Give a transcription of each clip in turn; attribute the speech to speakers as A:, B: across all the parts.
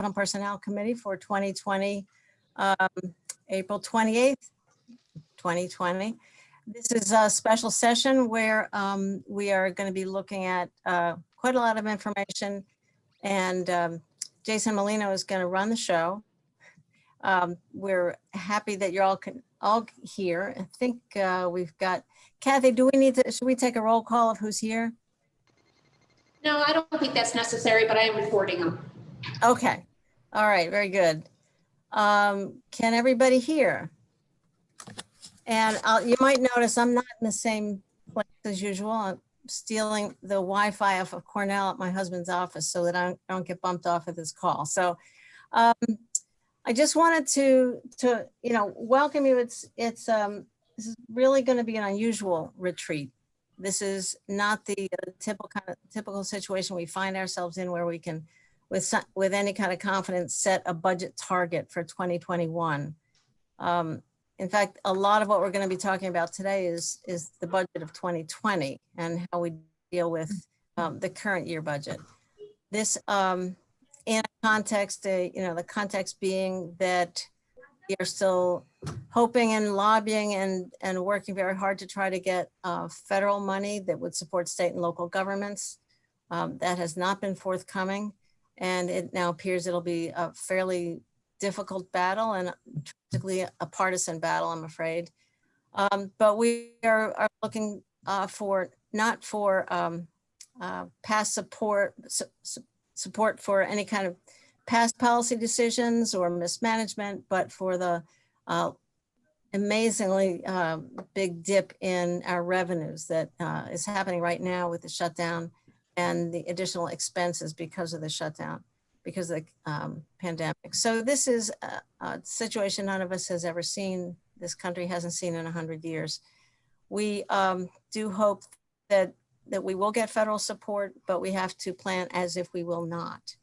A: Capital Personnel Committee for 2020, April 28th, 2020. This is a special session where we are going to be looking at quite a lot of information, and Jason Molino is going to run the show. We're happy that you're all here. I think we've got Kathy. Should we take a roll call of who's here?
B: No, I don't think that's necessary, but I am recording them.
A: Okay. All right. Very good. Can everybody hear? And you might notice I'm not in the same place as usual. I'm stealing the Wi-Fi off of Cornell at my husband's office so that I don't get bumped off of this call. So I just wanted to welcome you. This is really going to be an unusual retreat. This is not the typical situation we find ourselves in, where we can, with any kind of confidence, set a budget target for 2021. In fact, a lot of what we're going to be talking about today is the budget of 2020 and how we deal with the current year budget. This, in a context, the context being that we are still hoping and lobbying and working very hard to try to get federal money that would support state and local governments. That has not been forthcoming, and it now appears it'll be a fairly difficult battle and basically a partisan battle, I'm afraid. But we are looking not for past support for any kind of past policy decisions or mismanagement, but for the amazingly big dip in our revenues that is happening right now with the shutdown and the additional expenses because of the shutdown, because of the pandemic. So this is a situation none of us has ever seen. This country hasn't seen in 100 years. We do hope that we will get federal support, but we have to plan as if we will not.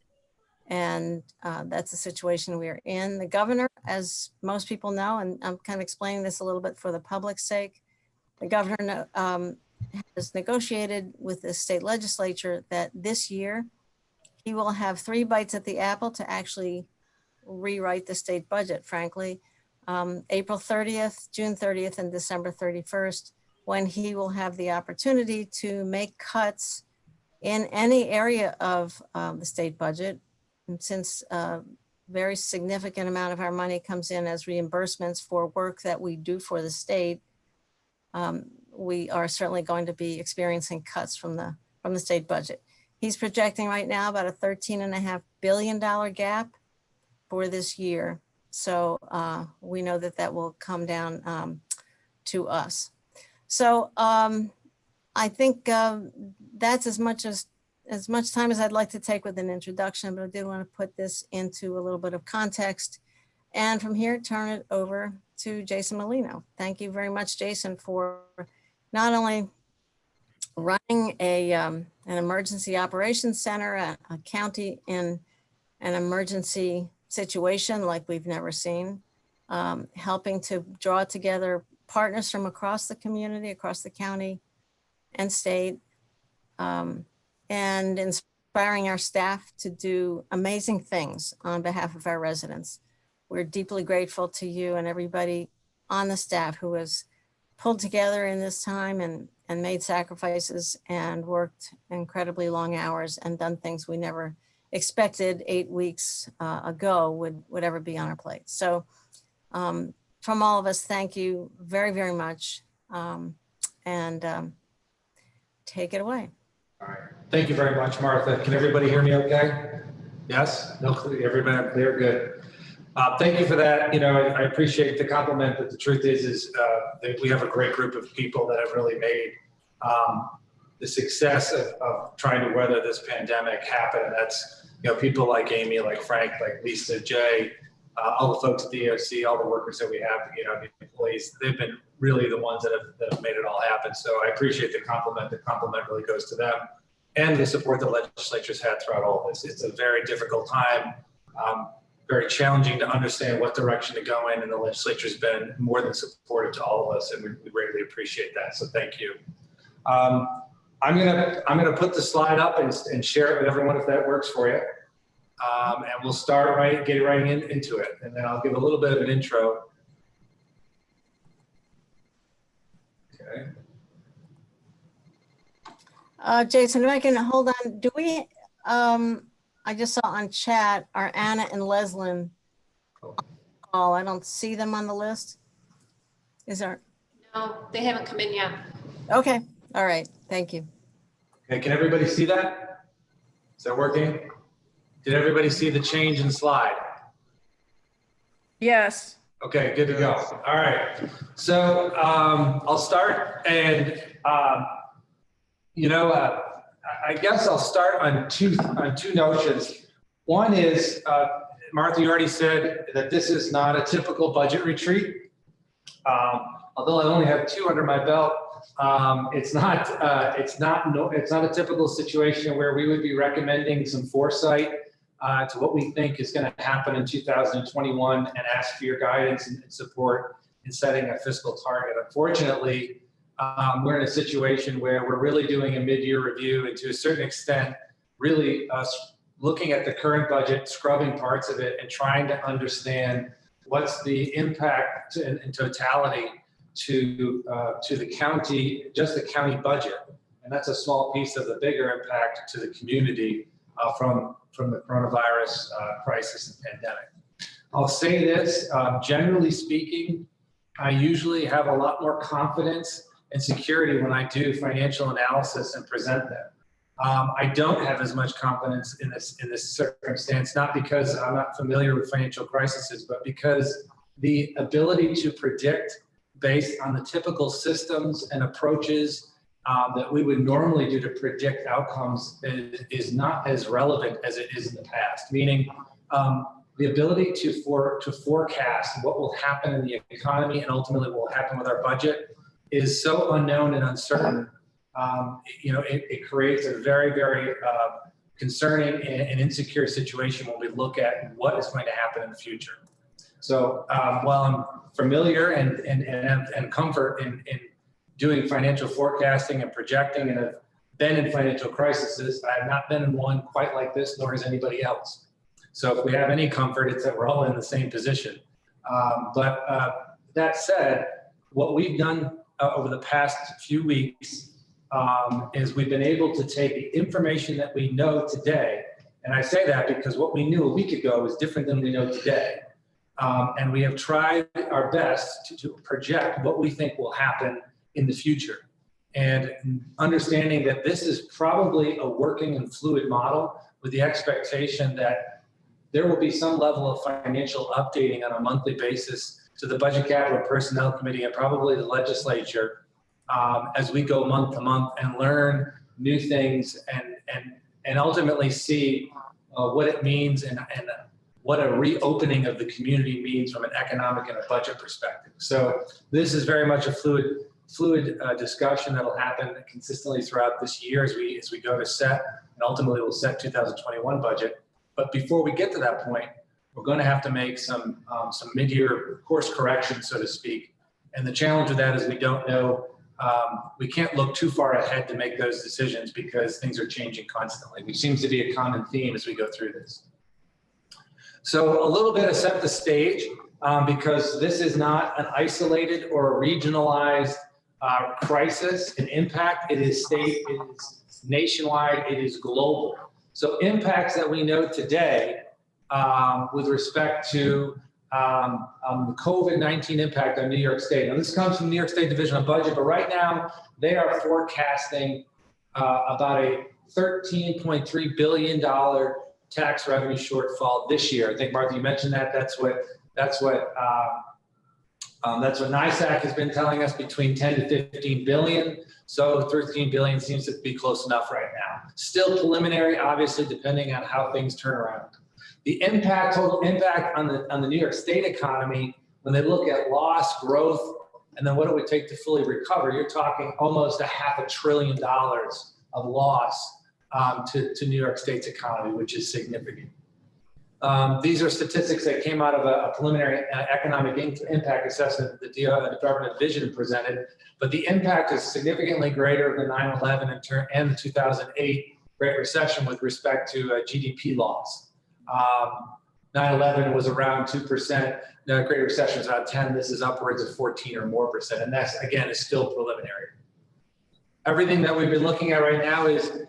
A: And that's the situation we're in. The governor, as most people know, and I'm kind of explaining this a little bit for the public's sake, the governor has negotiated with the state legislature that this year he will have 3 bites at the apple to actually rewrite the state budget, frankly. April 30th, June 30th, and December 31st, when he will have the opportunity to make cuts in any area of the state budget. And since a very significant amount of our money comes in as reimbursements for work that we do for the state, we are certainly going to be experiencing cuts from the state budget. He's projecting right now about a $13.5 billion gap for this year. So we know that will come down to us. So I think that's as much time as I'd like to take with an introduction, but I did want to put this into a little bit of context. And from here, turn it over to Jason Molino. Thank you very much, Jason, for not only running an emergency operations center, a county in an emergency situation like we've never seen, helping to draw together partners from across the community, across the county and state, and inspiring our staff to do amazing things on behalf of our residents. We're deeply grateful to you and everybody on the staff who has pulled together in this time and made sacrifices and worked incredibly long hours and done things we never expected 8 weeks ago would ever be on our plate. So from all of us, thank you very, very much. And take it away.
C: All right. Thank you very much, Martha. Can everybody hear me okay? Yes? No, everybody clear? Good. Thank you for that. I appreciate the compliment, but the truth is that we have a great group of people that have really made the success of trying to weather this pandemic happen. And that's, people like Amy, like Frank, like Lisa, Jay, all the folks at the EOC, all the workers that we have, the employees, they've been really the ones that have made it all happen. So I appreciate the compliment. The compliment really goes to them and the support the legislature's had throughout all of this. It's a very difficult time, very challenging to understand what direction to go in, and the legislature's been more than supportive to all of us, and we greatly appreciate that. So thank you. I'm gonna put the slide up and share it with everyone if that works for you. And we'll start get right into it. And then I'll give a little bit of an intro. Okay.
A: Jason, if I can hold on, do we, I just saw on chat, are Anna and Leslin call? I don't see them on the list. Is there?
B: No, they haven't come in yet.
A: Okay, all right, thank you.
C: Okay, can everybody see that? Is that working? Did everybody see the change in slide?
D: Yes.
C: Okay, good to go. All right, so I'll start, and I guess I'll start on two notions. One is, Martha, you already said that this is not a typical budget retreat. Although I only have 2 under my belt, it's not a typical situation where we would be recommending some foresight to what we think is going to happen in 2021 and ask for your guidance and support in setting a fiscal target. Unfortunately, we're in a situation where we're really doing a mid-year review, and to a certain extent, really looking at the current budget, scrubbing parts of it, and trying to understand what's the impact in totality to the county, just the county budget. And that's a small piece of the bigger impact to the community from the coronavirus crisis and pandemic. I'll say this, generally speaking, I usually have a lot more confidence and security when I do financial analysis and present them. I don't have as much confidence in this circumstance, not because I'm not familiar with financial crises, but because the ability to predict based on the typical systems and approaches that we would normally do to predict outcomes is not as relevant as it is in the past. Meaning, the ability to forecast what will happen in the economy and ultimately what will happen with our budget is so unknown and uncertain. It creates a very, very concerning and insecure situation when we look at what is going to happen in the future. So while I'm familiar and comfort in doing financial forecasting and projecting, and have been in financial crises, I have not been in one quite like this, nor has anybody else. So if we have any comfort, it's that we're all in the same position. But that said, what we've done over the past few weeks is we've been able to take the information that we know today, and I say that because what we knew a week ago is different than we know today. And we have tried our best to project what we think will happen in the future. And understanding that this is probably a working and fluid model with the expectation that there will be some level of financial updating on a monthly basis to the Budget Capital Personnel Committee and probably the legislature as we go month to month and learn new things and ultimately see what it means and what a reopening of the community means from an economic and a budget perspective. So this is very much a fluid discussion that'll happen consistently throughout this year as we go to set, and ultimately we'll set 2021 budget. But before we get to that point, we're going to have to make some mid-year course corrections, so to speak. And the challenge with that is we don't know, we can't look too far ahead to make those decisions because things are changing constantly, which seems to be a common theme as we go through this. So a little bit to set the stage, because this is not an isolated or a regionalized crisis and impact. It is state, it is nationwide, it is global. So impacts that we know today with respect to the COVID-19 impact on New York State. Now this comes from New York State Division of Budget, but right now they are forecasting about a $13.3 billion tax revenue shortfall this year. I think, Martha, you mentioned that. That's what NISAC has been telling us, between 10 to 15 billion. So 13 billion seems to be close enough right now. Still preliminary, obviously, depending on how things turn around. The total impact on the New York State economy, when they look at loss, growth, and then what it would take to fully recover, you're talking almost $500 billion of loss to New York State's economy, which is significant. These are statistics that came out of a preliminary economic impact assessment that the Department of Vision presented, but the impact is significantly greater than 9/11 and the 2008 Great Recession with respect to GDP loss. 9/11 was around 2%. The Great Recession was around 10. This is upwards of 14 or more percent. And that's, again, is still preliminary. Everything that we've been looking at right now is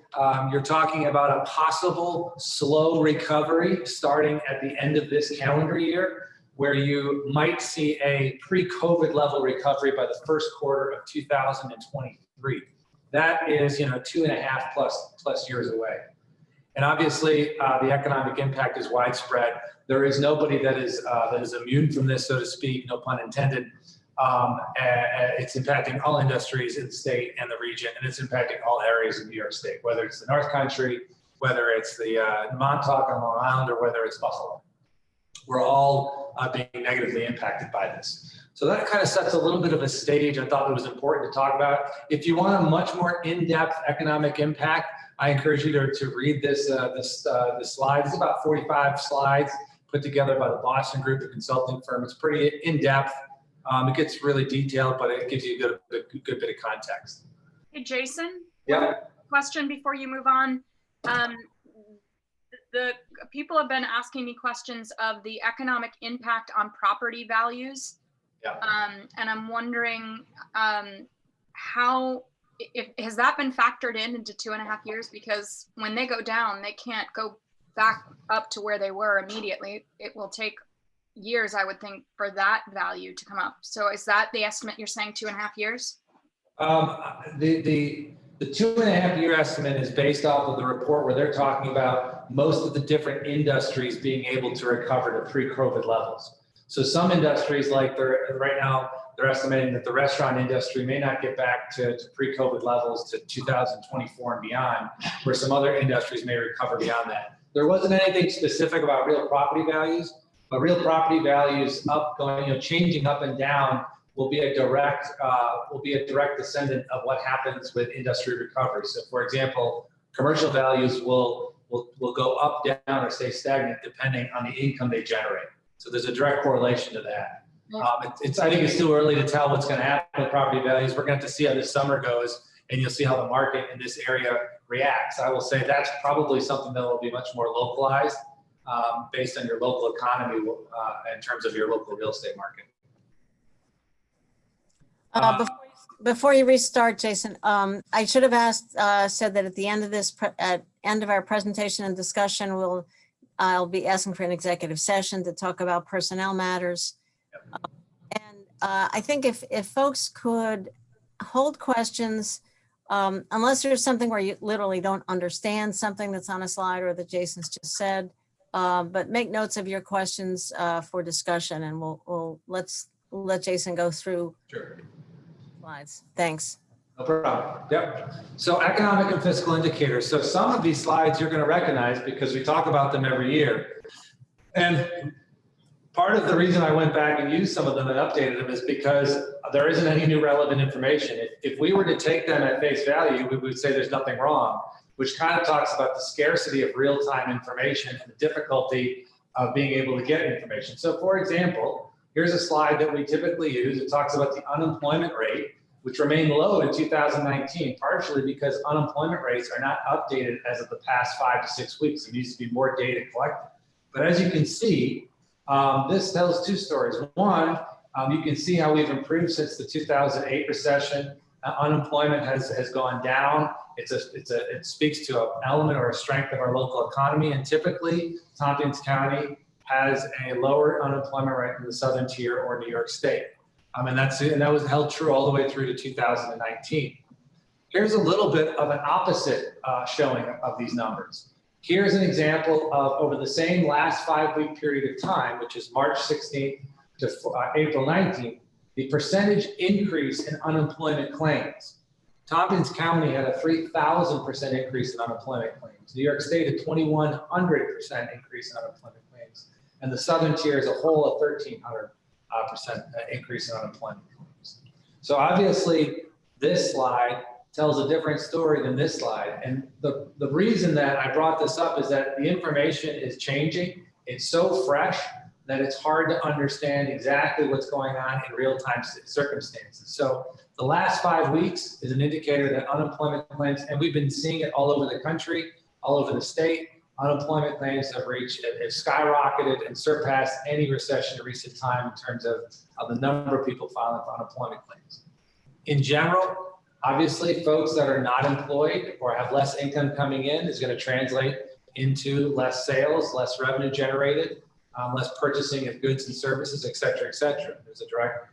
C: you're talking about a possible slow recovery starting at the end of this calendar year, where you might see a pre-COVID level recovery by the first quarter of 2023. That is, 2.5 plus years away. And obviously, the economic impact is widespread. There is nobody that is immune from this, so to speak, no pun intended. It's impacting all industries in the state and the region, and it's impacting all areas of New York State, whether it's the North Country, whether it's the Montauk on Long Island, or whether it's Buffalo. We're all being negatively impacted by this. So that kind of sets a little bit of a stage. I thought it was important to talk about. If you want a much more in-depth economic impact, I encourage you to read this slide. It's about 45 slides put together by the Boston Group, the consulting firm. It's pretty in-depth. It gets really detailed, but it gives you a good bit of context.
D: Hey, Jason.
C: Yeah.
D: Question before you move on. The people have been asking me questions of the economic impact on property values.
C: Yeah.
D: And I'm wondering has that been factored into 2.5 years? Because when they go down, they can't go back up to where they were immediately. It will take years, I would think, for that value to come up. So is that the estimate you're saying, 2.5 years?
C: The 2.5 year estimate is based off of the report where they're talking about most of the different industries being able to recover to pre-COVID levels. So some industries, like right now, they're estimating that the restaurant industry may not get back to pre-COVID levels to 2024 and beyond, where some other industries may recover beyond that. There wasn't anything specific about real property values, but real property values changing up and down will be a direct descendant of what happens with industry recovery. So, for example, commercial values will go up, down, or stay stagnant depending on the income they generate. So there's a direct correlation to that. I think it's too early to tell what's going to happen with property values. We're going to have to see how this summer goes, and you'll see how the market in this area reacts. I will say that's probably something that will be much more localized based on your local economy in terms of your local real estate market.
A: Before you restart, Jason, I should have said that at the end of end of our presentation and discussion, I'll be asking for an executive session to talk about personnel matters. And I think if folks could hold questions, unless there's something where you literally don't understand something that's on a slide or that Jason's just said, but make notes of your questions for discussion, and let's let Jason go through.
C: Sure.
A: Slides. Thanks.
C: No problem. Yep. So economic and fiscal indicators. So some of these slides you're going to recognize because we talk about them every year. And part of the reason I went back and used some of them and updated them is because there isn't any new relevant information. If we were to take them at face value, we would say there's nothing wrong, which kind of talks about the scarcity of real-time information and the difficulty of being able to get information. So for example, here's a slide that we typically use. It talks about the unemployment rate, which remained low in 2019, partially because unemployment rates are not updated as of the past 5 to 6 weeks. There needs to be more data collected. But as you can see, this tells two stories. One, you can see how we've improved since the 2008 recession. Unemployment has gone down. It speaks to an element or a strength of our local economy. And typically, Tompkins County has a lower unemployment rate than the Southern Tier or New York State. And that was held true all the way through to 2019. Here's a little bit of an opposite showing of these numbers. Here's an example of over the same last 5-week period of time, which is March 16th to April 19th, the percentage increase in unemployment claims. Tompkins County had a 3,000% increase in unemployment claims. New York State, a 2,100% increase in unemployment claims. And the Southern Tier as a whole, a 1,300% increase in unemployment claims. So obviously, this slide tells a different story than this slide. And the reason that I brought this up is that the information is changing. It's so fresh that it's hard to understand exactly what's going on in real-time circumstances. So the last 5 weeks is an indicator that unemployment claims, and we've been seeing it all over the country, all over the state, unemployment claims have skyrocketed and surpassed any recession in recent time in terms of the number of people filing for unemployment claims. In general, obviously, folks that are not employed or have less income coming in is going to translate into less sales, less revenue generated, less purchasing of goods and services, et cetera, et cetera. There's a direct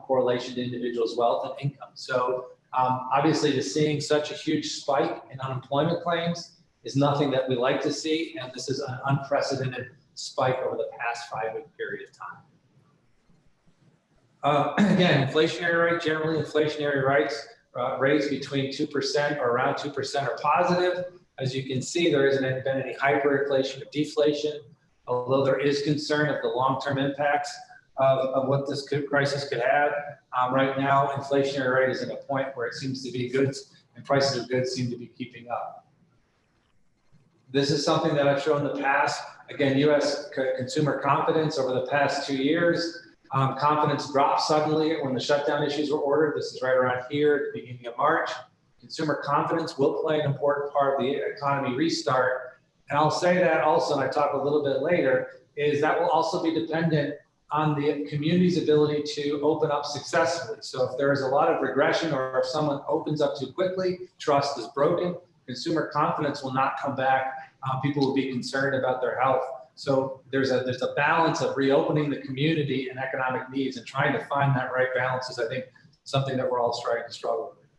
C: correlation to individuals' wealth and income. So obviously, seeing such a huge spike in unemployment claims is nothing that we like to see, and this is an unprecedented spike over the past 5-week period of time. Again, inflationary rate, generally inflationary rates between 2% or around 2% are positive. As you can see, there hasn't been any hyperinflation or deflation, although there is concern of the long-term impacts of what this crisis could have. Right now, inflationary rate is at a point where it seems to be goods and prices of goods seem to be keeping up. This is something that I've shown in the past. Again, U.S. consumer confidence over the past 2 years. Confidence dropped suddenly when the shutdown issues were ordered. This is right around here at the beginning of March. Consumer confidence will play an important part of the economy restart. And I'll say that also, and I talk a little bit later, is that will also be dependent on the community's ability to open up successfully. So if there is a lot of regression or if someone opens up too quickly, trust is broken, consumer confidence will not come back. People will be concerned about their health. So there's a balance of reopening the community and economic needs, and trying to find that right balance is, I think, something that we're all starting to struggle with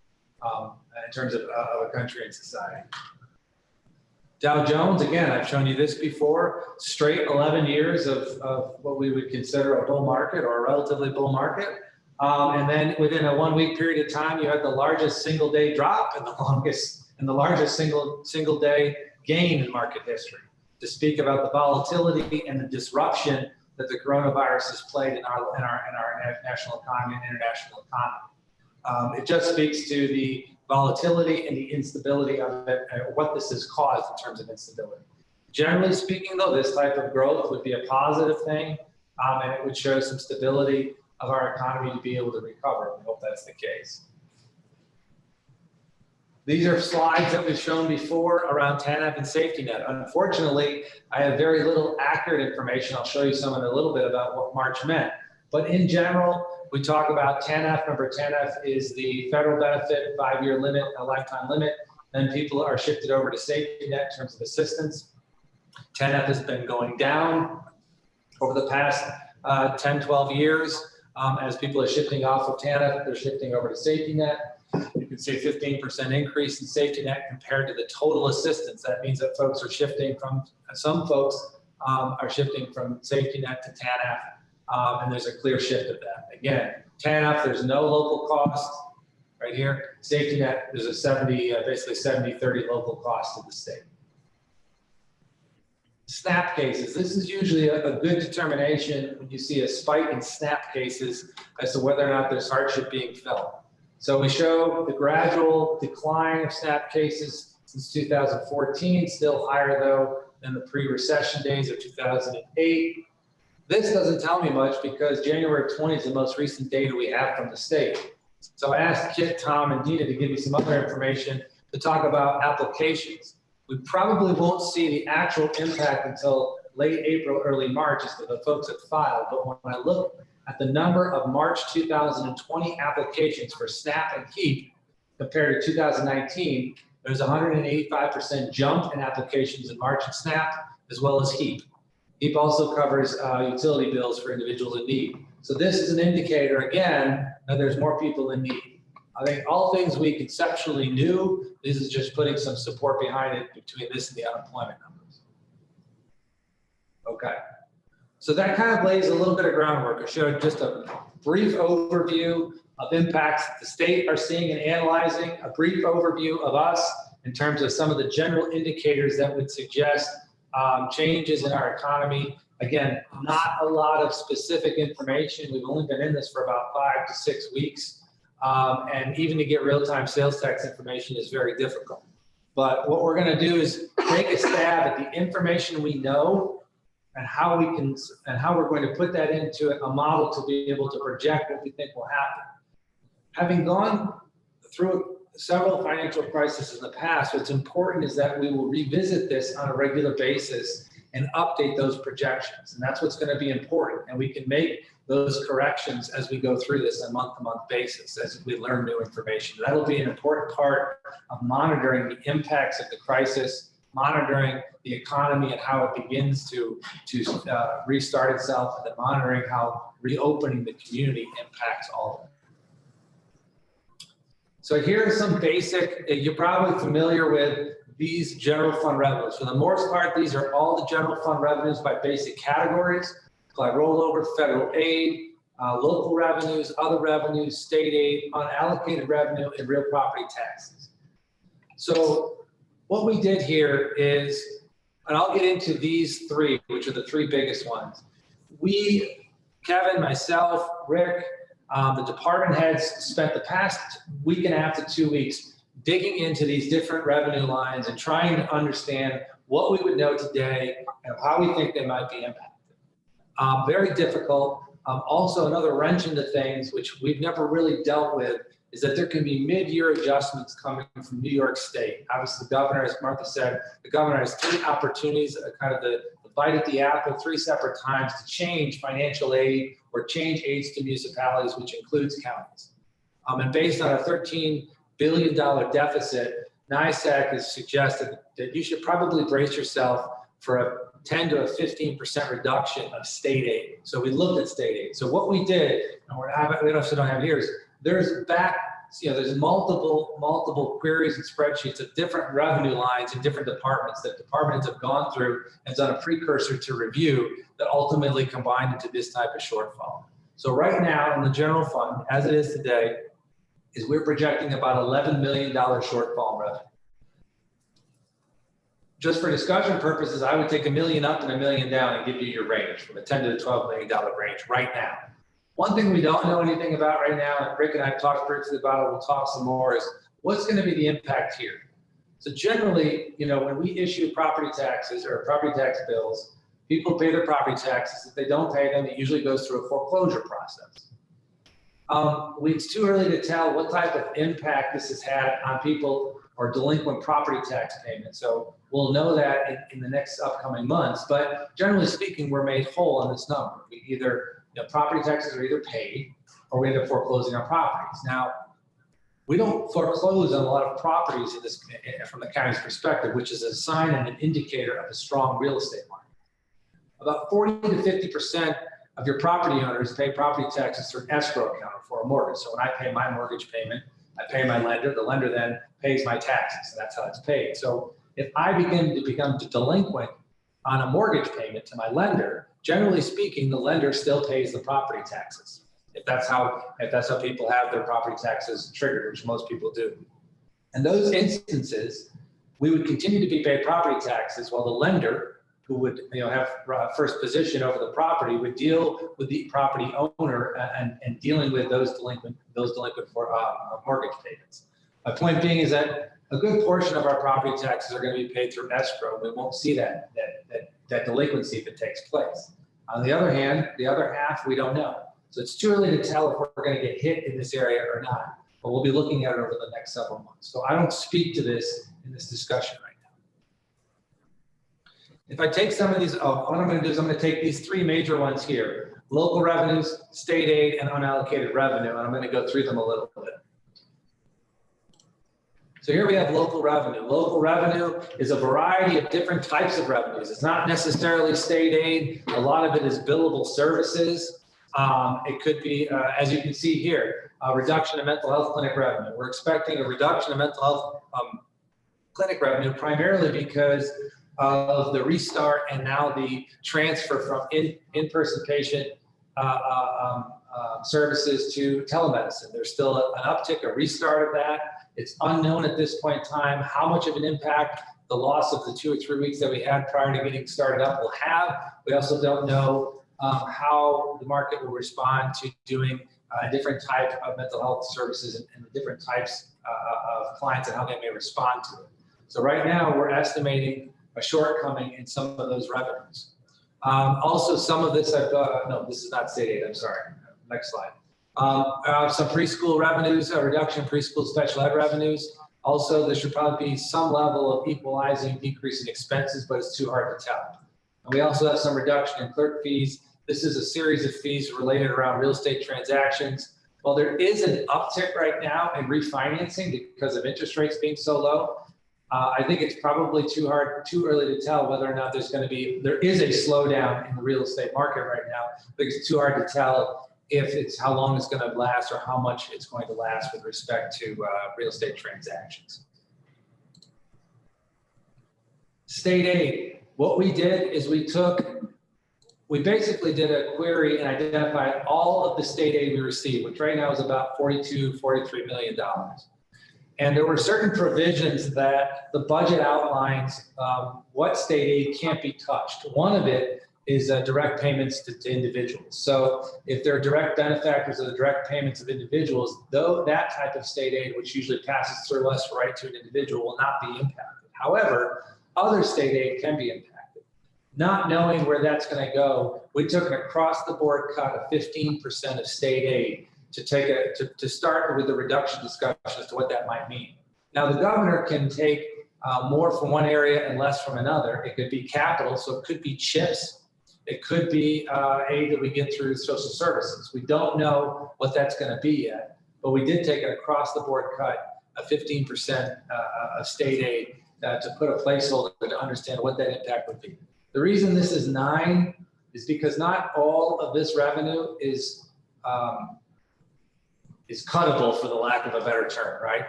C: in terms of a country and society. Dow Jones, again, I've shown you this before, straight 11 years of what we would consider a bull market or a relatively bull market. And then within a 1 week period of time, you had the largest single day drop and the largest single day gain in market history, to speak about the volatility and the disruption that the coronavirus has played in our national economy and international economy. It just speaks to the volatility and the instability of it, and what this has caused in terms of instability. Generally speaking, though, this type of growth would be a positive thing, and it would show some stability of our economy to be able to recover. We hope that's the case. These are slides that we've shown before around TANF and safety net. Unfortunately, I have very little accurate information. I'll show you some in a little bit about what March meant. But in general, we talk about TANF. Remember, TANF is the federal benefit, 5-year limit, a lifetime limit. Then people are shifted over to safety net in terms of assistance. TANF has been going down over the past 10, 12 years. As people are shifting off of TANF, they're shifting over to safety net. You can see a 15% increase in safety net compared to the total assistance. That means that folks are shifting from, some folks are shifting from safety net to TANF, and there's a clear shift of that. Again, TANF, there's no local cost right here. Safety net, there's a basically 70-30 local cost to the state. SNAP cases. This is usually a good determination when you see a spike in SNAP cases as to whether or not there's hardship being felt. So we show the gradual decline of SNAP cases since 2014, still higher though than the pre-recession days of 2008. This doesn't tell me much because January 20 is the most recent data we have from the state. So I asked Kit, Tom, and Dina to give you some other information to talk about applications. We probably won't see the actual impact until late April, early March as to the folks that filed. But when I look at the number of March 2020 applications for SNAP and HEAP compared to 2019, there's a 185% jump in applications in March in SNAP as well as HEAP. HEAP also covers utility bills for individuals in need. So this is an indicator, again, that there's more people in need. I think all things we conceptually knew, this is just putting some support behind it between this and the unemployment numbers. Okay. So that kind of lays a little bit of groundwork. I showed just a brief overview of impacts that the state are seeing and analyzing, a brief overview of us in terms of some of the general indicators that would suggest changes in our economy. Again, not a lot of specific information. We've only been in this for about 5 to 6 weeks. And even to get real-time sales tax information is very difficult. But what we're going to do is take a stab at the information we know and how we're going to put that into a model to be able to project what we think will happen. Having gone through several financial crises in the past, what's important is that we will revisit this on a regular basis and update those projections. And that's what's going to be important. And we can make those corrections as we go through this on a month-to-month basis as we learn new information. That'll be an important part of monitoring the impacts of the crisis, monitoring the economy and how it begins to restart itself, and then monitoring how reopening the community impacts all of it. So here are some basic, you're probably familiar with these general fund revenues. For the most part, these are all the general fund revenues by basic categories, like rollover, federal aid, local revenues, other revenues, state aid, unallocated revenue, and real property taxes. So what we did here is, and I'll get into these three, which are the three biggest ones. We, Kevin, myself, Rick, the department heads spent the past week and a half to 2 weeks digging into these different revenue lines and trying to understand what we would know today and how we think they might be impacted. Very difficult. Also, another wrench into things, which we've never really dealt with, is that there can be mid-year adjustments coming from New York State. Obviously, the governor, as Martha said, the governor has 3 opportunities, kind of the bite at the apple, 3 separate times to change financial aid or change aids to municipalities, which includes counties. And based on a $13 billion deficit, NISAC has suggested that you should probably brace yourself for a 10 to a 15% reduction of state aid. So we looked at state aid. So what we did, and we don't have it here, is there's multiple queries and spreadsheets of different revenue lines in different departments that departments have gone through and done a precursor to review that ultimately combined into this type of shortfall. So right now in the general fund, as it is today, is we're projecting about $11 million shortfall in revenue. Just for discussion purposes, I would take $1 million up and $1 million down and give you your range from a $10 to $12 million range right now. One thing we don't know anything about right now, and Rick and I have talked briefly about it, we'll talk some more, is what's going to be the impact here. So generally, when we issue property taxes or property tax bills, people pay their property taxes. If they don't pay them, it usually goes through a foreclosure process. It's too early to tell what type of impact this has had on people or delinquent property tax payments. So we'll know that in the next upcoming months. But generally speaking, we're made whole on this number. We either, property taxes are either paid or we end up foreclosing on properties. Now, we don't foreclose on a lot of properties from the county's perspective, which is a sign and an indicator of a strong real estate market. About 40 to 50% of your property owners pay property taxes through an escrow account or for a mortgage. So when I pay my mortgage payment, I pay my lender, the lender then pays my taxes, and that's how it's paid. So if I begin to become delinquent on a mortgage payment to my lender, generally speaking, the lender still pays the property taxes. If that's how people have their property taxes triggered, which most people do. In those instances, we would continue to be paid property taxes while the lender, who would have first position over the property, would deal with the property owner and dealing with those delinquent for mortgage payments. My point being is that a good portion of our property taxes are going to be paid through escrow. We won't see that delinquency if it takes place. On the other hand, the other half we don't know. So it's too early to tell if we're going to get hit in this area or not. But we'll be looking at it over the next several months. So I don't speak to this in this discussion right now. If I take some of these, what I'm going to do is I'm going to take these 3 major ones here: local revenues, state aid, and unallocated revenue, and I'm going to go through them a little bit. So here we have local revenue. Local revenue is a variety of different types of revenues. It's not necessarily state aid. A lot of it is billable services. It could be, as you can see here, a reduction in mental health clinic revenue. We're expecting a reduction in mental health clinic revenue primarily because of the restart and now the transfer from in-person patient services to telemedicine. There's still an uptick, a restart of that. It's unknown at this point in time how much of an impact the loss of the 2 or 3 weeks that we had prior to getting started up will have. We also don't know how the market will respond to doing a different type of mental health services and the different types of clients and how they may respond to it. So right now we're estimating a shortcoming in some of those revenues. Also, some of this, no, this is not state aid, I'm sorry. Next slide. Some preschool revenues, a reduction in preschool special ed revenues. Also, there should probably be some level of equalizing decrease in expenses, but it's too hard to tell. And we also have some reduction in clerk fees. This is a series of fees related around real estate transactions. Well, there is an uptick right now in refinancing because of interest rates being so low. I think it's probably too early to tell whether or not there is a slowdown in the real estate market right now. I think it's too hard to tell if how long it's going to last or how much it's going to last with respect to real estate transactions. State aid. What we did is we basically did a query and identified all of the state aid we received, which right now is about $43 million. And there were certain provisions that the budget outlines what state aid can't be touched. One of it is direct payments to individuals. So if there are direct benefactors of the direct payments of individuals, though that type of state aid, which usually passes through us right to an individual, will not be impacted. However, other state aid can be impacted. Not knowing where that's going to go, we took an across-the-board cut of 15% of state aid to start with the reduction discussion as to what that might mean. Now, the governor can take more from one area and less from another. It could be capital, so it could be CHIPS. It could be aid that we get through social services. We don't know what that's going to be yet, but we did take an across-the-board cut of 15% of state aid to put a placeholder to understand what that impact would be. The reason this is 9 is because not all of this revenue is cuttable, for the lack of a better term, right?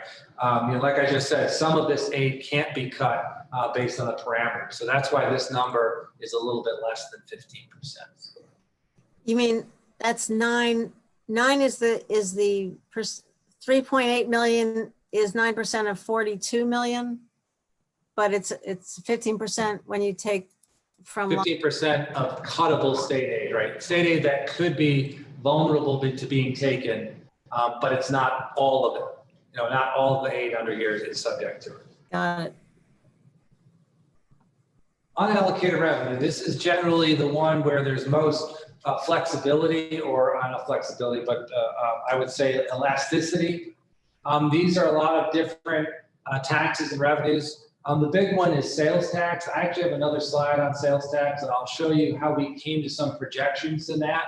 C: Like I just said, some of this aid can't be cut based on the parameters. So that's why this number is a little bit less than 15%. You
A: mean that's 9? 9 is the 3.8 million is 9% of 42 million, but it's 15% when you take from
C: 15% of cuttable state aid, right? State aid that could be vulnerable to being taken, but it's not all of it. Not all of the aid under here is subject to it.
A: Got it.
C: Unallocated revenue. This is generally the one where there's most flexibility, or not flexibility, but I would say elasticity. These are a lot of different taxes and revenues. The big one is sales tax. I actually have another slide on sales tax, and I'll show you how we came to some projections in that.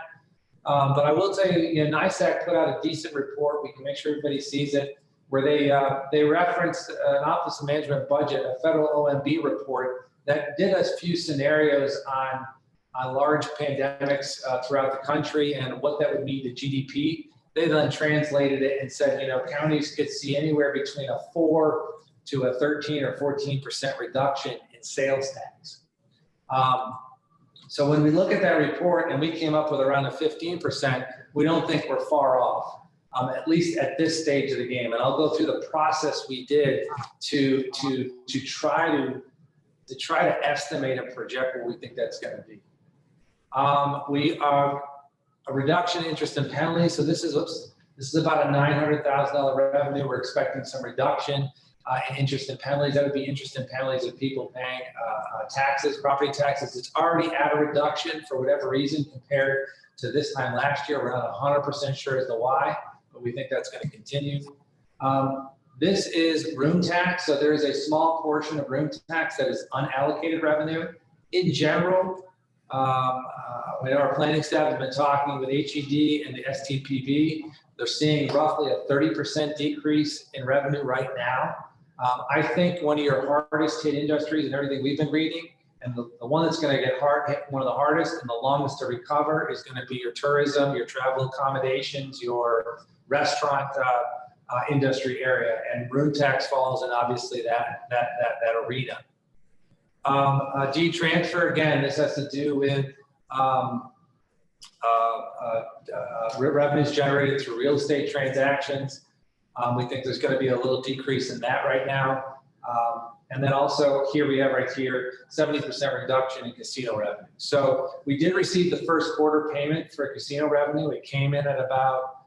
C: But I will tell you, NISAC put out a decent report. We can make sure everybody sees it, where they referenced an Office of Management Budget, a federal OMB report that did a few scenarios on large pandemics throughout the country and what that would mean to GDP. They then translated it and said, counties could see anywhere between a 4 to a 13 or 14% reduction in sales tax. So when we look at that report and we came up with around a 15%, we don't think we're far off, at least at this stage of the game. And I'll go through the process we did to try to estimate and project what we think that's going to be. We are a reduction in interest and penalties. So this is about a $900,000 revenue. We're expecting some reduction in interest and penalties. That would be interest and penalties of people paying taxes, property taxes. It's already at a reduction for whatever reason compared to this time last year. We're not 100% sure as to why, but we think that's going to continue. This is room tax. So there is a small portion of room tax that is unallocated revenue. In general, our planning staff has been talking with HED and the STPB. They're seeing roughly a 30% decrease in revenue right now. I think one of your hardest hit industries and everything we've been reading, and the one that's going to get hit one of the hardest and the longest to recover, is going to be your tourism, your travel accommodations, your restaurant industry area, and room tax falls in obviously that arena. Deed transfer, again, this has to do with revenues generated through real estate transactions. We think there's going to be a little decrease in that right now. And then also here we have right here, 70% reduction in casino revenue. So we did receive the first quarter payment for casino revenue. It came in at about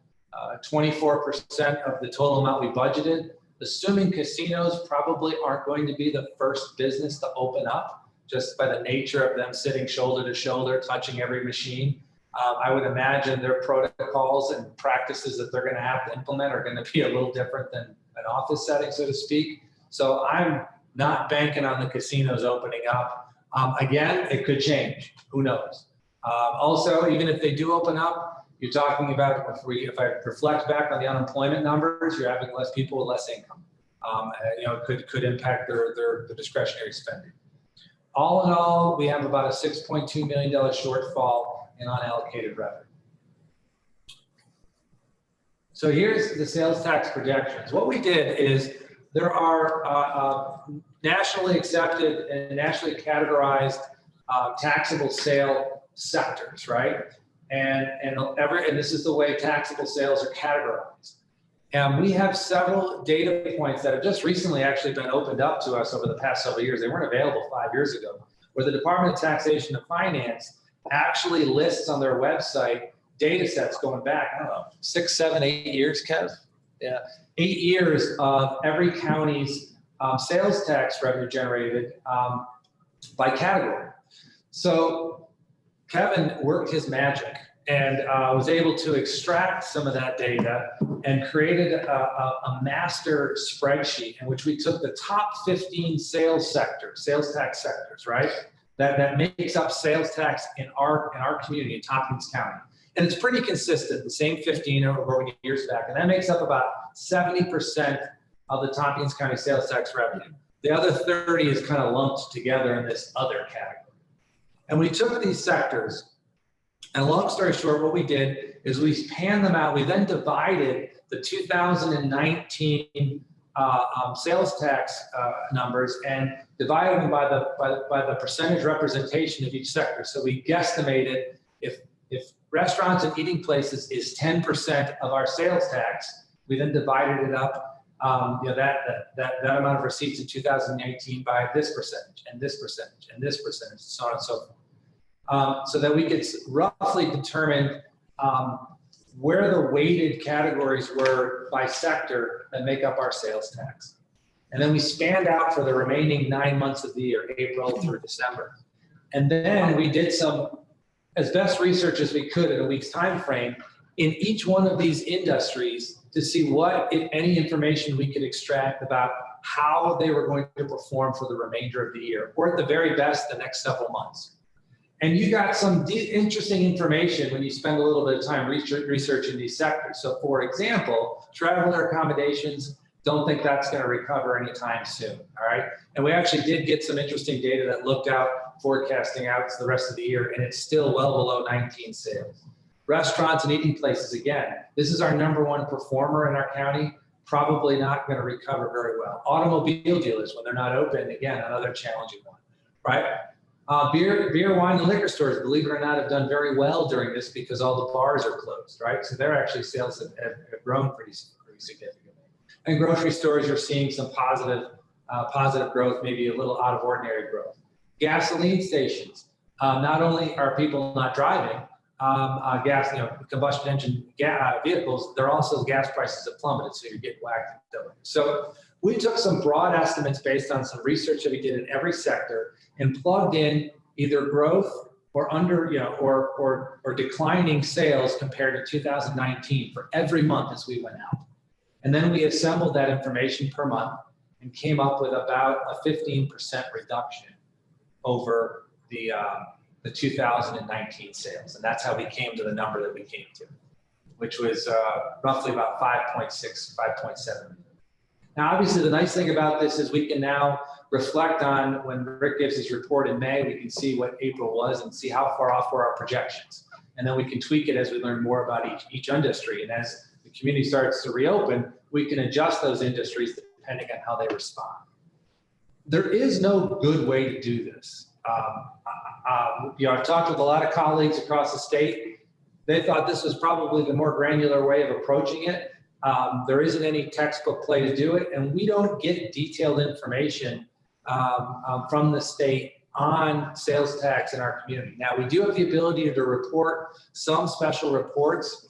C: 24% of the total amount we budgeted. Assuming casinos probably aren't going to be the first business to open up, just by the nature of them sitting shoulder to shoulder, touching every machine. I would imagine their protocols and practices that they're going to have to implement are going to be a little different than an office setting, so to speak. So I'm not banking on the casinos opening up. Again, it could change. Who knows? Also, even if they do open up, you're talking about, if I reflect back on the unemployment numbers, you're having less people with less income. You know, could impact their discretionary spending. All in all, we have about a $6.2 million shortfall in unallocated revenue. So here's the sales tax projections. What we did is there are nationally accepted and nationally categorized taxable sale sectors, right? And this is the way taxable sales are categorized. And we have several data points that have just recently actually been opened up to us over the past several years. They weren't available 5 years ago, where the Department of Taxation and Finance actually lists on their website data sets going back, I don't know, 6, 7, 8 years, Kev? Yeah, 8 years of every county's sales tax revenue generated by category. So Kevin worked his magic and was able to extract some of that data and created a master spreadsheet in which we took the top 15 sales sectors, sales tax sectors, right? That makes up sales tax in our community in Tompkins County. And it's pretty consistent, the same 15 over years back. And that makes up about 70% of the Tompkins County sales tax revenue. The other 30 is kind of lumped together in this other category. And we took these sectors, and long story short, what we did is we panned them out. We then divided the 2019 sales tax numbers and divided them by the percentage representation of each sector. So we guesstimated if restaurants and eating places is 10% of our sales tax, we then divided it up, you know, that amount of receipts in 2019 by this percentage and this percentage and this percentage, and so on and so forth. So that we could roughly determine where the weighted categories were by sector that make up our sales tax. And then we spanned out for the remaining 9 months of the year, April through December. And then we did some, as best research as we could in a week's time frame, in each one of these industries to see what, if any, information we could extract about how they were going to perform for the remainder of the year, or at the very best, the next several months. And you got some interesting information when you spend a little bit of time researching these sectors. So for example, travel and accommodations, don't think that's going to recover anytime soon, all right? And we actually did get some interesting data that looked out, forecasting out to the rest of the year, and it's still well below 19 sales. Restaurants and eating places, again, this is our #1 performer in our county, probably not going to recover very well. Automobile dealers, when they're not open, again, another challenging one, right? Beer, wine, and liquor stores, believe it or not, have done very well during this because all the bars are closed, right? So their actually sales have grown pretty significantly. And grocery stores, you're seeing some positive growth, maybe a little out of ordinary growth. Gasoline stations, not only are people not driving gas, you know, combustion engine vehicles, they're also gas prices have plummeted, so you're getting whacked. So we took some broad estimates based on some research that we did in every sector and plugged in either growth or or declining sales compared to 2019 for every month as we went out. And then we assembled that information per month and came up with about a 15% reduction over the 2019 sales. And that's how we came to the number that we came to, which was roughly about 5.6, 5.7 million. Now, obviously, the nice thing about this is we can now reflect on when Rick gives his report in May, we can see what April was and see how far off were our projections. And then we can tweak it as we learn more about each industry. And as the community starts to reopen, we can adjust those industries depending on how they respond. There is no good way to do this. You know, I've talked with a lot of colleagues across the state. They thought this was probably the more granular way of approaching it. There isn't any textbook play to do it, and we don't get detailed information from the state on sales tax in our community. Now, we do have the ability to report some special reports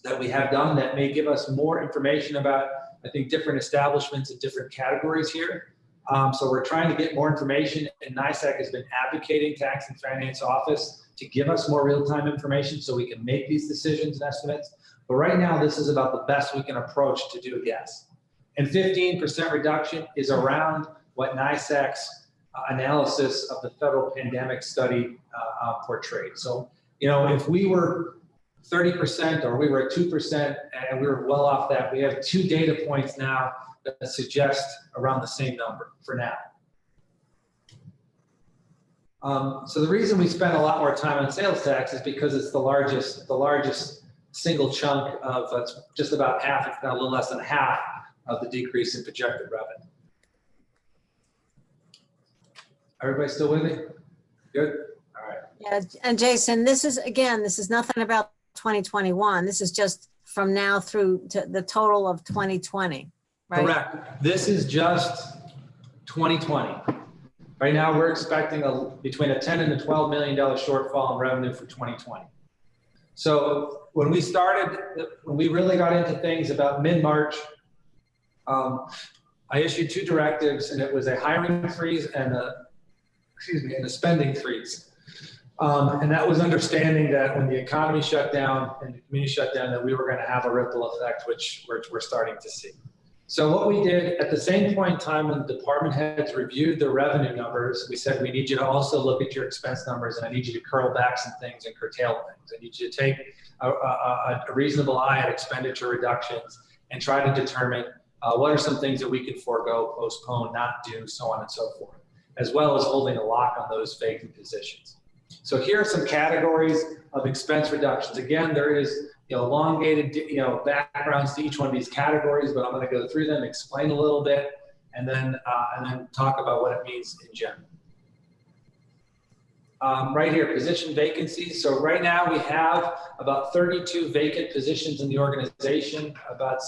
C: that we have done that may give us more information about, I think, different establishments and different categories here. So we're trying to get more information, and NISAC has been advocating Tax and Finance Office to give us more real-time information so we can make these decisions and estimates. But right now, this is about the best we can approach to do a guess. And 15% reduction is around what NISAC's analysis of the federal pandemic study portrayed. So, you know, if we were 30% or we were at 2% and we were well off that, we have 2 data points now that suggest around the same number for now. So the reason we spend a lot more time on sales tax is because it's the largest single chunk of just about half, if not a little less than half, of the decrease in projected revenue. Everybody still with me? Good? All right.
A: Yeah, and Jason, this is nothing about 2021. This is just from now through to the total of 2020, right?
C: Correct. This is just 2020. Right now, we're expecting between a $10 and a $12 million shortfall in revenue for 2020. So when we really got into things about mid-March, I issued 2 directives, and it was a hiring freeze and a spending freeze. And that was understanding that when the economy shut down and the community shut down, that we were going to have a ripple effect, which we're starting to see. So what we did at the same point in time when the department heads reviewed the revenue numbers, we said, we need you to also look at your expense numbers, and I need you to curl back some things and curtail things. I need you to take a reasonable eye at expenditure reductions and try to determine what are some things that we can forego, postpone, not do, so on and so forth, as well as holding a lock on those vacant positions. So here are some categories of expense reductions. Again, there is elongated backgrounds to each one of these categories, but I'm going to go through them, explain a little bit, and then talk about what it means in general. Right here, position vacancies. So right now we have about 32 vacant positions in the organization, about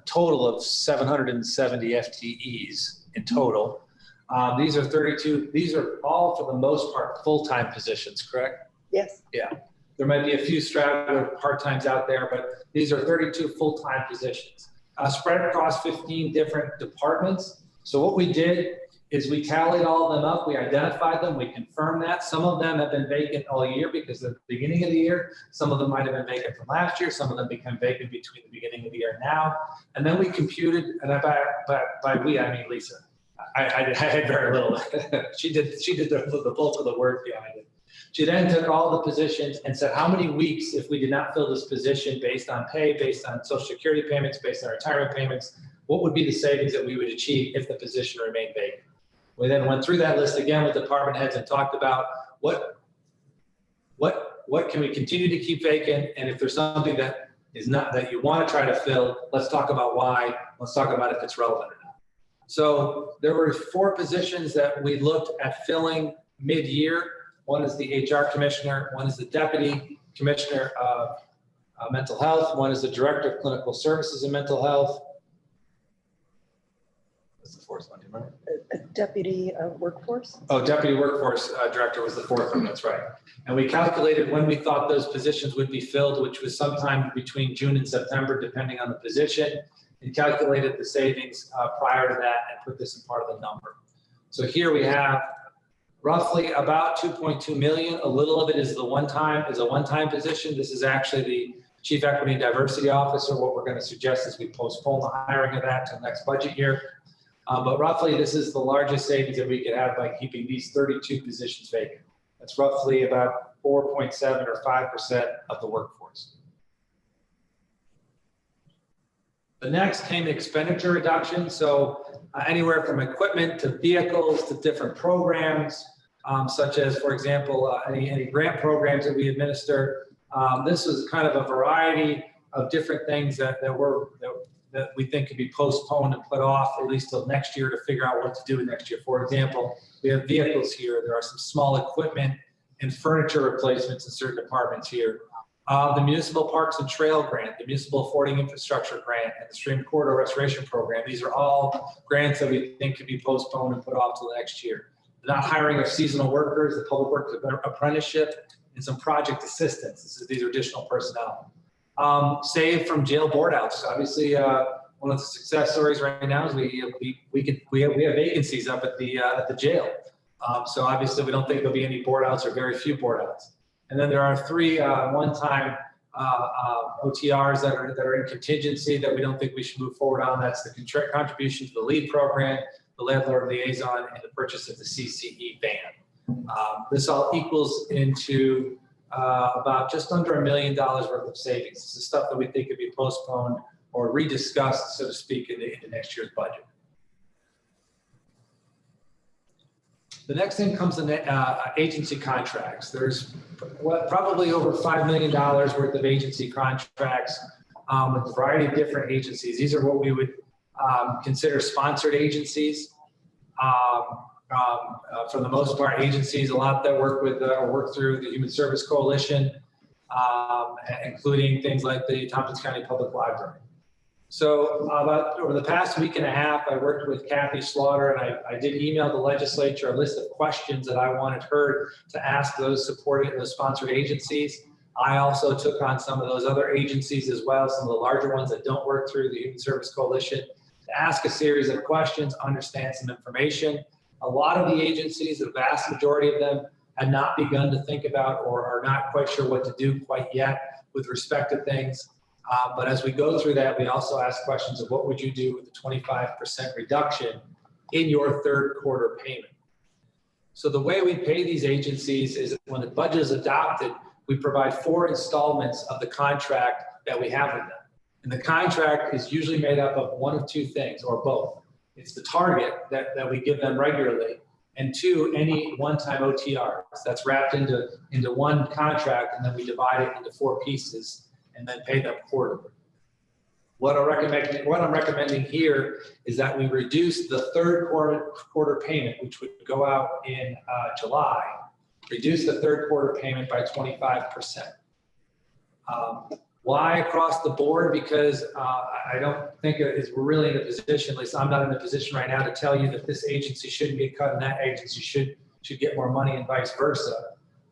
C: total of 770 FTEs in total. These are 32. These are all, for the most part, full-time positions, correct?
E: Yes.
C: Yeah. There might be a few straggler part-times out there, but these are 32 full-time positions spread across 15 different departments. So what we did is we tallied all of them up, we identified them, we confirmed that. Some of them have been vacant all year because of the beginning of the year. Some of them might have been vacant from last year. Some of them become vacant between the beginning of the year and now. And then we computed, and by we, I mean Lisa. I had very little. She did the bulk of the work behind it. She then took all the positions and said, how many weeks, if we did not fill this position based on pay, based on Social Security payments, based on retirement payments, what would be the savings that we would achieve if the position remained vacant? We then went through that list again with department heads and talked about what can we continue to keep vacant, and if there's something that is not that you want to try to fill, let's talk about why. Let's talk about if it's relevant or not. So there were 4 positions that we looked at filling mid-year. One is the HR commissioner, one is the deputy commissioner of mental health, one is the director of clinical services and mental health. What's the 4th one, do you remember?
E: A deputy workforce.
C: Oh, deputy workforce director was the 4th one, that's right. And we calculated when we thought those positions would be filled, which was sometime between June and September, depending on the position, and calculated the savings prior to that and put this in part of the number. So here we have roughly about 2.2 million. A little of it is a one-time position. This is actually the Chief Equity and Diversity Officer. What we're going to suggest is we postpone the hiring of that to the next budget year. But roughly, this is the largest savings that we could have by keeping these 32 positions vacant. That's roughly about 4.7 or 5% of the workforce. The next came expenditure reduction. So anywhere from equipment to vehicles to different programs, such as, for example, any grant programs that we administer. This was kind of a variety of different things that we think could be postponed and put off at least till next year to figure out what to do next year. For example, we have vehicles here. There are some small equipment and furniture replacements in certain departments here. The Municipal Parks and Trail Grant, the Municipal Affording Infrastructure Grant, and the Stream Corridor Restoration Program. These are all grants that we think could be postponed and put off till next year. The not hiring of seasonal workers, the Public Works Apprenticeship, and some project assistance. These are additional personnel. Saved from jail board outs. Obviously, one of the success stories right now is we have vacancies up at the jail. So obviously, we don't think there'll be any board outs or very few board outs. And then there are 3 one-time OTRs that are in contingency that we don't think we should move forward on. That's the contribution to the LEAD program, the landlord liaison, and the purchase of the CCE van. This all equals into about just under $1 million worth of savings. This is stuff that we think could be postponed or rediscussed, so to speak, in the next year's budget. The next thing comes in agency contracts. There's probably over $5 million worth of agency contracts with a variety of different agencies. These are what we would consider sponsored agencies. For the most part, agencies, a lot that work with or work through the Human Service Coalition, including things like the Tompkins County Public Library. So about over the past week and a half, I worked with Kathy Slaughter, and I did email the legislature a list of questions that I wanted her to ask those supporting those sponsored agencies. I also took on some of those other agencies as well, some of the larger ones that don't work through the Human Service Coalition, to ask a series of questions, understand some information. A lot of the agencies, the vast majority of them, had not begun to think about or are not quite sure what to do quite yet with respect to things. But as we go through that, we also ask questions of what would you do with the 25% reduction in your third quarter payment. So the way we pay these agencies is when the budget is adopted, we provide 4 installments of the contract that we have with them. And the contract is usually made up of one of 2 things, or both. It's the target that we give them regularly, and 2, any one-time OTRs. That's wrapped into one contract, and then we divide it into 4 pieces and then pay them quarterly. What I'm recommending here is that we reduce the third quarter payment, which would go out in July, reduce the third quarter payment by 25%. Why across the board? Because I don't think we're really in a position, at least I'm not in a position right now, to tell you that this agency shouldn't get cut and that agency should get more money and vice versa.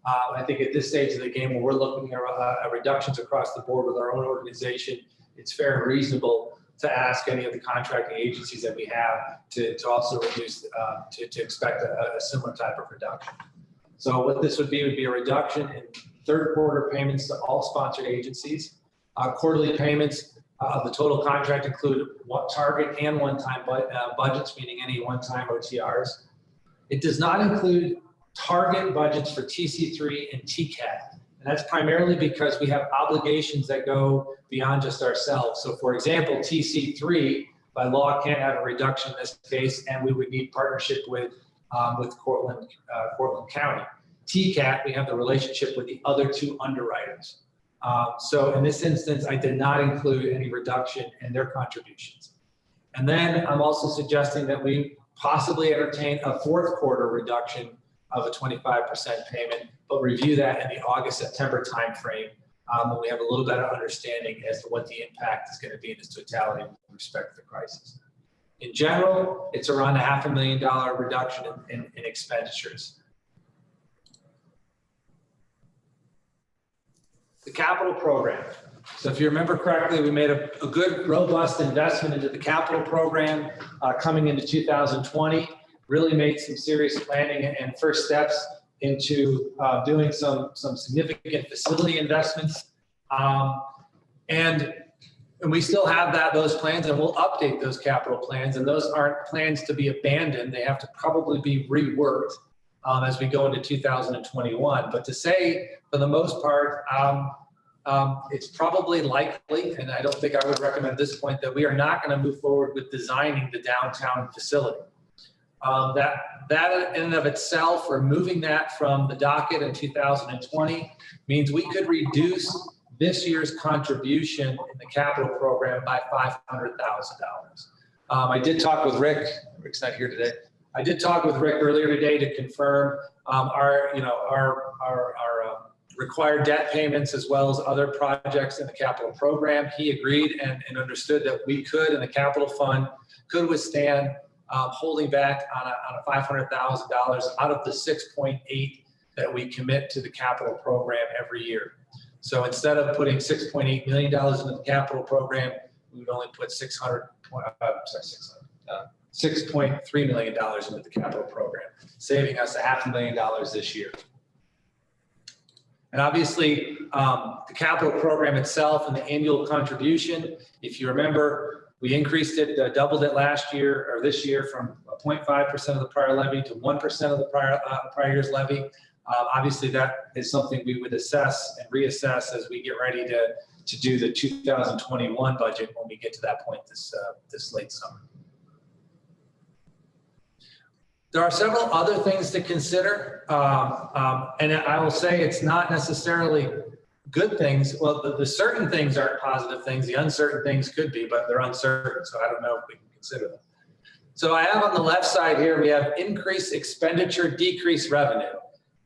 C: I think at this stage of the game, when we're looking at reductions across the board with our own organization, it's fair and reasonable to ask any of the contracting agencies that we have to also reduce, to expect a similar type of reduction. So what this would be a reduction in third quarter payments to all sponsored agencies. Quarterly payments of the total contract include target and one-time budgets, meaning any one-time OTRs. It does not include target budgets for TC3 and TCAT. And that's primarily because we have obligations that go beyond just ourselves. So for example, TC3 by law can't have a reduction in this case, and we would need partnership with Cortland County. TCAT, we have the relationship with the other 2 underwriters. So in this instance, I did not include any reduction in their contributions. And then I'm also suggesting that we possibly entertain a fourth quarter reduction of a 25% payment, but review that in the August-September timeframe when we have a little better understanding as to what the impact is going to be in its totality with respect to the crisis. In general, it's around a $500,000 reduction in expenditures. The capital program. So if you remember correctly, we made a good, robust investment into the capital program coming into 2020, really made some serious planning and first steps into doing some significant facility investments. And we still have those plans, and we'll update those capital plans, and those aren't plans to be abandoned. They have to probably be reworked as we go into 2021. But to say, for the most part, it's probably likely, and I don't think I would recommend at this point, that we are not going to move forward with designing the downtown facility. That in and of itself, removing that from the docket in 2020 means we could reduce this year's contribution in the capital program by $500,000. I did talk with Rick. Rick's not here today. I did talk with Rick earlier today to confirm our required debt payments as well as other projects in the capital program. He agreed and understood that we could, in the capital fund, could withstand holding back on a $500,000 out of the 6.8 that we commit to the capital program every year. So instead of putting $6.8 million into the capital program, we would only put $6.3 million into the capital program, saving us $500,000 this year. And obviously, the capital program itself and the annual contribution, if you remember, we increased it, doubled it last year or this year from 0.5% of the prior levy to 1% of the prior year's levy. Obviously, that is something we would assess and reassess as we get ready to do the 2021 budget when we get to that point this late summer. There are several other things to consider, and I will say it's not necessarily good things. Well, the certain things aren't positive things. The uncertain things could be, but they're uncertain, so I don't know if we can consider them. So I have on the left side here, we have increased expenditure, decreased revenue.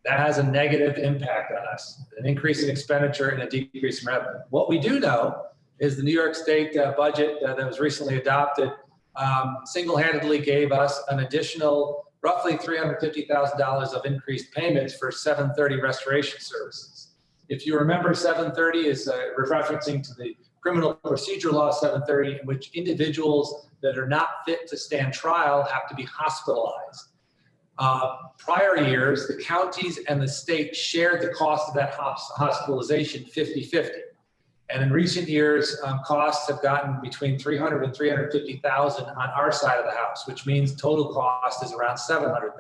C: That has a negative impact on us, an increase in expenditure and a decrease in revenue. What we do know is the New York State budget that was recently adopted single-handedly gave us an additional roughly $350,000 of increased payments for 730 restoration services. If you remember, 730 is referencing to the Criminal Procedure Law 730, in which individuals that are not fit to stand trial have to be hospitalized. Prior years, the counties and the state shared the cost of that hospitalization 50-50. And in recent years, costs have gotten between $300,000 and $350,000 on our side of the house, which means total cost is around $700,000.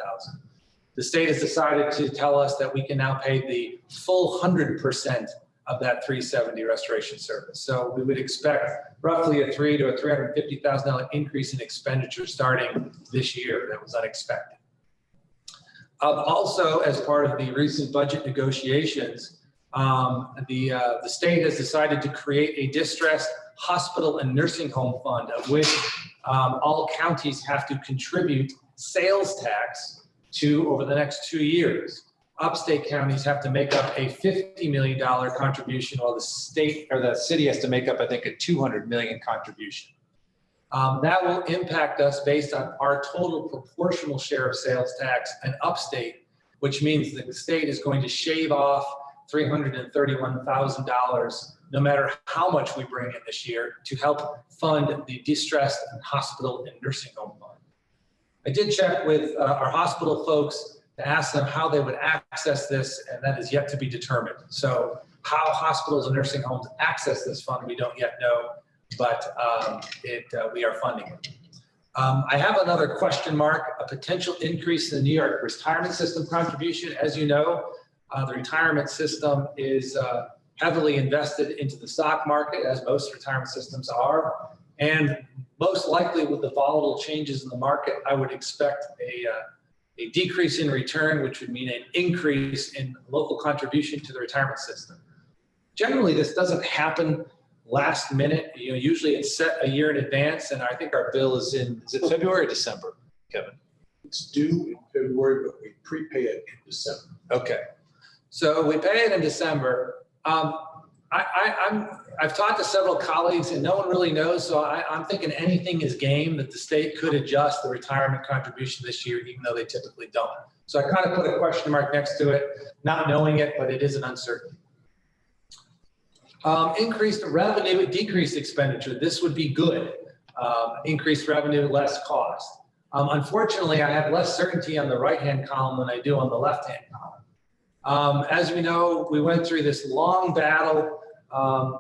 C: The state has decided to tell us that we can now pay the full 100% of that 370 restoration service. So we would expect roughly a $300,000 to a $350,000 increase in expenditure starting this year. That was unexpected. Also, as part of the recent budget negotiations, the state has decided to create a distressed hospital and nursing home fund, of which all counties have to contribute sales tax to over the next 2 years. Upstate counties have to make up a $50 million contribution, while the state or the city has to make up, I think, a $200 million contribution. That will impact us based on our total proportional share of sales tax and upstate, which means that the state is going to shave off $331,000, no matter how much we bring in this year, to help fund the distressed hospital and nursing home fund. I did check with our hospital folks to ask them how they would access this, and that is yet to be determined. So how hospitals and nursing homes access this fund, we don't yet know, but we are funding it. I have another question mark, a potential increase in the New York retirement system contribution. As you know, the retirement system is heavily invested into the stock market, as most retirement systems are. And most likely with the volatile changes in the market, I would expect a decrease in return, which would mean an increase in local contribution to the retirement system. Generally, this doesn't happen last minute. Usually it's set a year in advance, and I think our bill is it February or December, Kevin?
F: It's due in February, but we prepay it in December.
C: Okay. So we pay it in December. I've talked to several colleagues and no one really knows. So I'm thinking anything is game, that the state could adjust the retirement contribution this year, even though they typically don't. So I kind of put a question mark next to it, not knowing it, but it is an uncertainty. Increased revenue, decreased expenditure. This would be good. Increased revenue, less cost. Unfortunately, I have less certainty on the right-hand column than I do on the left-hand column. As we know, we went through this long battle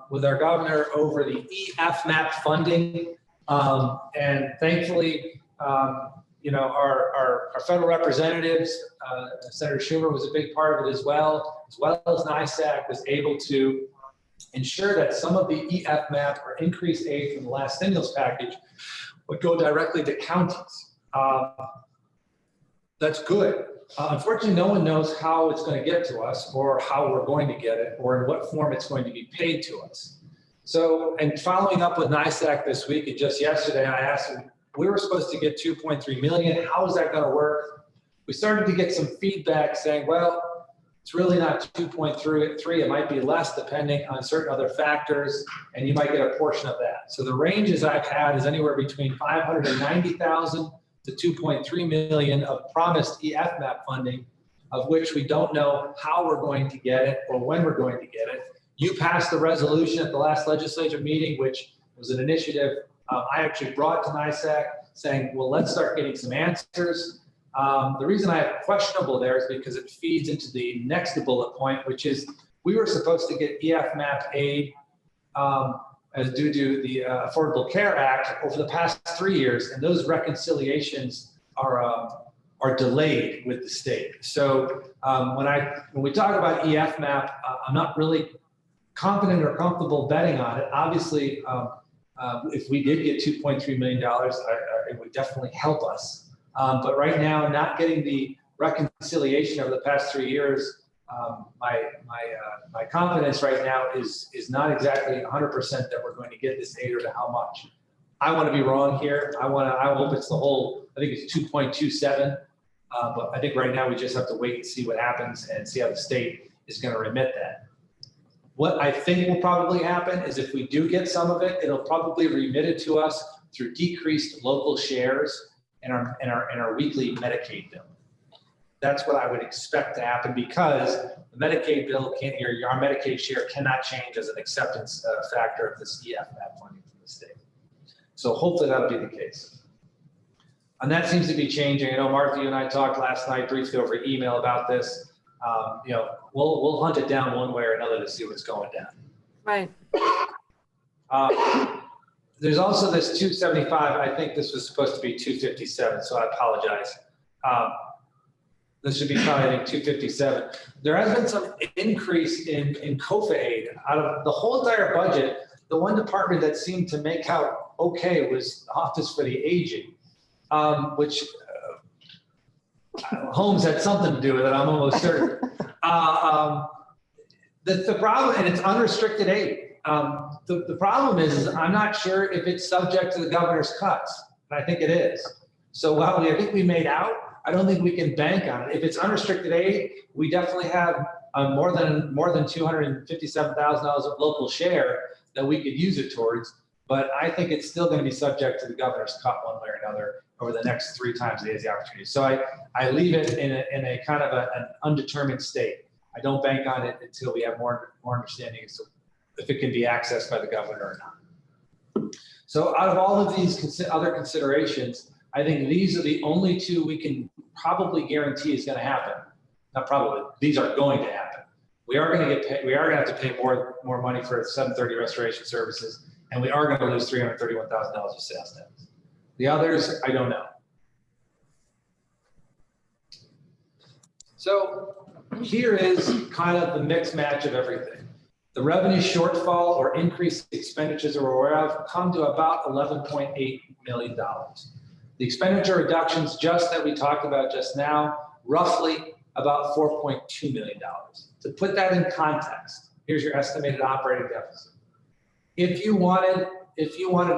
C: with our governor over the EFMAP funding. And thankfully, our federal representatives, Senator Schumer was a big part of it as well as NISAC was able to ensure that some of the EFMAP or increased aid from the last stimulus package would go directly to counties. That's good. Unfortunately, no one knows how it's going to get to us or how we're going to get it or in what form it's going to be paid to us. So, and following up with NISAC this week and just yesterday, I asked them, we were supposed to get 2.3 million. How is that going to work? We started to get some feedback saying, well, it's really not 2.3. It might be less depending on certain other factors, and you might get a portion of that. So the ranges I've had is anywhere between 590,000 to 2.3 million of promised EFMAP funding, of which we don't know how we're going to get it or when we're going to get it. You passed the resolution at the last legislature meeting, which was an initiative I actually brought to NISAC saying, well, let's start getting some answers. The reason I have questionable there is because it feeds into the next bullet point, which is we were supposed to get EF-MAP aid as due to the Affordable Care Act over the past 3 years, and those reconciliations are delayed with the state. So when we talk about EF-MAP, I'm not really confident or comfortable betting on it. Obviously, if we did get $2.3 million, it would definitely help us. But right now, not getting the reconciliation over the past 3 years, my confidence right now is not exactly 100% that we're going to get this aid or to how much. I want to be wrong here. I hope it's the whole, I think it's 2.27. But I think right now we just have to wait and see what happens and see how the state is going to remit that. What I think will probably happen is if we do get some of it, it'll probably be remitted to us through decreased local shares in our weekly Medicaid bill. That's what I would expect to happen because the Medicaid bill can't, our Medicaid share cannot change as an acceptance factor of this EF-MAP funding from the state. So hopefully that'll be the case. And that seems to be changing. I know Martha, you and I talked last night briefly over email about this. We'll hunt it down one way or another to see what's going down.
A: Right.
C: There's also this 275. I think this was supposed to be 257, so I apologize. This should be probably, I think, 257. There has been some increase in COFA aid. Out of the whole entire budget, the one department that seemed to make out okay was the Office for the Aging, which Holmes had something to do with it, I'm almost certain. The problem, and it's unrestricted aid. The problem is I'm not sure if it's subject to the governor's cuts, and I think it is. So while I think we made out, I don't think we can bank on it. If it's unrestricted aid, we definitely have more than $257,000 of local share that we could use it towards. But I think it's still going to be subject to the governor's cut one way or another over the next 3 times he has the opportunity. So I leave it in a kind of an undetermined state. I don't bank on it until we have more understanding as to if it can be accessed by the governor or not. So out of all of these other considerations, I think these are the only 2 we can probably guarantee is going to happen. Not probably, these are going to happen. We are going to get paid, we are going to have to pay more money for 730 restoration services, and we are going to lose $331,000 of sales tax. The others, I don't know. So here is kind of the mix match of everything. The revenue shortfall or increased expenditures or whereof come to about $11.8 million. The expenditure reductions just that we talked about just now, roughly about $4.2 million. To put that in context, here's your estimated operating deficit. If you wanted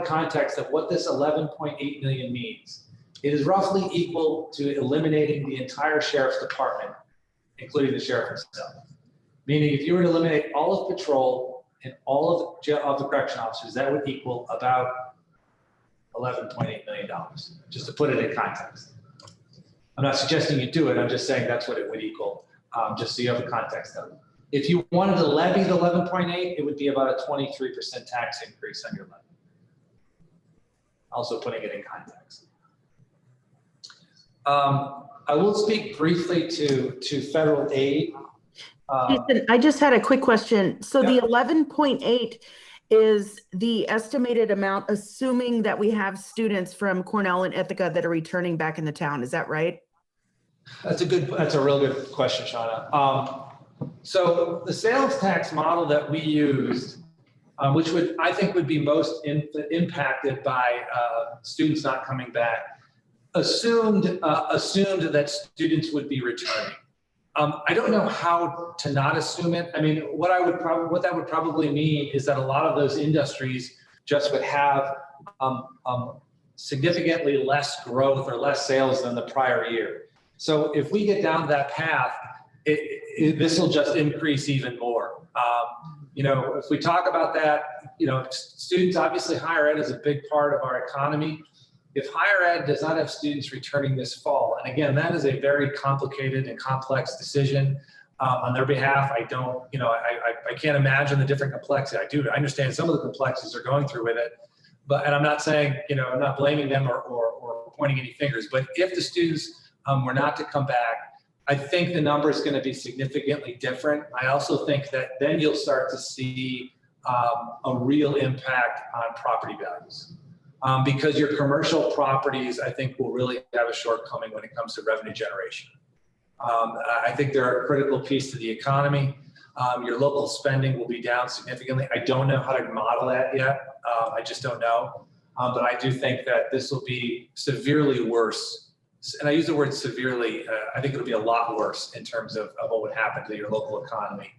C: context of what this 11.8 million means, it is roughly equal to eliminating the entire sheriff's department, including the sheriff himself. Meaning if you were to eliminate all of patrol and all of the correction officers, that would equal about $11.8 million, just to put it in context. I'm not suggesting you do it, I'm just saying that's what it would equal, just so you have the context of it. If you wanted to levy the 11.8, it would be about a 23% tax increase on your levy. Also putting it in context. I will speak briefly to federal aid.
G: Jason, I just had a quick question. So
C: Yeah.
G: the 11.8 is the estimated amount, assuming that we have students from Cornell and Ithaca that are returning back in the town. Is that right?
C: That's a real good question, Shauna. So the sales tax model that we used, which I think would be most impacted by students not coming back, assumed that students would be returning. I don't know how to not assume it. I mean, what that would probably mean is that a lot of those industries just would have significantly less growth or less sales than the prior year. So if we get down that path, this will just increase even more. If we talk about that, students, obviously higher ed is a big part of our economy. If higher ed does not have students returning this fall, and again, that is a very complicated and complex decision on their behalf. I can't imagine the different complexity. I understand some of the complexities they're going through with it, and I'm not saying, I'm not blaming them or pointing any fingers, but if the students were not to come back, I think the number is going to be significantly different. I also think that then you'll start to see a real impact on property values. Because your commercial properties, I think, will really have a shortcoming when it comes to revenue generation. I think they're a critical piece to the economy. Your local spending will be down significantly. I don't know how to model that yet. I just don't know. But I do think that this will be severely worse. And I use the word severely. I think it'll be a lot worse in terms of what would happen to your local economy.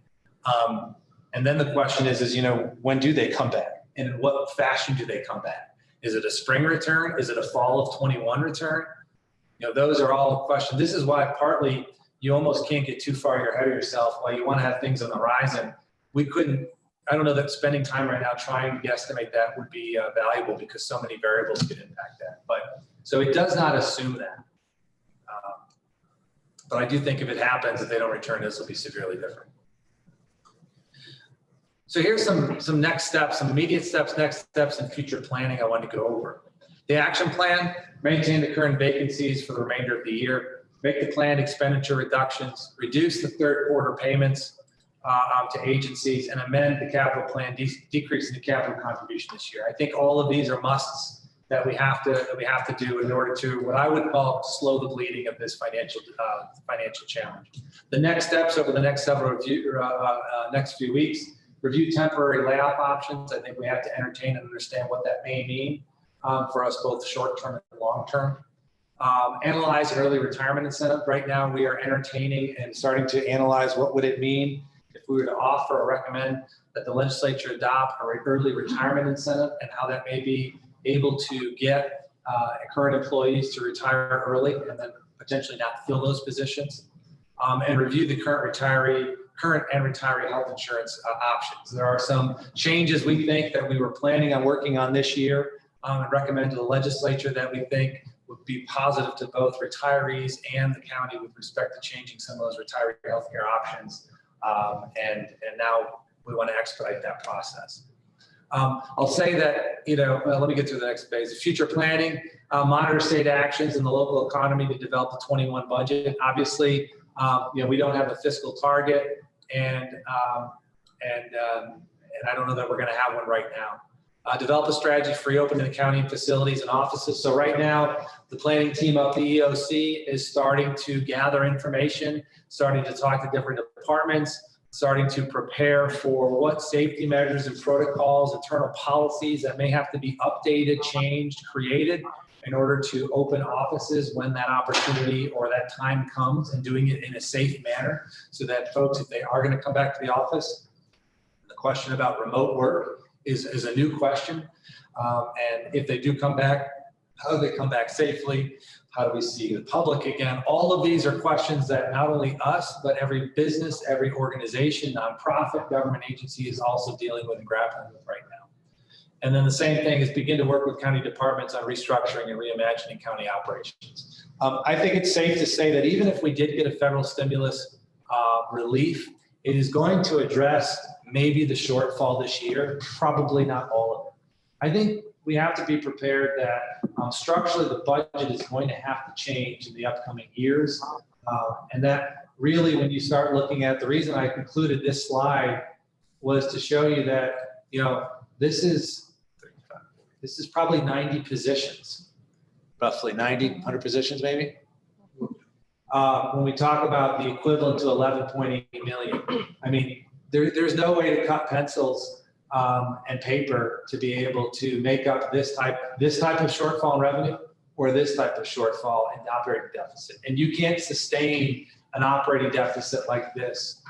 C: And then the question is, you know, when do they come back? And in what fashion do they come back? Is it a spring return? Is it a fall of 21 return? You know, those are all questions. This is why partly you almost can't get too far ahead of yourself. While you want to have things on the horizon, I don't know that spending time right now trying to guesstimate that would be valuable because so many variables could impact that. But so it does not assume that. But I do think if it happens, if they don't return, this will be severely different. So here's some next steps, some immediate steps, next steps, and future planning I want to go over. The action plan: maintain the current vacancies for the remainder of the year, make the planned expenditure reductions, reduce the third quarter payments to agencies, and amend the capital plan, decreasing the capital contribution this year. I think all of these are musts that we have to do in order to, what I would call, slow the bleeding of this financial challenge. The next steps over the next few weeks: review temporary layoff options. I think we have to entertain and understand what that may mean for us, both short-term and long-term. Analyze an early retirement incentive. Right now, we are entertaining and starting to analyze what would it mean if we were to offer or recommend that the legislature adopt an early retirement incentive, and how that may be able to get current employees to retire early and then potentially not fill those positions. And review the current and retiree health insurance options. There are some changes we think that we were planning on working on this year and recommend to the legislature that we think would be positive to both retirees and the county with respect to changing some of those retiree healthcare options. And now we want to expedite that process. I'll say that, let me get to the next phase. Future planning: monitor state actions in the local economy to develop the 21 budget. Obviously, we don't have a fiscal target, and I don't know that we're going to have one right now. Develop a strategy for reopening the county facilities and offices. So right now, the planning team up the EOC is starting to gather information, starting to talk to different departments, starting to prepare for what safety measures and protocols, internal policies that may have to be updated, changed, created in order to open offices when that opportunity or that time comes, and doing it in a safe manner so that folks, if they are going to come back to the office, the question about remote work is a new question. And if they do come back, how do they come back safely? How do we see the public again? All of these are questions that not only us, but every business, every organization, nonprofit, government agency is also dealing with and grappling with right now. And then the same thing is begin to work with county departments on restructuring and reimagining county operations. I think it's safe to say that even if we did get a federal stimulus relief, it is going to address maybe the shortfall this year, probably not all of it. I think we have to be prepared that structurally the budget is going to have to change in the upcoming years. And that really, when you start looking at, the reason I concluded this slide was to show you that, this is probably 90 positions, roughly 90, 100 positions maybe. When we talk about the equivalent to 11.8 million, I mean, there's no way to cut pencils and paper to be able to make up this type of shortfall in revenue or this type of shortfall in operating deficit. And you can't sustain an operating deficit like this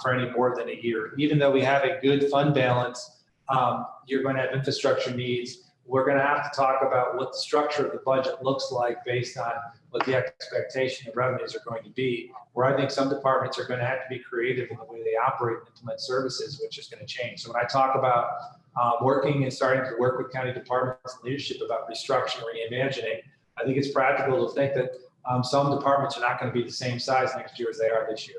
C: for any more than a year. Even though we have a good fund balance, you're going to have infrastructure needs. We're going to have to talk about what the structure of the budget looks like based on what the expectation of revenues are going to be, where I think some departments are going to have to be creative in the way they operate and implement services, which is going to change. So when I talk about working and starting to work with county departments and leadership about restructuring, reimagining, I think it's practical to think that some departments are not going to be the same size next year as they are this year.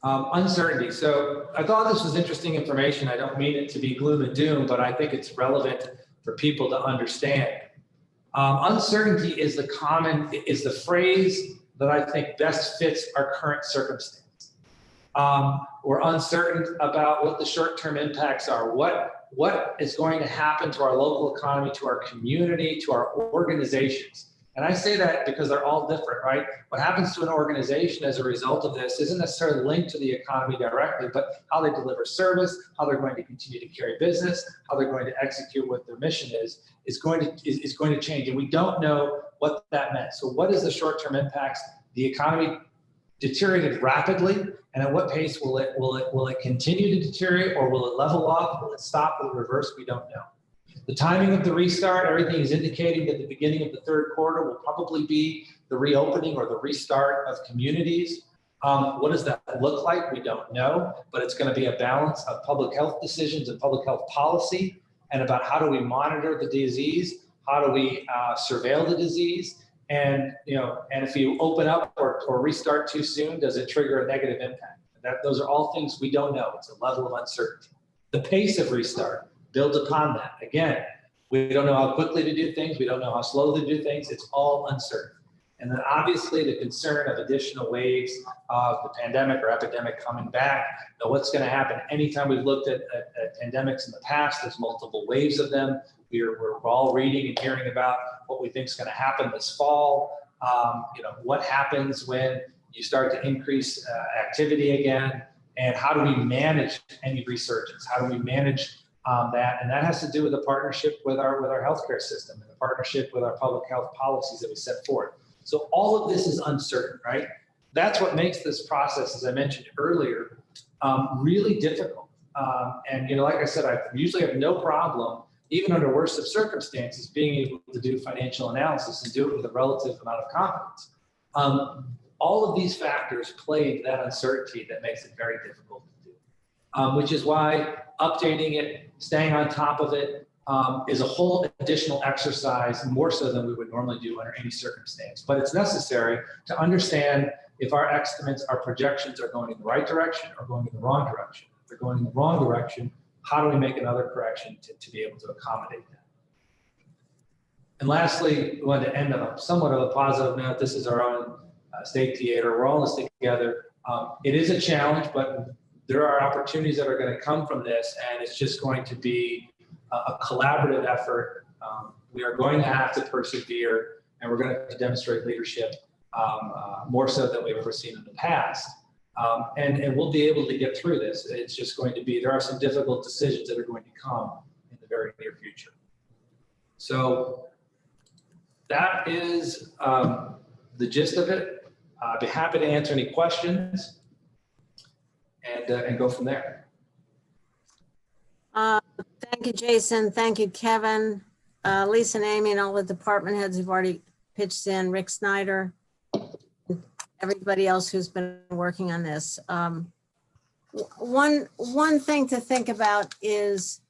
C: Uncertainty. So I thought this was interesting information. I don't mean it to be gloom and doom, but I think it's relevant for people to understand. Uncertainty is the phrase that I think best fits our current circumstance. We're uncertain about what the short-term impacts are, what is going to happen to our local economy, to our community, to our organizations. And I say that because they're all different, right? What happens to an organization as a result of this isn't necessarily linked to the economy directly, but how they deliver service, how they're going to continue to carry business, how they're going to execute what their mission is going to change. And we don't know what that meant. So what is the short-term impacts? The economy deteriorated rapidly, and at what pace will it continue to deteriorate, or will it level off? Will it stop? Will it reverse? We don't know. The timing of the restart, everything is indicating that the beginning of the third quarter will probably be the reopening or the restart of communities. What does that look like? We don't know, but it's going to be a balance of public health decisions and public health policy, and about how do we monitor the disease, how do we surveil the disease, and if you open up or restart too soon, does it trigger a negative impact? Those are all things we don't know. It's a level of uncertainty. The pace of restart builds upon that. Again, we don't know how quickly to do things. We don't know how slow to do things. It's all uncertain. And then obviously the concern of additional waves of the pandemic or epidemic coming back. Now, what's going to happen? Anytime we've looked at pandemics in the past, there's multiple waves of them. We're all reading and hearing about what we think is going to happen this fall. What happens when you start to increase activity again, and how do we manage any resurgence? How do we manage that? And that has to do with a partnership with our healthcare system and a partnership with our public health policies that we set forth. So all of this is uncertain, right? That's what makes this process, as I mentioned earlier, really difficult. And like I said, I usually have no problem, even under worst of circumstances, being able to do financial analysis and do it with a relative amount of confidence. All of these factors play into that uncertainty that makes it very difficult to do, which is why updating it, staying on top of it, is a whole additional exercise, more so than we would normally do under any circumstance. But it's necessary to understand if our estimates, our projections are going in the right direction or going in the wrong direction. If they're going in the wrong direction, how do we make another correction to be able to accommodate that? And lastly, we want to end on somewhat of a positive note. This is our own state theater. We're all in this together. It is a challenge, but there are opportunities that are going to come from this, and it's just going to be a collaborative effort. We are going to have to persevere, and we're going to have to demonstrate leadership more so than we've ever seen in the past. And we'll be able to get through this. It's just going to be, there are some difficult decisions that are going to come in the very near future. So that is the gist of it. I'd be happy to answer any questions and go from there.
A: Thank you, Jason. Thank you, Kevin, Lisa and Amy, and all the department heads who've already pitched in, Rick Snyder, everybody else who's been working on this. One thing to think about is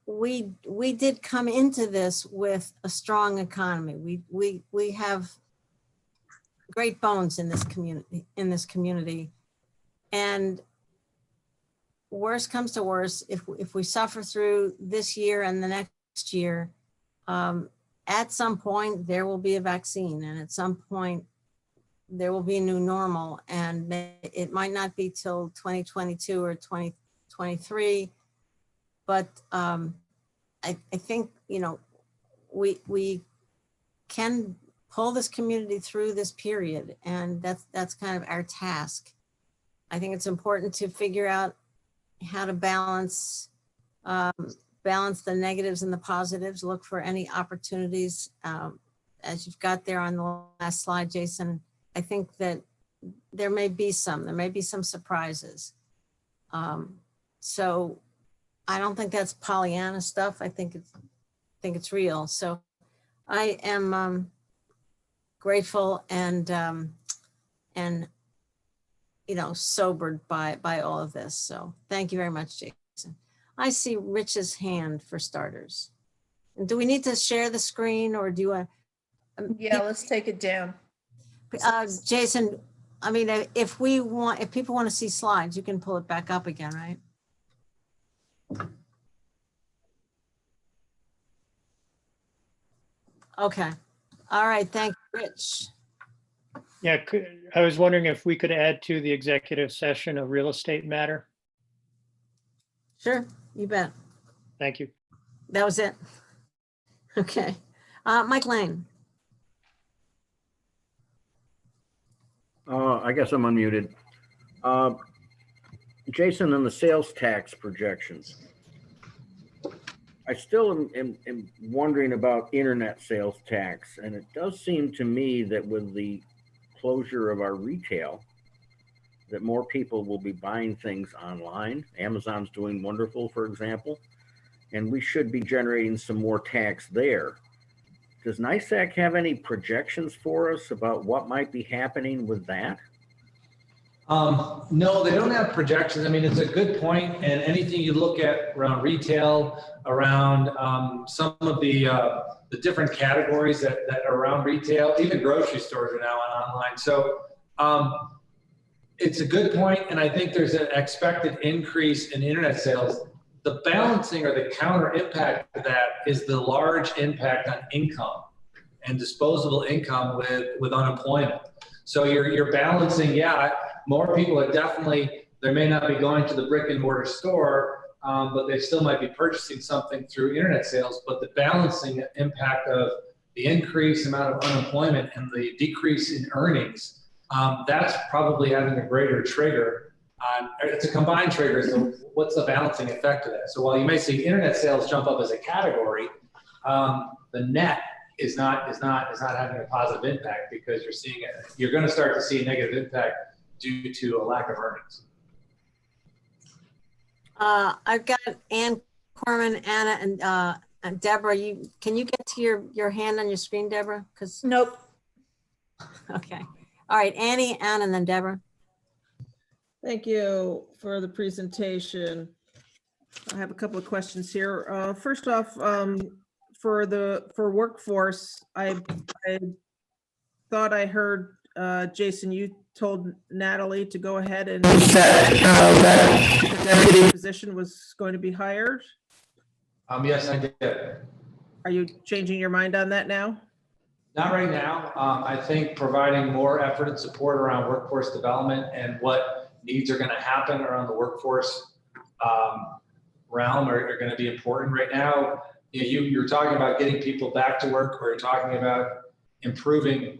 A: we did come into this with a strong economy. We have great bones in this community, and worst comes to worst, if we suffer through this year and the next year, at some point there will be a vaccine, and at some point there will be a new normal, and it might not be till 2022 or 2023, but I think we can pull this community through this period, and that's kind of our task. I think it's important to figure out how to balance the negatives and the positives, look for any opportunities. As you've got there on the last slide, Jason, I think that there may be some surprises. So I don't think that's Pollyanna stuff. I think it's real. So I am grateful and sobered by all of this. So thank you very much, Jason. I see Rich's hand for starters. And do we need to share the screen, or do you
E: Yeah, let's take it down.
A: Jason, I mean, if people want to see slides, you can pull it back up again, right? Okay. All right. Thank you, Rich.
H: Yeah, I was wondering if we could add to the executive session a real estate matter.
A: Sure, you bet.
H: Thank you.
A: That was it. Okay. Mike Lane.
I: I guess I'm unmuted. Jason, on the sales tax projections, I still am wondering about internet sales tax. And it does seem to me that with the closure of our retail, that more people will be buying things online. Amazon's doing wonderful, for example, and we should be generating some more tax there. Does NISAC have any projections for us about what might be happening with that?
C: No, they don't have projections. I mean, it's a good point, and anything you look at around retail, around some of the different categories that are around retail, even grocery stores are now online. So it's a good point, and I think there's an expected increase in internet sales. The balancing or the counter impact to that is the large impact on income and disposable income with unemployment. So you're balancing, yeah, more people are definitely, they may not be going to the brick and mortar store, but they still might be purchasing something through internet sales. But the balancing impact of the increased amount of unemployment and the decrease in earnings, that's probably having a greater trigger. It's a combined trigger. So what's the balancing effect of that? So while you may see internet sales jump up as a category, the net is not having a positive impact because you're going to start to see a negative impact due to a lack of earnings.
A: I've got Ann Corman, Anna, and Deborah. Can you get to your hand on your screen, Deborah? Because
E: Nope.
A: okay. All right, Annie, Ann, and then Deborah.
J: Thank you for the presentation. I have a couple of questions here. First off, for workforce, I thought I heard Jason, you told Natalie to go ahead and that position was going to be hired.
C: Yes, I did.
J: Are you changing your mind on that now?
C: Not right now. I think providing more effort and support around workforce development and what needs are going to happen around the workforce realm are going to be important right now. You're talking about getting people back to work, or you're talking about improving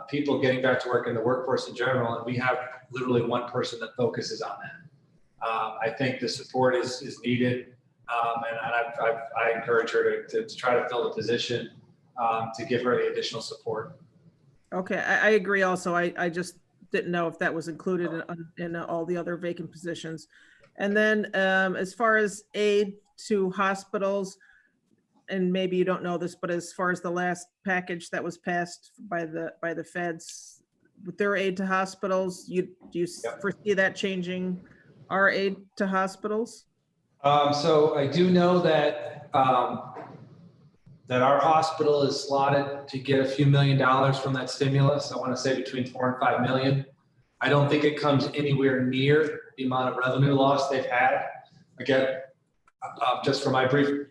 C: people getting back to work in the workforce in general, and we have literally one person that focuses on that. I think the support is needed, and I encourage her to try to fill the position, to give her the additional support.
J: Okay, I agree also. I just didn't know if that was included in all the other vacant positions. And then as far as aid to hospitals, and maybe you don't know this, but as far as the last package that was passed by the feds with their aid to hospitals, do you foresee that changing our aid to hospitals?
C: So I do know that that our hospital is slotted to get a few $1 million from that stimulus. I want to say between $4 and $5 million. I don't think it comes anywhere near the amount of revenue loss they've had. Again, just from my brief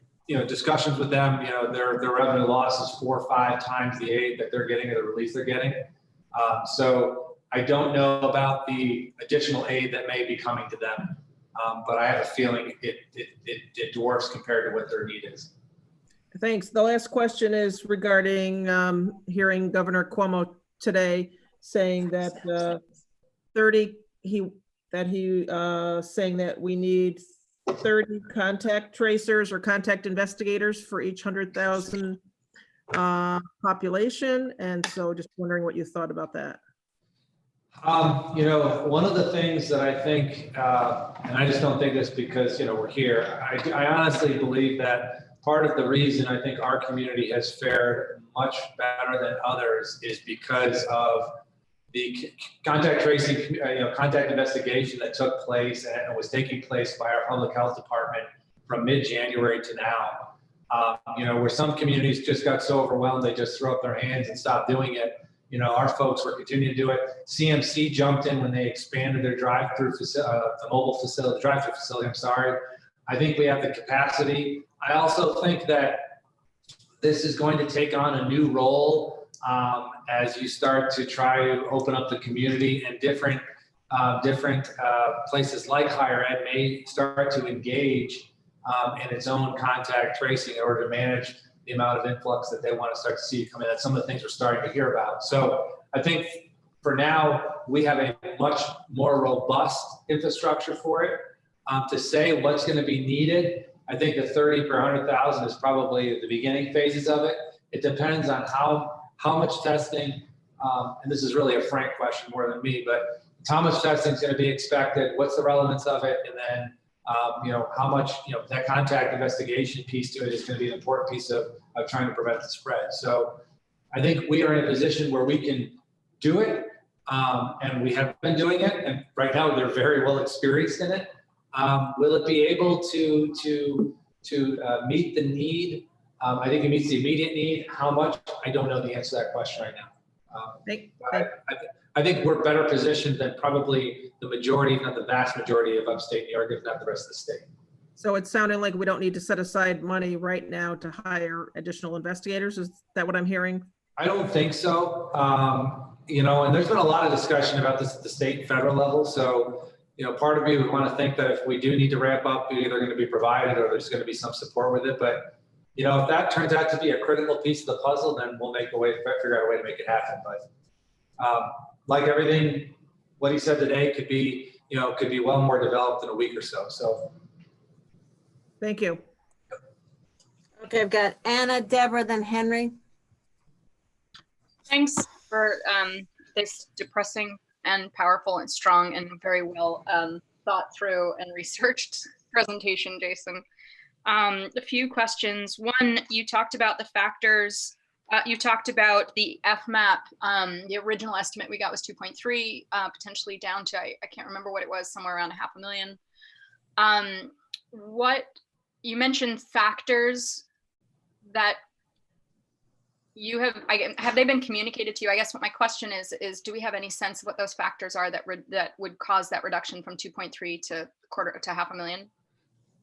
C: discussions with them, their revenue loss is 4 or 5 times the aid that they're getting or the release they're getting. So I don't know about the additional aid that may be coming to them, but I have a feeling it dwarfs compared to what their need is.
J: Thanks. The last question is regarding hearing Governor Cuomo today saying that saying that we need 30 contact tracers or contact investigators for each 100,000 population. And so just wondering what you thought about that.
C: One of the things that I think, and I just don't think this because, we're here, I honestly believe that part of the reason I think our community has fared much better than others is because of the contact tracing, contact investigation that took place and was taking place by our public health department from mid-January to now. Where some communities just got so overwhelmed, they just throw up their hands and stop doing it. Our folks were continuing to do it. CMC jumped in when they expanded their drive-through facility, the mobile facility, drive-through facility, I'm sorry. I think we have the capacity. I also think that this is going to take on a new role as you start to try to open up the community, and different places like higher ed may start to engage in its own contact tracing in order to manage the amount of influx that they want to start to see come in. That's some of the things we're starting to hear about. So I think for now, we have a much more robust infrastructure for it. To say what's going to be needed, I think the 30 per 100,000 is probably the beginning phases of it. It depends on how much testing, and this is really a Frank question more than me, but how much testing is going to be expected, what's the relevance of it, and then how much, that contact investigation piece to it is going to be an important piece of trying to prevent the spread. So I think we are in a position where we can do it, and we have been doing it, and right now they're very well experienced in it. Will it be able to meet the need? I think it meets the immediate need. How much? I don't know the answer to that question right now. I think we're better positioned than probably the majority, if not the vast majority of upstate New York, if not the rest of the state.
J: So it's sounding like we don't need to set aside money right now to hire additional investigators. Is that what I'm hearing?
C: I don't think so. And there's been a lot of discussion about this at the state and federal level. So, part of me would want to think that if we do need to ramp up, either going to be provided or there's going to be some support with it. But, if that turns out to be a critical piece of the puzzle, then we'll figure out a way to make it happen. But like everything, what he said today could be well more developed in a week or so. So.
J: Thank you.
A: Okay, I've got Anna, Deborah, then Henry.
D: Thanks for this depressing and powerful and strong and very well thought through and researched presentation, Jason. A few questions. One, you talked about the factors. You talked about the FMAP. The original estimate we got was 2.3, potentially down to, I can't remember what it was, somewhere around $500,000. What you mentioned factors that you have they been communicated to you? I guess what my question is do we have any sense of what those factors are that would cause that reduction from 2.3 to $500,000?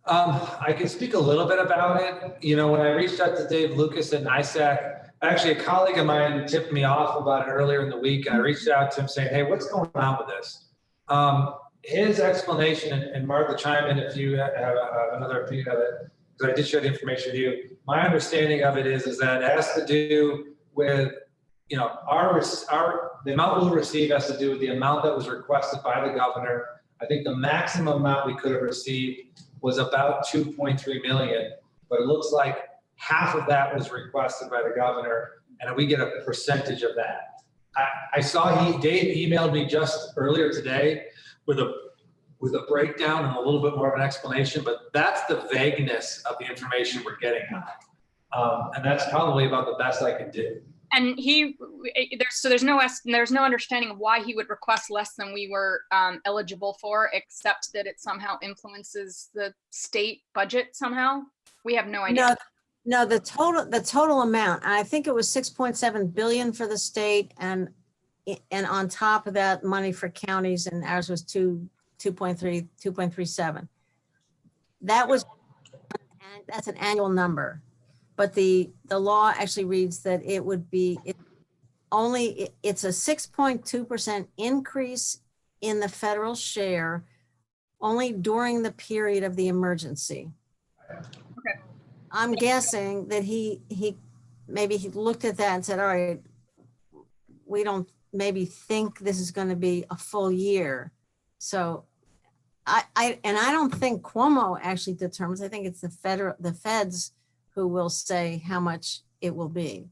C: I can speak a little bit about it. When I reached out to Dave Lucas at NISAC, actually a colleague of mine tipped me off about it earlier in the week. I reached out to him saying, hey, what's going on with this? His explanation, and Martha, chime in if you have another opinion of it, because I did share the information with you. My understanding of it is that it has to do with, the amount we'll receive has to do with the amount that was requested by the governor. I think the maximum amount we could have received was about 2.3 million, but it looks like half of that was requested by the governor, and we get a percentage of that. I saw Dave emailed me just earlier today with a breakdown and a little bit more of an explanation, but that's the vagueness of the information we're getting on. And that's probably about the best I can do.
D: And there's no understanding of why he would request less than we were eligible for, except that it somehow influences the state budget somehow. We have no idea.
A: No, the total amount, I think it was 6.7 billion for the state, and on top of that, money for counties, and ours was 2.37. That's an annual number, but the law actually reads that it would be it's a 6.2% increase in the federal share only during the period of the emergency.
D: Okay.
A: I'm guessing that he looked at that and said, all right, we don't maybe think this is going to be a full year. So I don't think Cuomo actually determines. I think it's the feds who will say how much it will be.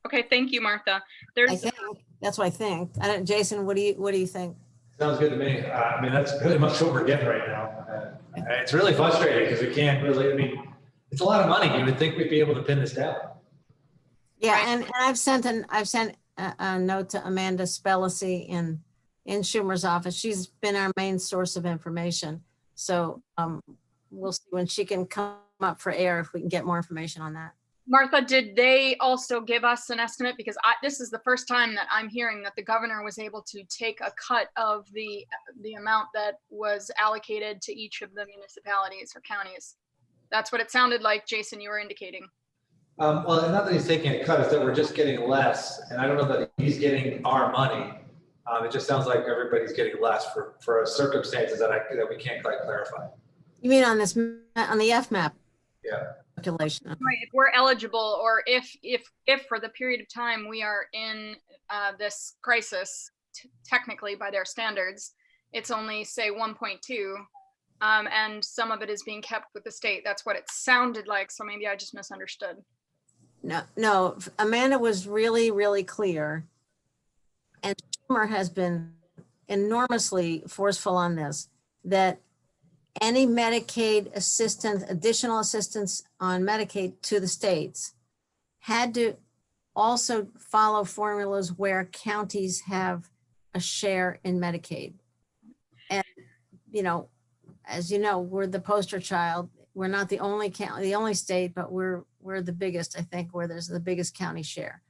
D: Okay, thank you, Martha.
A: That's what I think. Jason, what do you think?
C: Sounds good to me. That's pretty much what we're getting right now. It's really frustrating because we can't really, it's a lot of money. You would think we'd be able to pin this down.
A: Yeah, and I've sent a note to Amanda Spellacy in Schumer's office. She's been our main source of information. So we'll see when she can come up for air if we can get more information on that.
D: Martha, did they also give us an estimate? Because this is the first time that I'm hearing that the governor was able to take a cut of the amount that was allocated to each of the municipalities or counties. That's what it sounded like, Jason, you were indicating.
C: Well, not that he's taking a cut, it's that we're just getting less, and I don't know that he's getting our money. It just sounds like everybody's getting less for circumstances that we can't quite clarify.
A: You mean on this, on the FMAP?
C: Yeah.
A: Calculation.
D: Right, if we're eligible, or if for the period of time we are in this crisis, technically by their standards, it's only say 1.2, and some of it is being kept with the state. That's what it sounded like. So maybe I just misunderstood.
A: No, Amanda was really, really clear. And Schumer has been enormously forceful on this, that any Medicaid assistance, additional assistance on Medicaid to the states had to also follow formulas where counties have a share in Medicaid. And, as you know, we're the poster child. We're not the only county, the only state, but we're the biggest, I think, where there's the biggest county share.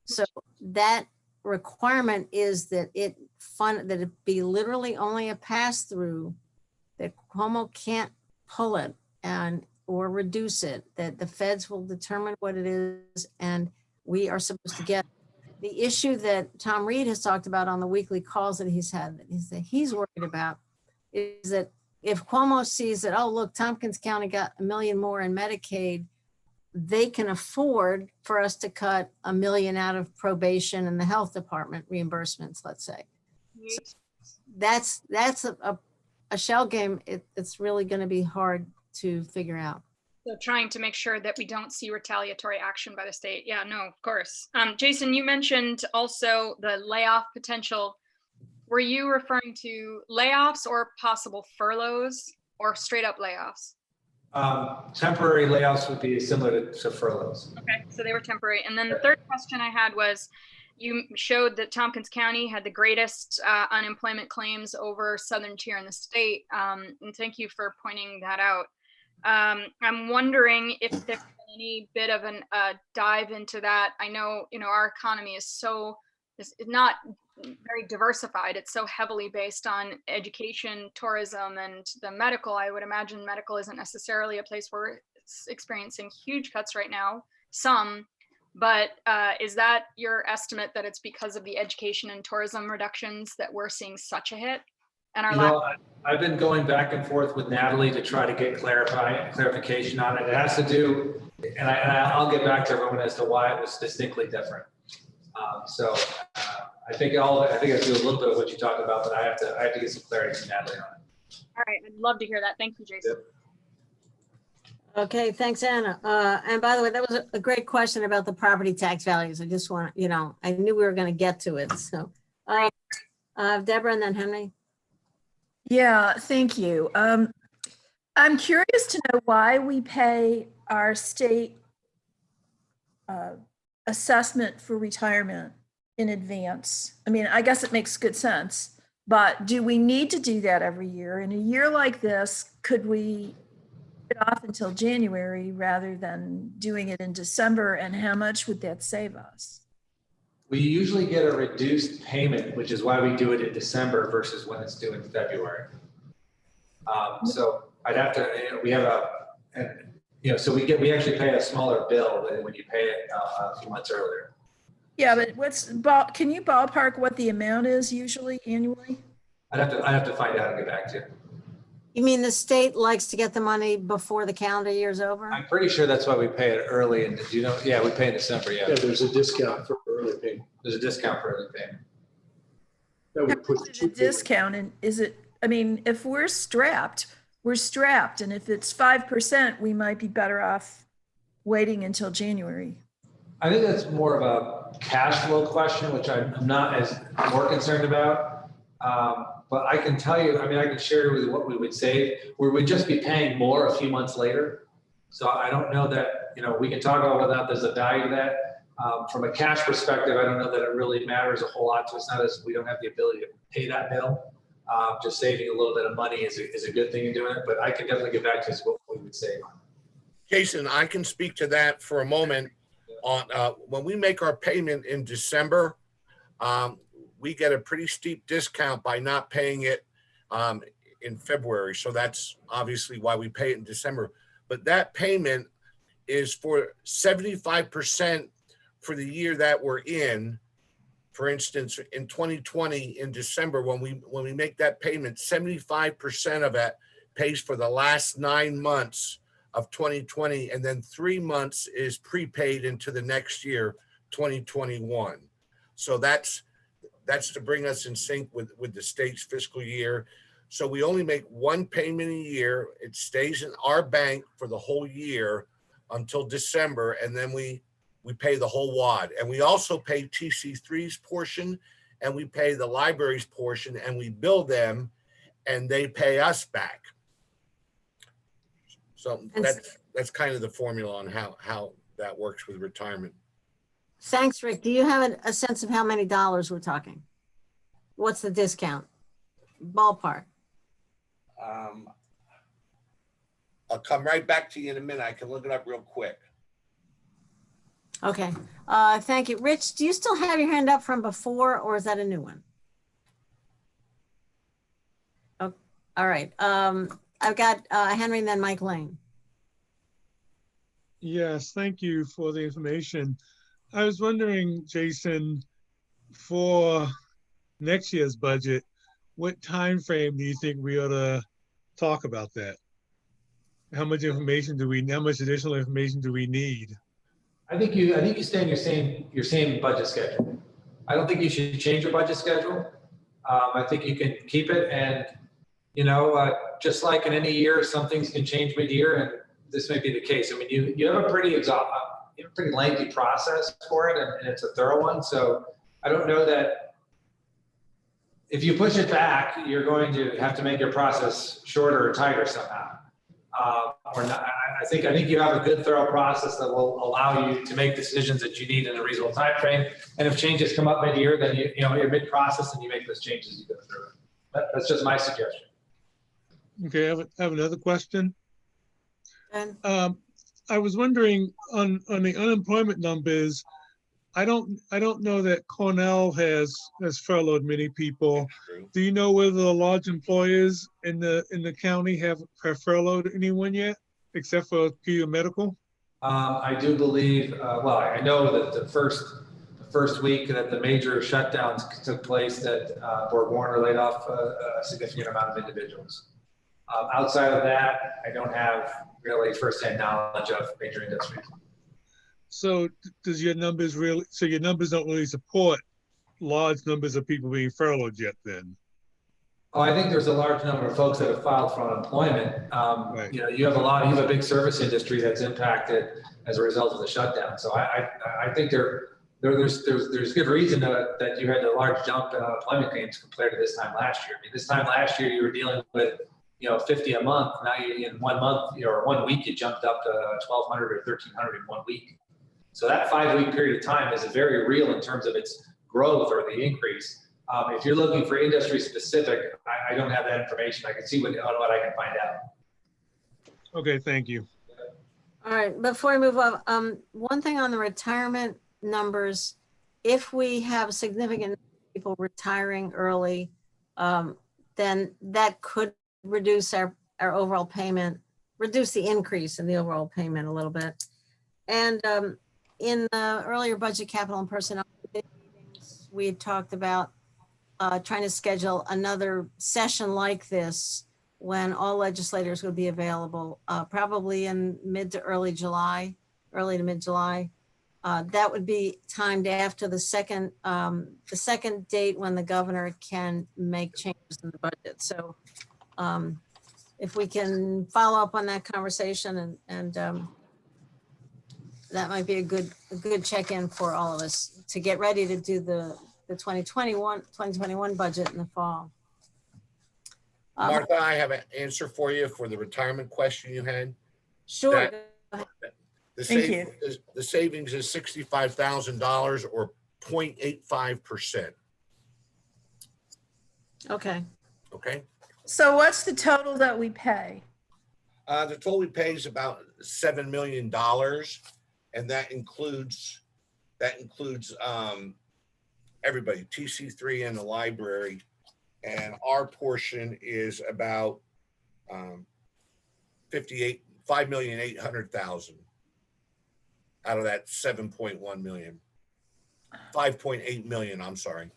A: So that requirement is that it be literally only a pass through, that Cuomo can't pull it or reduce it, that the feds will determine what it is and we are supposed to get. The issue that Tom Reed has talked about on the weekly calls that he's had, that he's worried about, is that if Cuomo sees that, oh, look, Tompkins County got $1 million more in Medicaid, they can afford for us to cut $1 million out of probation and the health department reimbursements, let's say. So that's a shell game. It's really going to be hard to figure out.
D: So trying to make sure that we don't see retaliatory action by the state. Yeah, no, of course. Jason, you mentioned also the layoff potential. Were you referring to layoffs or possible furloughs or straight up layoffs?
C: Temporary layoffs would be similar to furloughs.
D: Okay, so they were temporary. And then the third question I had was, you showed that Tompkins County had the greatest unemployment claims over southern tier in the state. And thank you for pointing that out. I'm wondering if there's any bit of a dive into that. I know, our economy is not very diversified. It's so heavily based on education, tourism, and the medical. I would imagine medical isn't necessarily a place where it's experiencing huge cuts right now, but is that your estimate, that it's because of the education and tourism reductions that we're seeing such a hit? And
C: I've been going back and forth with Natalie to try to get clarification on it. It has to do, and I'll get back to everyone as to why it was distinctly different. I think I do a little bit of what you talked about, but I have to get some clarity from Natalie on it.
D: All right, I'd love to hear that. Thank you, Jason.
A: Yep. Okay, thanks, Anna. And by the way, that was a great question about the property tax values. I just want, I knew we were going to get to it. So, Deborah and then Henry.
E: Yeah, thank you. I'm curious to know why we pay our state assessment for retirement in advance. I mean, I guess it makes good sense, but do we need to do that every year? In a year like this, could we put it off until January rather than doing it in December? And how much would that save us?
C: We usually get a reduced payment, which is why we do it in December versus when it's due in February. So I'd have to, we have so we actually pay a smaller bill than when you pay it a few months earlier.
E: Yeah, but can you ballpark what the amount is usually annually?
C: I'd have to find out and get back to you.
A: You mean the state likes to get the money before the calendar year's over?
C: I'm pretty sure that's why we pay it early. And yeah, we pay in December. Yeah,
F: there's a discount for early payment.
C: There's a discount for early payment.
F: That would put
E: a discount, and is it? I mean, if we're strapped, and if it's 5%, we might be better off waiting until January.
C: I think that's more of a cash flow question, which I'm not as more concerned about. But I can tell you, I can share with you what we would save. We would just be paying more a few months later. So I don't know that, we can talk about whether there's a value to that. From a cash perspective, I don't know that it really matters a whole lot to us. Not as we don't have the ability to pay that bill. Just saving a little bit of money is a good thing in doing it, but I can definitely get back to what we would save on.
K: Jason, I can speak to that for a moment. On when we make our payment in December, we get a pretty steep discount by not paying it in February. So that's obviously why we pay it in December. But that payment is for 75% for the year that we're in. For instance, in 2020, in December, when we make that payment, 75% of it pays for the last 9 months of 2020, and then 3 months is prepaid into the next year, 2021. So that's to bring us in sync with the state's fiscal year. So we only make one payment a year. It stays in our bank for the whole year until December, and then we pay the whole wad. And we also pay TC3's portion, and we pay the library's portion, and we bill them, and they pay us back. So that's kind of the formula on how that works with retirement.
A: Thanks, Rick. Do you have a sense of how many dollars we're talking? What's the discount? Ballpark.
K: I'll come right back to you in a minute. I can look it up real quick.
A: Okay. Thank you. Rich, do you still have your hand up from before, or is that a new one? Oh, all right. I've got Henry and then Mike Lane.
L: Yes, thank you for the information. I was wondering, Jason, for next year's budget, what time frame do you think we ought to talk about that? How much information how much additional information do we need?
C: I think you stay in your same budget schedule. I don't think you should change your budget schedule. I think you can keep it, and just like in any year, some things can change mid-year, and this may be the case. I mean, you have a pretty lengthy process for it, and it's a thorough one. So I don't know that if you push it back, you're going to have to make your process shorter or tighter somehow. Or not. I think you have a good, thorough process that will allow you to make decisions that you need in a reasonable time frame. And if changes come up mid-year, then you're mid-process and you make those changes. You go through it. That's just my suggestion.
L: Okay, I have another question.
A: And
L: I was wondering on the unemployment numbers. I don't know that Cornell has furloughed many people. Do you know whether the large employers in the county have furloughed anyone yet, except for QU Medical?
C: I do believe. Well, I know that the first week that the major shutdowns took place, that Borg Warner laid off a significant amount of individuals. Outside of that, I don't have really firsthand knowledge of major industries.
L: So does your numbers your numbers don't really support large numbers of people being furloughed yet then?
C: Oh, I think there's a large number of folks that have filed for unemployment.
L: Right.
C: You have a big service industry that's impacted as a result of the shutdown. So I think there's good reason that you had a large jump in unemployment claims compared to this time last year. I mean, this time last year you were dealing with 50 a month. Now you in 1 month or 1 week you jumped up to 1,200 or 1,300 in 1 week. So that 5-week period of time is very real in terms of its growth or the increase. If you're looking for industry specific, I don't have that information. I can see what I can find out.
L: Okay, thank you.
A: all right, before we move on, one thing on the retirement numbers, if we have significant people retiring early, then that could reduce our overall payment, reduce the increase in the overall payment a little bit. And in the earlier budget, capital and personnel meetings, we had talked about trying to schedule another session like this when all legislators would be available, probably in mid to early to mid July. That would be timed after the second date when the governor can make changes in the budget. So if we can follow up on that conversation and that might be a good check-in for all of us to get ready to do the 2021 budget in the fall.
K: Martha, I have an answer for you for the retirement question you had.
A: Sure.
K: The
E: Thank you.
K: The savings is $65,000 or 0.85%.
A: Okay.
K: Okay.
E: So what's the total that we pay?
K: The total we pay is about $7 million, and that includes everybody, TC3 and the library, and our portion is about $5,800,000. out of that 7.1 million. 5.8 million, I'm sorry.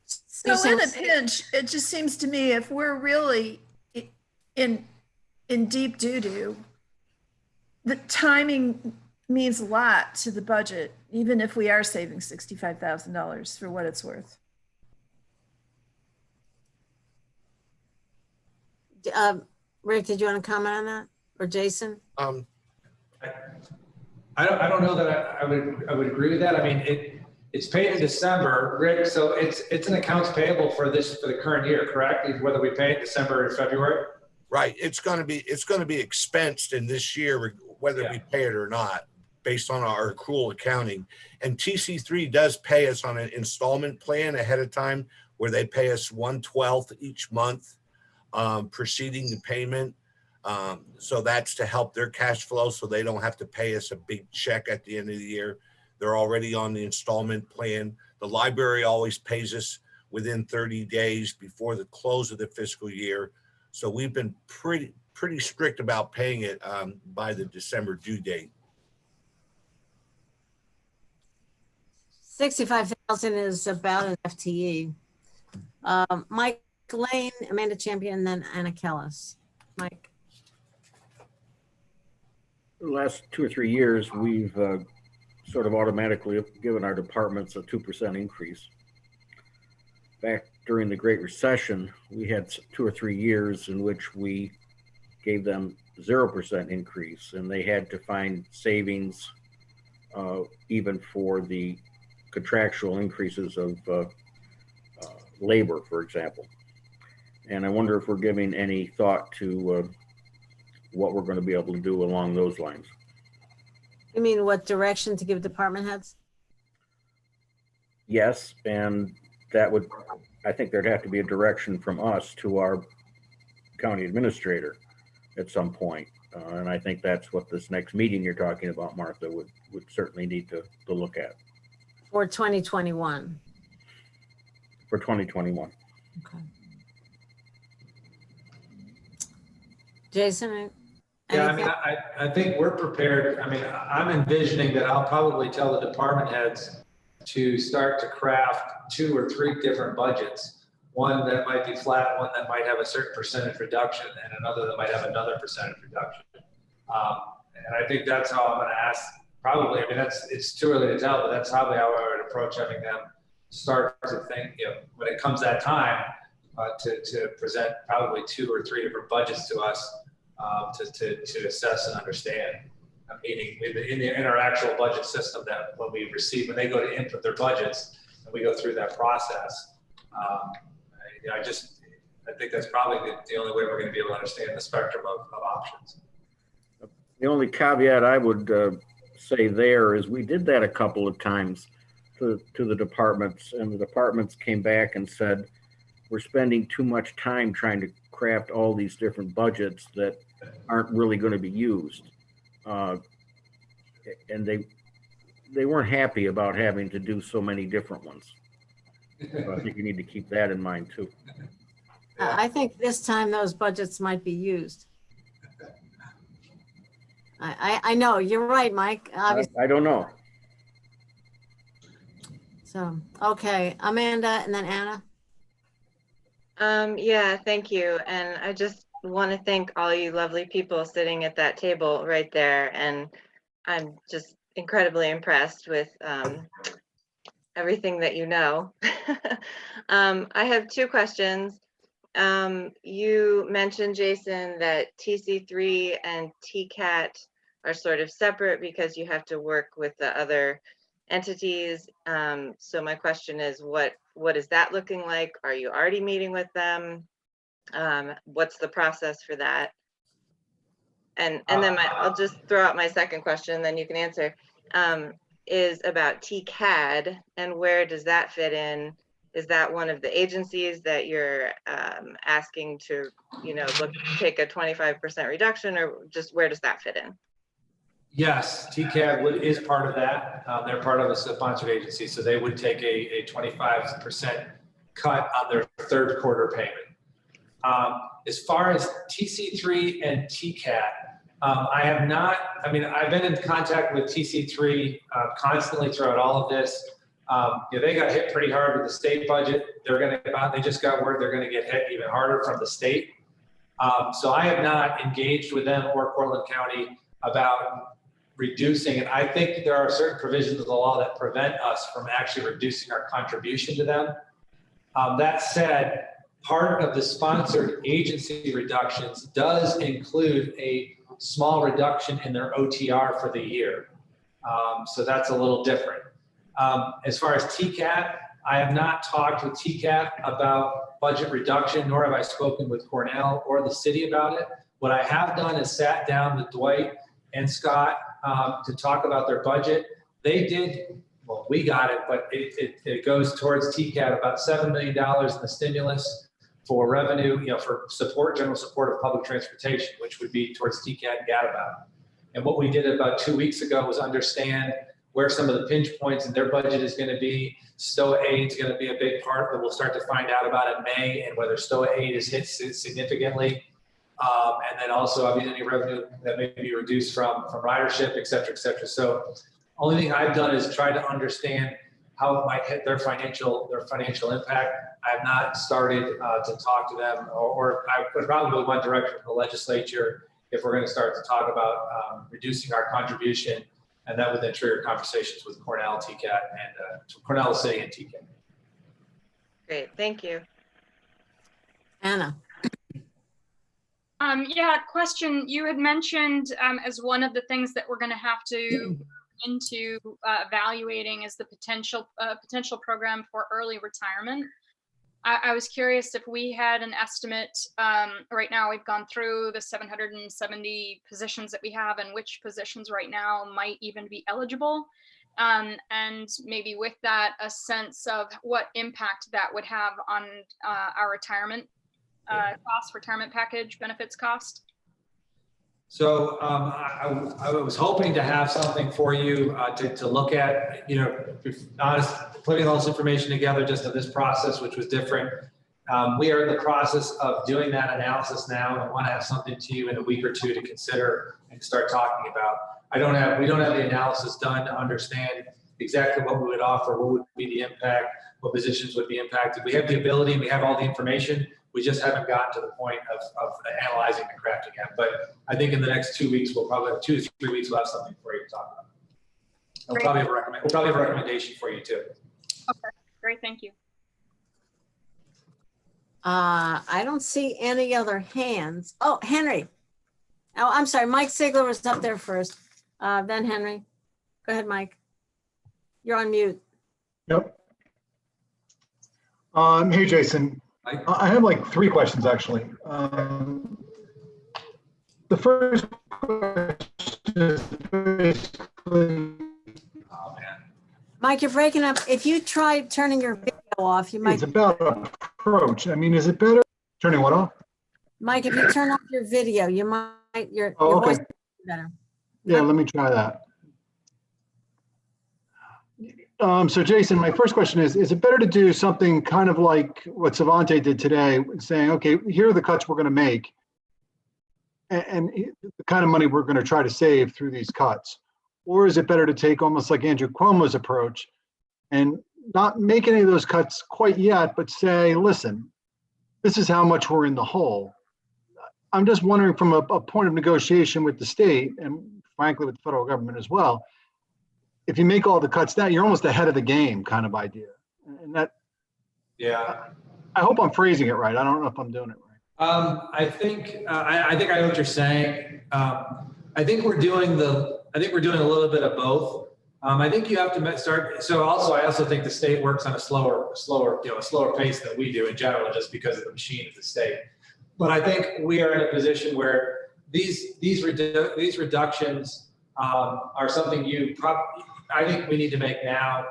E: So in a pinch, it just seems to me if we're really in deep doo-doo, the timing means a lot to the budget, even if we are saving $65,000 for what it's worth.
A: Rick, did you want to comment on that, or Jason?
C: I don't know that I would agree with that. I mean, it's paid in December, Rick. So it's an accounts payable for the current year, correct? Whether we pay it December or February.
K: Right. It's going to be expensed in this year, whether we pay it or not, based on our accrual accounting. And TC3 does pay us on an installment plan ahead of time, where they pay us 1/12 each month preceding the payment. So that's to help their cash flow, so they don't have to pay us a big check at the end of the year. They're already on the installment plan. The library always pays us within 30 days before the close of the fiscal year. So we've been pretty strict about paying it by the December due date.
A: 65,000 is about an FTE. Mike Lane, Amanda Champion, and then Anna Kellis. Mike.
I: The last 2 or 3 years, we've sort of automatically given our departments a 2% increase. Back during the Great Recession, we had 2 or 3 years in which we gave them 0% increase, and they had to find savings even for the contractual increases of labor, for example. And I wonder if we're giving any thought to what we're going to be able to do along those lines.
A: You mean what direction to give department heads?
I: Yes, and that would, I think there'd have to be a direction from us to our county administrator at some point. And I think that's what this next meeting you're talking about, Martha, would certainly need to look at.
A: For 2021.
I: For 2021.
A: Okay. Jason?
C: Yeah,
A: anything?
C: I think we're prepared. I mean, I'm envisioning that I'll probably tell the department heads to start to craft 2 or 3 different budgets. One that might be flat, one that might have a certain percentage reduction, and another that might have another percentage reduction. And I think that's how I'm going to ask. Probably, I mean, it's too early to tell, but that's probably how I would approach having them start to think, when it comes that time, to present probably 2 or 3 different budgets to us to assess and understand. Meaning in our actual budget system, that when they go to input their budgets and we go through that process, I think that's probably the only way we're going to be able to understand the spectrum of options.
I: The only caveat I would say there is we did that a couple of times to the departments, and the departments came back and said, we're spending too much time trying to craft all these different budgets that aren't really going to be used. And they weren't happy about having to do so many different ones. So I think you need to keep that in mind too.
A: I think this time those budgets might be used. I know, you're right, Mike. Obviously.
I: I don't know.
A: So, okay, Amanda and then Anna.
M: Yeah, thank you. And I just want to thank all you lovely people sitting at that table right there. And I'm just incredibly impressed with everything that you know. I have 2 questions. You mentioned, Jason, that TC3 and TCAT are sort of separate because you have to work with the other entities. So my question is, what is that looking like? Are you already meeting with them? What's the process for that? And then I'll just throw out my second question, then you can answer, is about TCAD and where does that fit in? Is that one of the agencies that you're asking to, take a 25% reduction, or just where does that fit in?
C: Yes, TCAD is part of that. They're part of a sponsored agency, so they would take a 25% cut on their 3rd quarter payment. As far as TC3 and TCAT, I have not, I mean, I've been in contact with TC3 constantly throughout all of this. They got hit pretty hard with the state budget. They just got word they're going to get hit even harder from the state. So I have not engaged with them or Portland County about reducing, and I think there are certain provisions of the law that prevent us from actually reducing our contribution to them. That said, part of the sponsored agency reductions does include a small reduction in their OTR for the year. So that's a little different. As far as TCAT, I have not talked with TCAT about budget reduction, nor have I spoken with Cornell or the city about it. What I have done is sat down with Dwight and Scott to talk about their budget. They did, well, we got it, but it goes towards TCAT, about $7 million in the stimulus for revenue, for support, general support of public transportation, which would be towards TCAT and Gadabout. And what we did about 2 weeks ago was understand where some of the pinch points in their budget is going to be. STOA aid is going to be a big part that we'll start to find out about in May, and whether STOA aid is hit significantly. And then also, obviously, any revenue that may be reduced from ridership, et cetera, et cetera. So only thing I've done is try to understand how it might hit their financial impact. I have not started to talk to them, or I would probably one direction from the legislature if we're going to start to talk about reducing our contribution, and that would then trigger conversations with Cornell, TCAT, and Cornell City and TCAT.
M: Great, thank you.
A: Anna.
D: Yeah, question. You had mentioned as one of the things that we're going to have to into evaluating is the potential program for early retirement. I was curious if we had an estimate. Right now, we've gone through the 770 positions that we have, and which positions right now might even be eligible. And maybe with that, a sense of what impact that would have on our retirement cost, retirement package, benefits cost.
C: So I was hoping to have something for you to look at, honest, putting all this information together just in this process, which was different. We are in the process of doing that analysis now, and want to have something to you in a week or two to consider and start talking about. We don't have the analysis done to understand exactly what we would offer, what would be the impact, what positions would be impacted. We have the ability and we have all the information. We just haven't gotten to the point of analyzing and crafting it. But I think in the next 2 weeks, we'll probably have 2 to 3 weeks, we'll have something for you to talk about. We'll probably have a recommendation for you too.
D: Okay, great, thank you.
A: I don't see any other hands. Oh, Henry. Oh, I'm sorry. Mike Ziegler was up there first. Then Henry. Go ahead, Mike. You're on mute.
N: Yep. Hey, Jason. I have like 3 questions, actually. The first question is basically...
C: Oh, man.
A: Mike, you're breaking up. If you try turning your video off, you might...
N: It's about approach. I mean, is it better turning what off?
A: Mike, if you turn off your video, you might... Your
N: okay.
A: voice will be better.
N: Yeah, let me try that. So Jason, my first question is it better to do something kind of like what Savante did today, saying, okay, here are the cuts we're going to make, and the kind of money we're going to try to save through these cuts? Or is it better to take almost like Andrew Cuomo's approach and not make any of those cuts quite yet, but say, listen, this is how much we're in the hole. I'm just wondering from a point of negotiation with the state, and frankly with the federal government as well, if you make all the cuts now, you're almost ahead of the game kind of idea. And that,
C: yeah,
N: I hope I'm phrasing it right. I don't know if I'm doing it right.
C: I think I know what you're saying. I think we're doing a little bit of both. I think you have to start. So I also think the state works on a slower pace than we do in general, just because of the machine of the state. But I think we are in a position where these reductions are something I think we need to make now.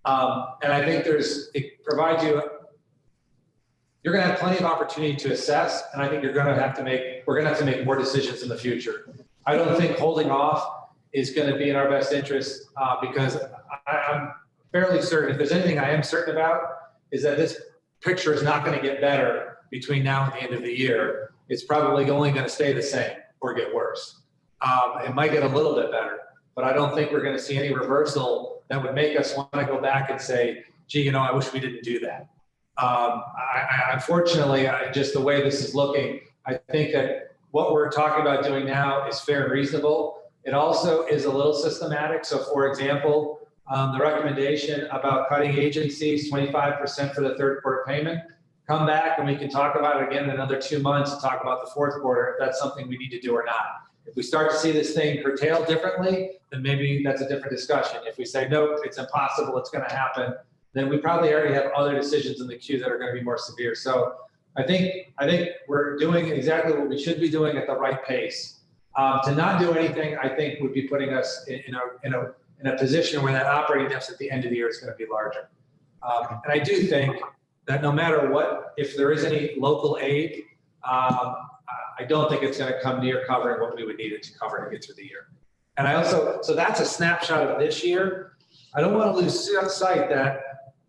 C: And I think it provides you're going to have plenty of opportunity to assess. And I think we're going to have to make more decisions in the future. I don't think holding off is going to be in our best interest because I'm fairly certain, if there's anything I am certain about, is that this picture is not going to get better between now and the end of the year. It's probably only going to stay the same or get worse. It might get a little bit better, but I don't think we're going to see any reversal that would make us want to go back and say, gee, you know, I wish we didn't do that. Unfortunately, just the way this is looking, I think that what we're talking about doing now is fair and reasonable. It also is a little systematic. So for example, the recommendation about cutting agencies 25% for the third quarter payment, come back and we can talk about it again in another 2 months and talk about the fourth quarter, if that's something we need to do or not. If we start to see this thing curtailed differently, then maybe that's a different discussion. If we say, nope, it's impossible, it's going to happen, then we probably already have other decisions in the queue that are going to be more severe. So I think we're doing exactly what we should be doing at the right pace. To not do anything, I think, would be putting us in a position where that operating deficit at the end of the year is going to be larger. And I do think that no matter what, if there is any local aid, I don't think it's going to come near covering what we would need it to cover to get through the year. And I also, so that's a snapshot of this year. I don't want to lose sight that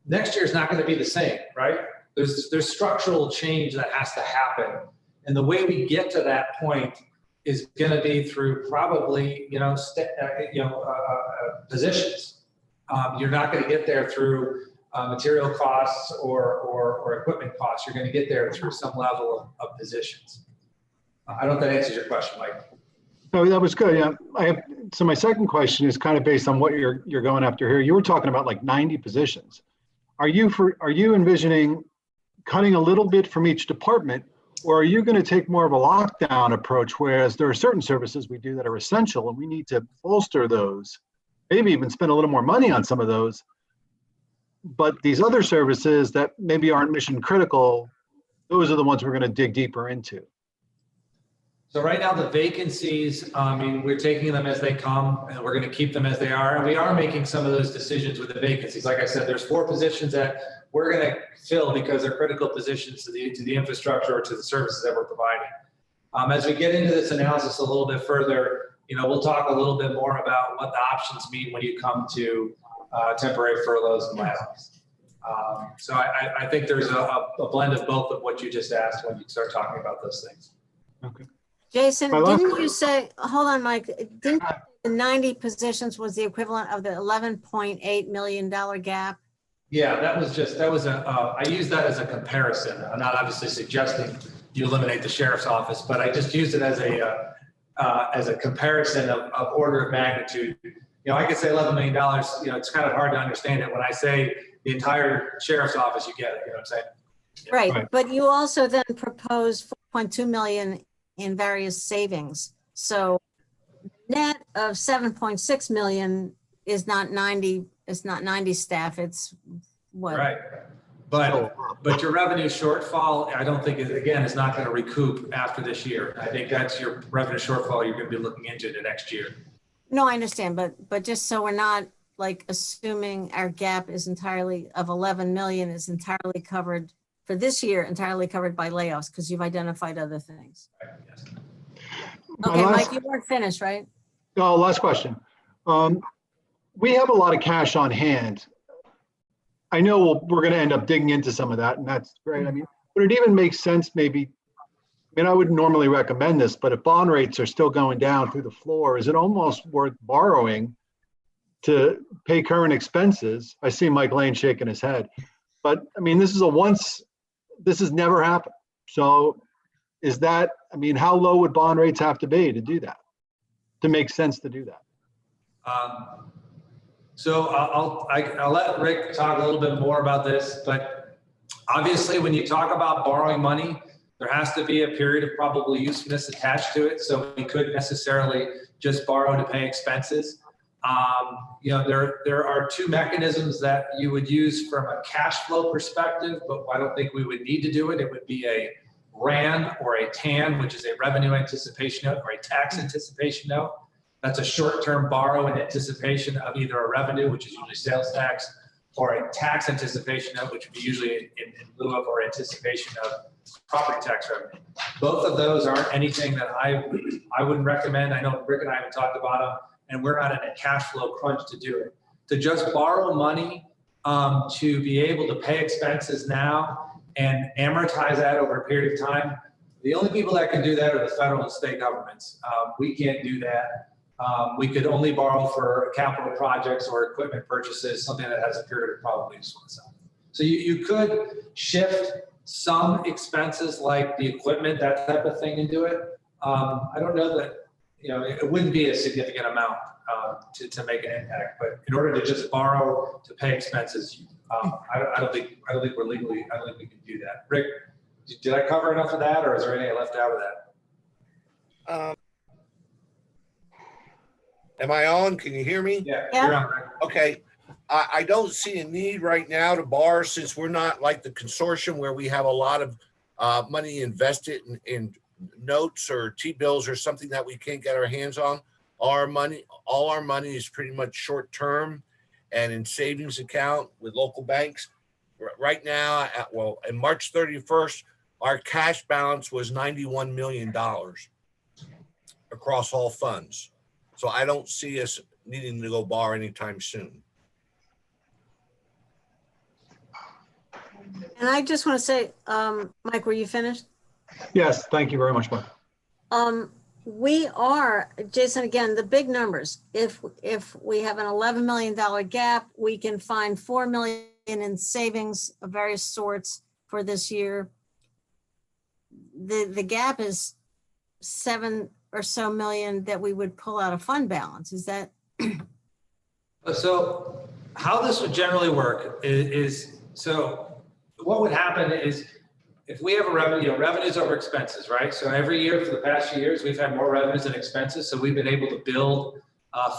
C: next year is not going to be the same, right? There's structural change that has to happen. And the way we get to that point is going to be through probably, positions. You're not going to get there through material costs or equipment costs. You're going to get there through some level of positions. I don't know if that answers your question, Mike.
N: No, that was good. Yeah, so my second question is kind of based on what you're going after here. You were talking about like 90 positions. Are you envisioning cutting a little bit from each department, or are you going to take more of a lockdown approach, whereas there are certain services we do that are essential and we need to bolster those, maybe even spend a little more money on some of those, but these other services that maybe aren't mission critical, those are the ones we're going to dig deeper into?
C: So right now, the vacancies, we're taking them as they come, and we're going to keep them as they are. And we are making some of those decisions with the vacancies. Like I said, there's 4 positions that we're going to fill because they're critical positions to the infrastructure or to the services that we're providing. As we get into this analysis a little bit further, we'll talk a little bit more about what the options mean when you come to temporary furloughs and layoffs. So I think there's a blend of both of what you just asked when you start talking about those things.
N: Okay.
A: Jason, didn't you say, hold on, Mike, didn't the 90 positions was the equivalent of the $11.8 million gap?
C: Yeah, I use that as a comparison. I'm not obviously suggesting you eliminate the sheriff's office, but I just used it as a comparison of order of magnitude. I could say $11 million, it's kind of hard to understand it. When I say the entire sheriff's office, you get it, you know what I'm saying?
A: Right, but you also then proposed 4.2 million in various savings. So net of 7.6 million is not 90, it's not 90 staff, it's what?
C: Right, but your revenue shortfall, I don't think, is not going to recoup after this year. I think that's your revenue shortfall you're going to be looking into the next year.
A: No, I understand, but just so we're not like assuming our gap is entirely of 11 million is entirely covered for this year, entirely covered by layoffs, because you've identified other things.
C: Right, yes.
A: Okay, Mike, you weren't finished, right?
N: No, last question. We have a lot of cash on hand. I know we're going to end up digging into some of that, and that's great. I mean, would it even make sense maybe, I wouldn't normally recommend this, but if bond rates are still going down through the floor, is it almost worth borrowing to pay current expenses? I see Mike Lane shaking his head, but this has never happened. So is that, how low would bond rates have to be to do that, to make sense to do that?
C: So I'll let Rick talk a little bit more about this, but obviously when you talk about borrowing money, there has to be a period of probable usefulness attached to it. So we couldn't necessarily just borrow to pay expenses. There are 2 mechanisms that you would use from a cash flow perspective, but I don't think we would need to do it. It would be a RAN or a TAN, which is a revenue anticipation note, or a tax anticipation note. That's a short-term borrow in anticipation of either a revenue, which is usually sales tax, or a tax anticipation note, which would be usually in lieu of or anticipation of property tax revenue. Both of those aren't anything that I wouldn't recommend. I know Rick and I haven't talked about them, and we're not in a cash flow crunch to do it. To just borrow money to be able to pay expenses now and amortize that over a period of time, The only people that can do that are the federal and state governments. We can't do that. We could only borrow for capital projects or equipment purchases, something that has a period of probable usefulness. So you could shift some expenses like the equipment, that type of thing, into it. I don't know that, it wouldn't be a significant amount to make an impact, but in order to just borrow to pay expenses, I don't think we're legally, I don't think we can do that. Rick, did I cover enough of that, or is there anything left out of that?
K: Am I on? Can you hear me?
C: Yeah, you're on, Rick.
K: Okay. I don't see a need right now to borrow, since we're not like the consortium where we have a lot of money invested in notes or T-bills or something that we can't get our hands on. All our money is pretty much short term and in savings account with local banks. Right now, in March 31st, our cash balance was $91 million across all funds. So I don't see us needing to go borrow anytime soon.
A: And I just want to say, Mike, were you finished?
N: Yes, thank you very much, Mark.
A: We are, Jason, again, the big numbers. If we have an $11 million gap, we can find $4 million in savings of various sorts for this year. The gap is $7 or so million that we would pull out of fund balance. Is that?
C: So how this would generally work is so what would happen is, if we have a revenue, revenues over expenses, right? So every year for the past few years, we've had more revenues than expenses. So we've been able to build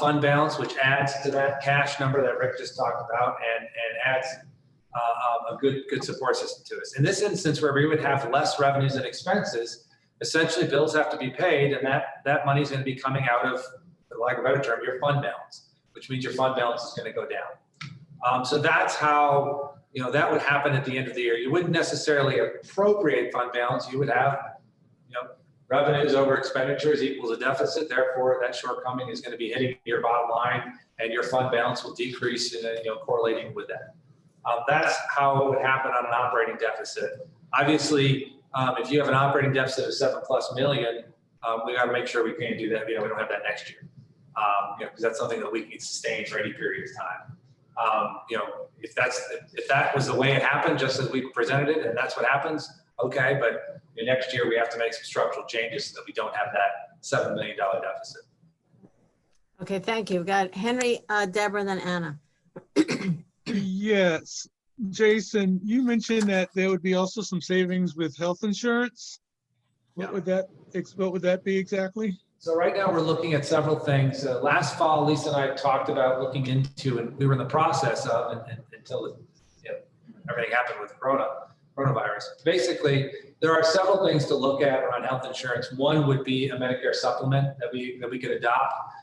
C: fund balance, which adds to that cash number that Rick just talked about, and adds a good support system to us. In this instance, where we would have less revenues than expenses, essentially bills have to be paid, and that money is going to be coming out of, for lack of a better term, your fund balance, which means your fund balance is going to go down. So that's how, that would happen at the end of the year. You wouldn't necessarily appropriate fund balance. You would have, revenues over expenditures equals a deficit. Therefore, that shortcoming is going to be hitting your bottom line, and your fund balance will decrease, correlating with that. That's how it would happen on an operating deficit. Obviously, if you have an operating deficit of $7+ million, we got to make sure we can't do that. We don't have that next year, because that's something that we can sustain for any period of time. If that was the way it happened, just as we presented it, and that's what happens, okay. But next year we have to make some structural changes so that we don't have that $7 million deficit.
A: Okay, thank you. We've got Henry, Deborah, and then Anna.
L: Yes, Jason, you mentioned that there would be also some savings with health insurance. What would that be exactly?
C: So right now we're looking at several things. Last fall, Lisa and I talked about looking into, and we were in the process of, until everything happened with coronavirus. Basically, there are several things to look at around health insurance. One would be a Medicare supplement that we could adopt.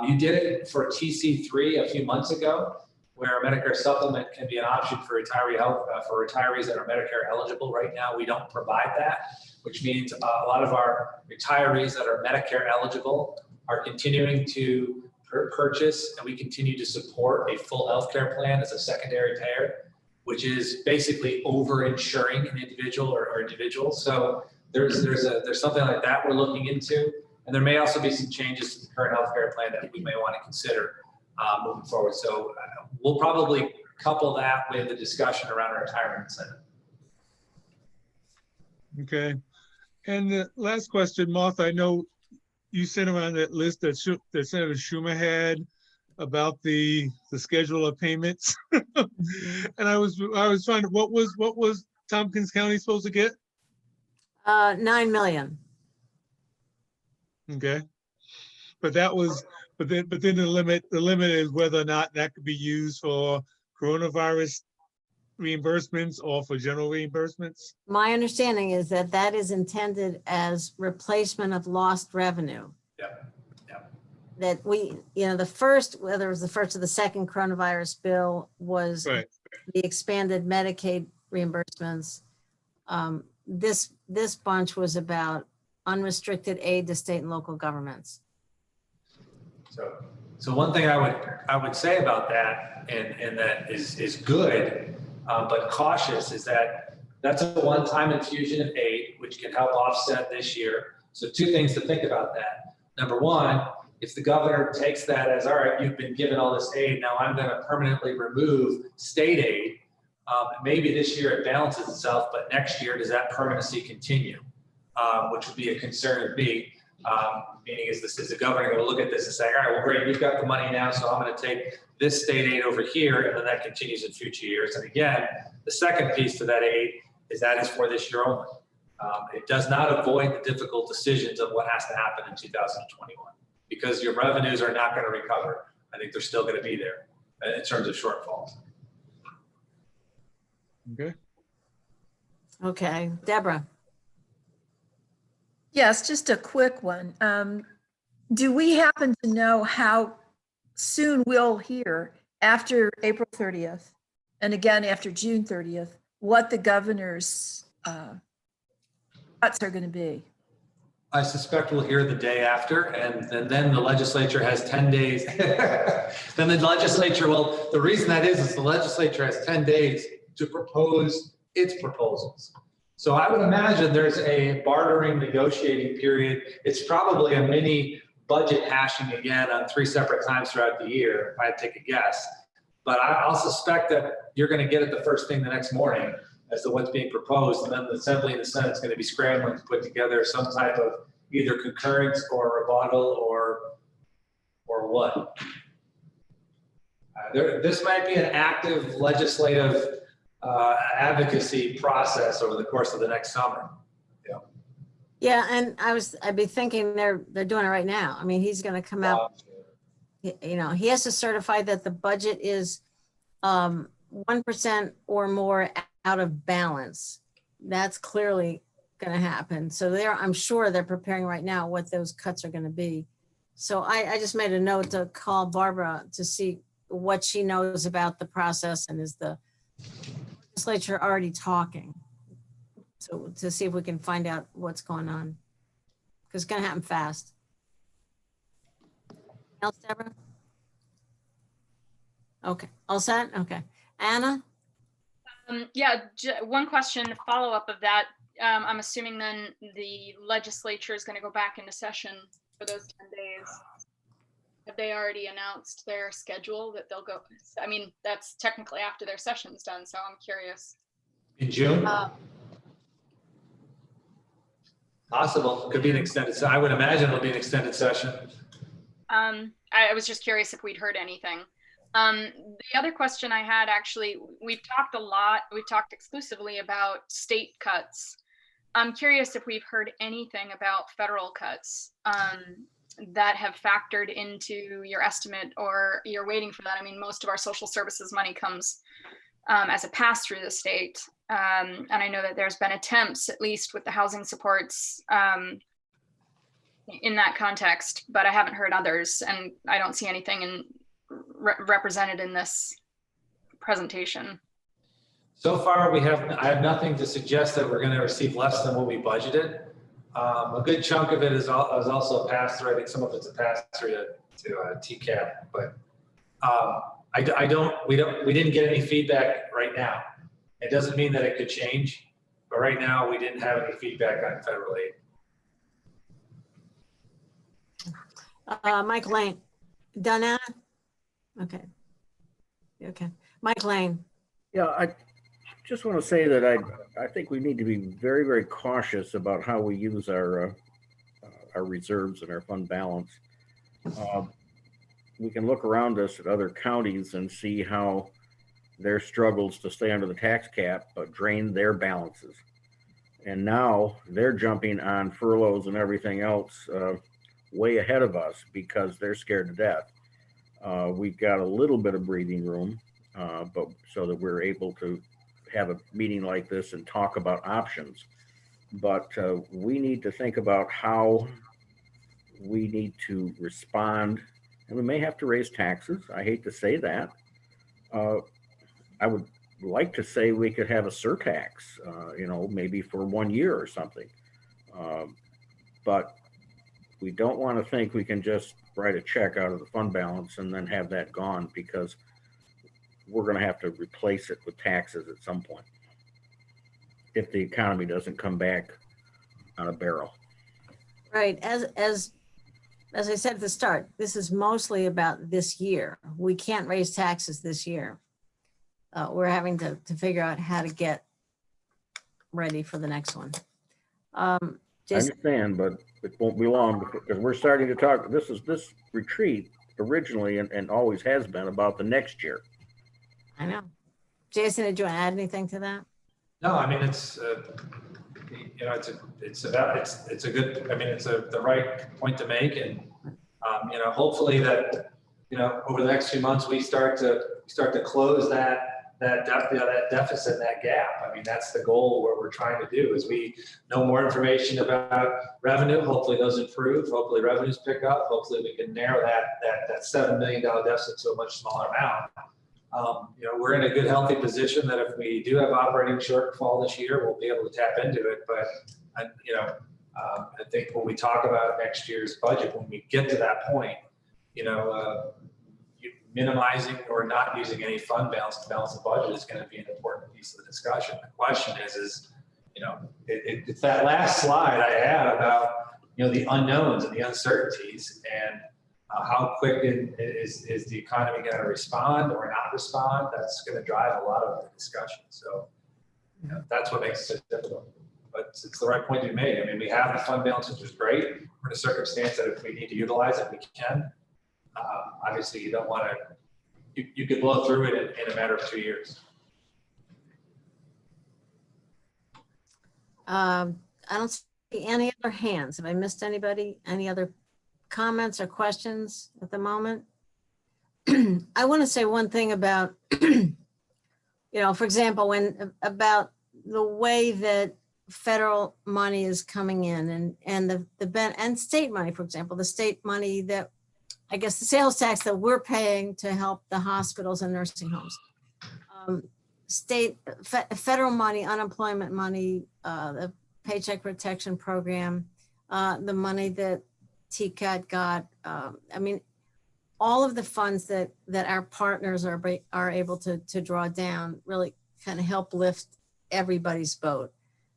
C: You did it for TC3 a few months ago, where a Medicare supplement can be an option for retiree health for retirees that are Medicare eligible. Right now, we don't provide that, which means a lot of our retirees that are Medicare eligible are continuing to purchase, and we continue to support a full healthcare plan as a secondary payer, which is basically over-insuring an individual or individuals. So there's something like that we're looking into, and there may also be some changes to the current healthcare plan that we may want to consider moving forward. So we'll probably couple that with the discussion around our retirement incentive.
L: Okay. And the last question, Martha, I know you sent around that list that Senator Schumer had about the schedule of payments. And I was trying to, what was Tompkins County supposed to get?
A: $9 million.
L: Okay. But then the limit is whether or not that could be used for coronavirus reimbursements or for general reimbursements?
A: My understanding is that is intended as replacement of lost revenue.
C: Yeah.
A: That we, the first, whether it was the first or the second coronavirus bill, was
L: right.
A: The expanded Medicaid reimbursements. This bunch was about unrestricted aid to state and local governments.
C: So one thing I would say about that, and that is good, but cautious, is that That's a one-time infusion of aid, which can help offset this year. So two things to think about that. Number one, if the governor takes that as, all right, you've been given all this aid, now I'm going to permanently remove state aid. Maybe this year it balances itself, but next year, does that permanency continue? Which would be a concern of me. Meaning is the governor going to look at this and say, all right, well, great, you've got the money now, so I'm going to take this state aid over here, and then that continues in future years. And again, the second piece to that aid is that is for this year only. It does not avoid the difficult decisions of what has to happen in 2021 because your revenues are not going to recover. I think they're still going to be there in terms of shortfalls.
L: Okay.
A: Okay, Deborah.
E: Yes, just a quick one. Do we happen to know how soon we'll hear after April 30th and again after June 30th, what the governor's cuts are going to be?
C: I suspect we'll hear the day after, and then the legislature has 10 days. Then the legislature will, the reason that is the legislature has 10 days to propose its proposals. So I would imagine there's a bartering negotiating period. It's probably a mini budget hashing again on 3 separate times throughout the year, if I had to take a guess. But I'll suspect that you're going to get it the first thing the next morning as to what's being proposed, and then the Assembly and the Senate is going to be scrambling to put together some type of either concurrence or rebuttal or what. This might be an active legislative advocacy process over the course of the next summer.
A: Yeah, and I'd be thinking they're doing it right now. I mean, he's going to come out, you know, he has to certify that the budget is 1% or more out of balance. That's clearly going to happen. So I'm sure they're preparing right now what those cuts are going to be. So I just made a note to call Barbara to see what she knows about the process, and is the legislature already talking? So to see if we can find out what's going on, because it's going to happen fast. Else, Deborah? Okay, all set? Okay. Anna?
D: Yeah, one question, follow-up of that. I'm assuming then the legislature is going to go back into session for those 10 days. Have they already announced their schedule that they'll go? I mean, that's technically after their session's done, so I'm curious.
C: In June? Possible. Could be an extended. I would imagine it'll be an extended session.
D: I was just curious if we'd heard anything. The other question I had, actually, we've talked exclusively about state cuts. I'm curious if we've heard anything about federal cuts that have factored into your estimate, or you're waiting for that. I mean, most of our social services money comes as a pass through the state. And I know that there's been attempts, at least with the housing supports in that context, but I haven't heard others, and I don't see anything represented in this presentation.
C: So far, I have nothing to suggest that we're going to receive less than what we budgeted. A good chunk of it is also a pass through. I think some of it's a pass through to TCAP, but we didn't get any feedback right now. It doesn't mean that it could change, but right now we didn't have any feedback on federal aid.
A: Mike Lane. Done, Anna? Okay. Okay. Mike Lane.
I: Yeah, I just want to say that I think we need to be very, very cautious about how we use our reserves and our fund balance. We can look around us at other counties and see how their struggles to stay under the tax cap drain their balances. And now they're jumping on furloughs and everything else way ahead of us because they're scared to death. We've got a little bit of breathing room, but so that we're able to have a meeting like this and talk about options. But we need to think about how we need to respond, and we may have to raise taxes. I hate to say that. I would like to say we could have a surtax, maybe for 1 year or something. But we don't want to think we can just write a check out of the fund balance and then have that gone, because we're going to have to replace it with taxes at some point. if the economy doesn't come back on a barrel.
A: Right. As I said at the start, this is mostly about this year. We can't raise taxes this year. We're having to figure out how to get ready for the next one.
I: I understand, but it won't be long because we're starting to talk. This retreat originally and always has been about the next year.
A: I know. Jason, did you want to add anything to that?
C: No, I mean, it's, you know, it's a good, I mean, it's the right point to make. And, you know, hopefully that, you know, over the next few months, we start to close that deficit, that gap. I mean, that's the goal. What we're trying to do is we know more information about revenue. Hopefully those improve. Hopefully revenues pick up. Hopefully we can narrow that $7 million deficit to a much smaller amount. You know, we're in a good, healthy position that if we do have operating shortfall this year, we'll be able to tap into it. But, you know, I think when we talk about next year's budget, when we get to that point, you know, minimizing or not using any fund balance to balance the budget is going to be an important piece of the discussion. The question is, you know, it's that last slide I had about, you know, the unknowns and the uncertainties and how quick is the economy going to respond or not respond. That's going to drive a lot of the discussion. So, you know, that's what makes it difficult. But it's the right point to be made. I mean, we have the fund balance, which is great. We're in a circumstance that if we need to utilize it, we can. Obviously, you don't want to, you could blow through it in a matter of 2 years.
A: I don't see any other hands. Have I missed anybody? Any other comments or questions at the moment? I want to say one thing about, you know, for example, about the way that federal money is coming in and state money, for example, the state money that, I guess the sales tax that we're paying to help the hospitals and nursing homes. Federal money, unemployment money, the Paycheck Protection Program, the money that TCAT got. I mean, all of the funds that our partners are able to draw down really kind of help lift everybody's boat.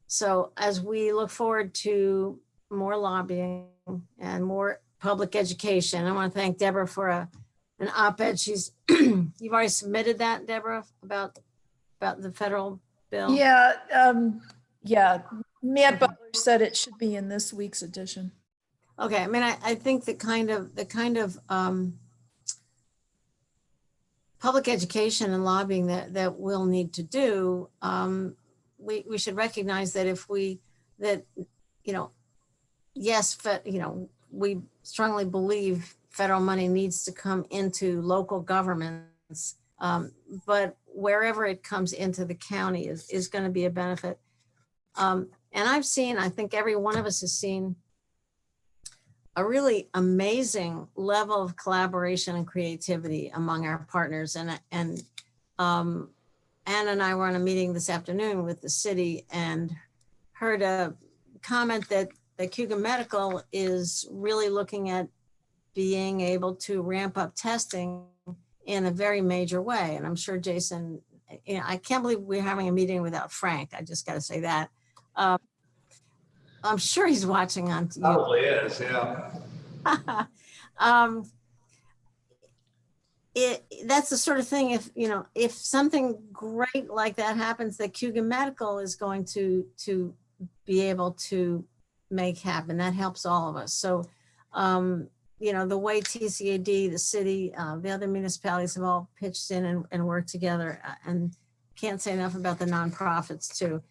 A: So as we look forward to more lobbying and more public education, I want to thank Deborah for an op-ed. You've already submitted that, Deborah, about the federal bill.
E: Yeah, Matt Butler said it should be in this week's edition.
A: Okay, I mean, I think the kind of public education and lobbying that we'll need to do, we should recognize that yes, we strongly believe federal money needs to come into local governments, but wherever it comes into the county is going to be a benefit. And I think every one of us has seen a really amazing level of collaboration and creativity among our partners. And Anna and I were on a meeting this afternoon with the city and heard a comment that Cayuga Medical is really looking at being able to ramp up testing in a very major way. And I'm sure Jason, you know, I can't believe we're having a meeting without Frank. I just got to say that. I'm sure he's watching on TV.
C: Probably is, yeah.
A: That's the sort of thing, if something great like that happens, that Cayuga Medical is going to be able to make happen. That helps all of us. So, the way TCAD, the city, the other municipalities have all pitched in and worked together, and can't say enough about the nonprofits too.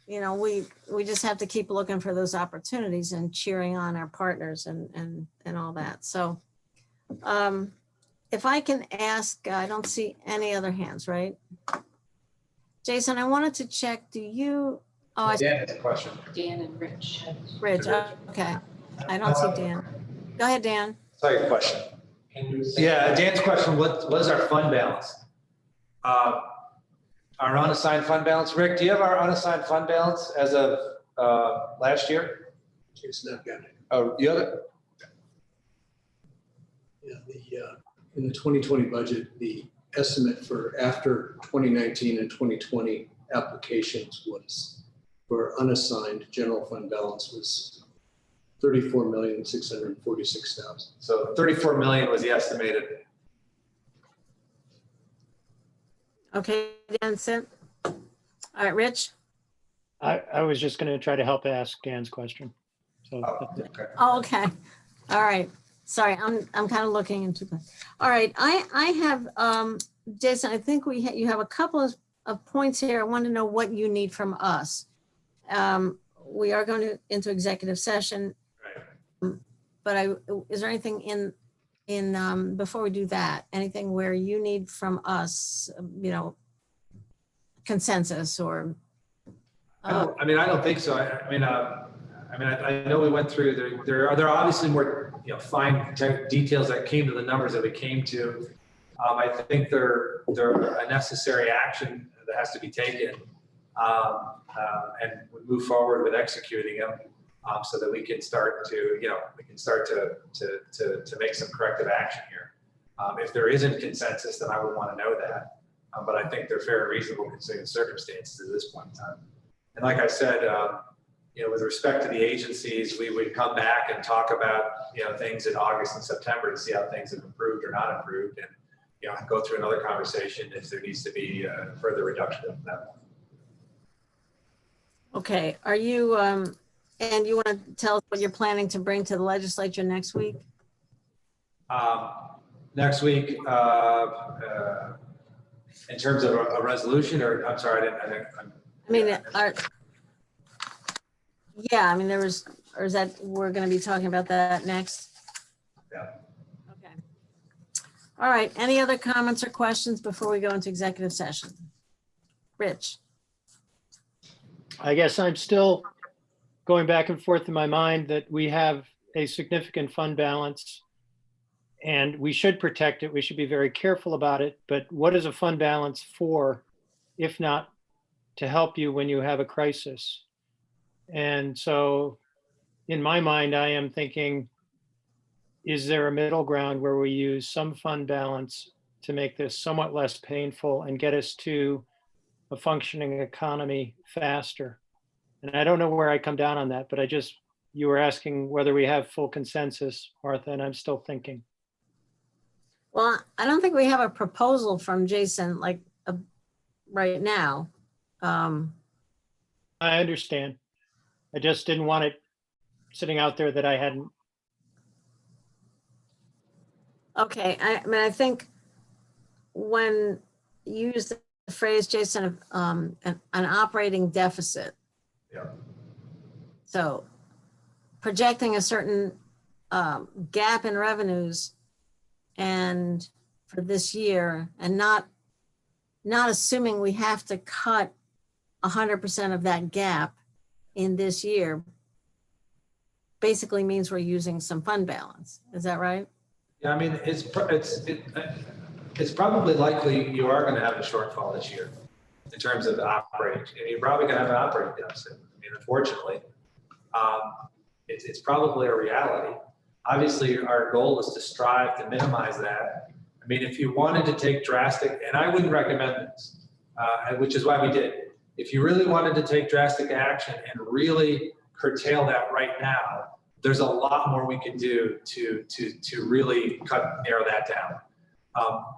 A: We just have to keep looking for those opportunities and cheering on our partners and all that. So if I can ask, I don't see any other hands, right? Jason, I wanted to check, do you? Oh,
C: Dan has a question.
B: Dan and Rich.
A: Rich, okay. I don't see Dan. Go ahead, Dan.
C: Sorry, your question. Yeah, Dan's question, what is our fund balance? Our unassigned fund balance. Rick, do you have our unassigned fund balance as of last year?
F: It's not got it.
C: Oh, you have it?
F: Yeah, in the 2020 budget, the estimate for after 2019 and 2020 applications was for unassigned general fund balance was 34,646,000.
C: So 34 million was the estimated.
A: Okay, Jensen. All right, Rich?
H: I was just going to try to help ask Dan's question. So
C: Okay.
A: Oh, okay. All right. Sorry, I'm kind of looking into that. All right, I have, Jason, I think you have a couple of points here. I want to know what you need from us. We are going into executive session. But is there anything in before we do that, anything where you need from us, consensus or?
C: I don't think so. I know we went through, there are obviously more, fine details that came to the numbers that we came to. I think they're a necessary action that has to be taken, and we move forward with executing them, so that we can start to make some corrective action here. If there isn't consensus, then I would want to know that. But I think they're fair and reasonable considering the circumstances at this point in time. And like I said, with respect to the agencies, we would come back and talk about, things in August and September to see how things have improved or not improved, and, go through another conversation if there needs to be further reduction of that.
A: Okay, are you, and you want to tell us what you're planning to bring to the legislature next week?
C: Next week, in terms of a resolution, or I'm sorry,
A: there was, or is that, we're going to be talking about that next?
C: Yeah.
A: Okay. All right. Any other comments or questions before we go into executive session? Rich?
H: I guess I'm still going back and forth in my mind that we have a significant fund balance and we should protect it. We should be very careful about it. But what is a fund balance for, if not to help you when you have a crisis? And so in my mind, I am thinking, is there a middle ground where we use some fund balance to make this somewhat less painful and get us to a functioning economy faster? And I don't know where I come down on that, but you were asking whether we have full consensus, Martha, and I'm still thinking.
A: Well, I don't think we have a proposal from Jason right now.
H: I understand. I just didn't want it sitting out there that I hadn't.
A: Okay, I think when you use the phrase, Jason, of an operating deficit.
C: Yeah.
A: So projecting a certain gap in revenues and for this year, and not assuming we have to cut 100% of that gap in this year, basically means we're using some fund balance. Is that right?
C: Yeah, it's probably likely you are going to have a shortfall this year in terms of operating. You're probably going to have an operating deficit. Unfortunately, it's probably a reality. Obviously, our goal is to strive to minimize that. If you wanted to take drastic, and I wouldn't recommend this, which is why we did. If you really wanted to take drastic action and really curtail that right now, there's a lot more we can do to really narrow that down.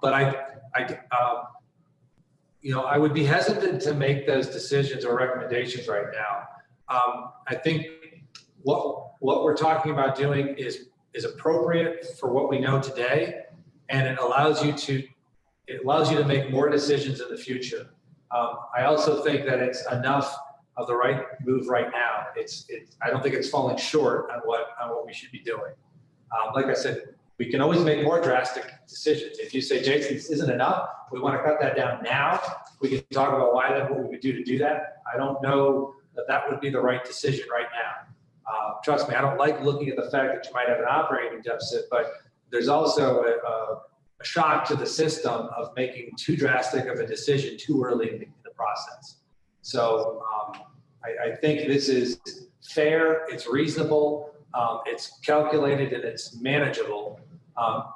C: But I would be hesitant to make those decisions or recommendations right now. I think what we're talking about doing is appropriate for what we know today, and it allows you to make more decisions in the future. I also think that it's enough of the right move right now. I don't think it's falling short on what we should be doing. Like I said, we can always make more drastic decisions. If you say, Jason, this isn't enough, we want to cut that down now, we can talk about what we would do to do that. I don't know that would be the right decision right now. Trust me, I don't like looking at the fact that you might have an operating deficit, but there's also a shock to the system of making too drastic of a decision too early in the process. So I think this is fair, it's reasonable, it's calculated, and it's manageable.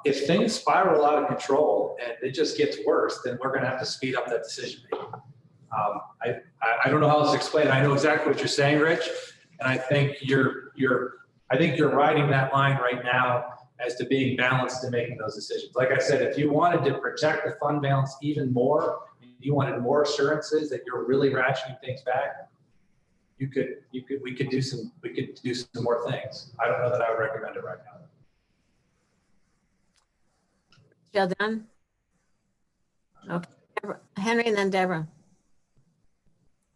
C: If things spiral out of control and it just gets worse, then we're going to have to speed up that decision making. I don't know how else to explain it. I know exactly what you're saying, Rich, and I think you're riding that line right now as to being balanced and making those decisions. Like I said, if you wanted to protect the fund balance even more, you wanted more assurances that you're really ratcheting things back, we could do some more things. I don't know that I would recommend it right now.
A: Jill done? Okay, Henry and then Deborah.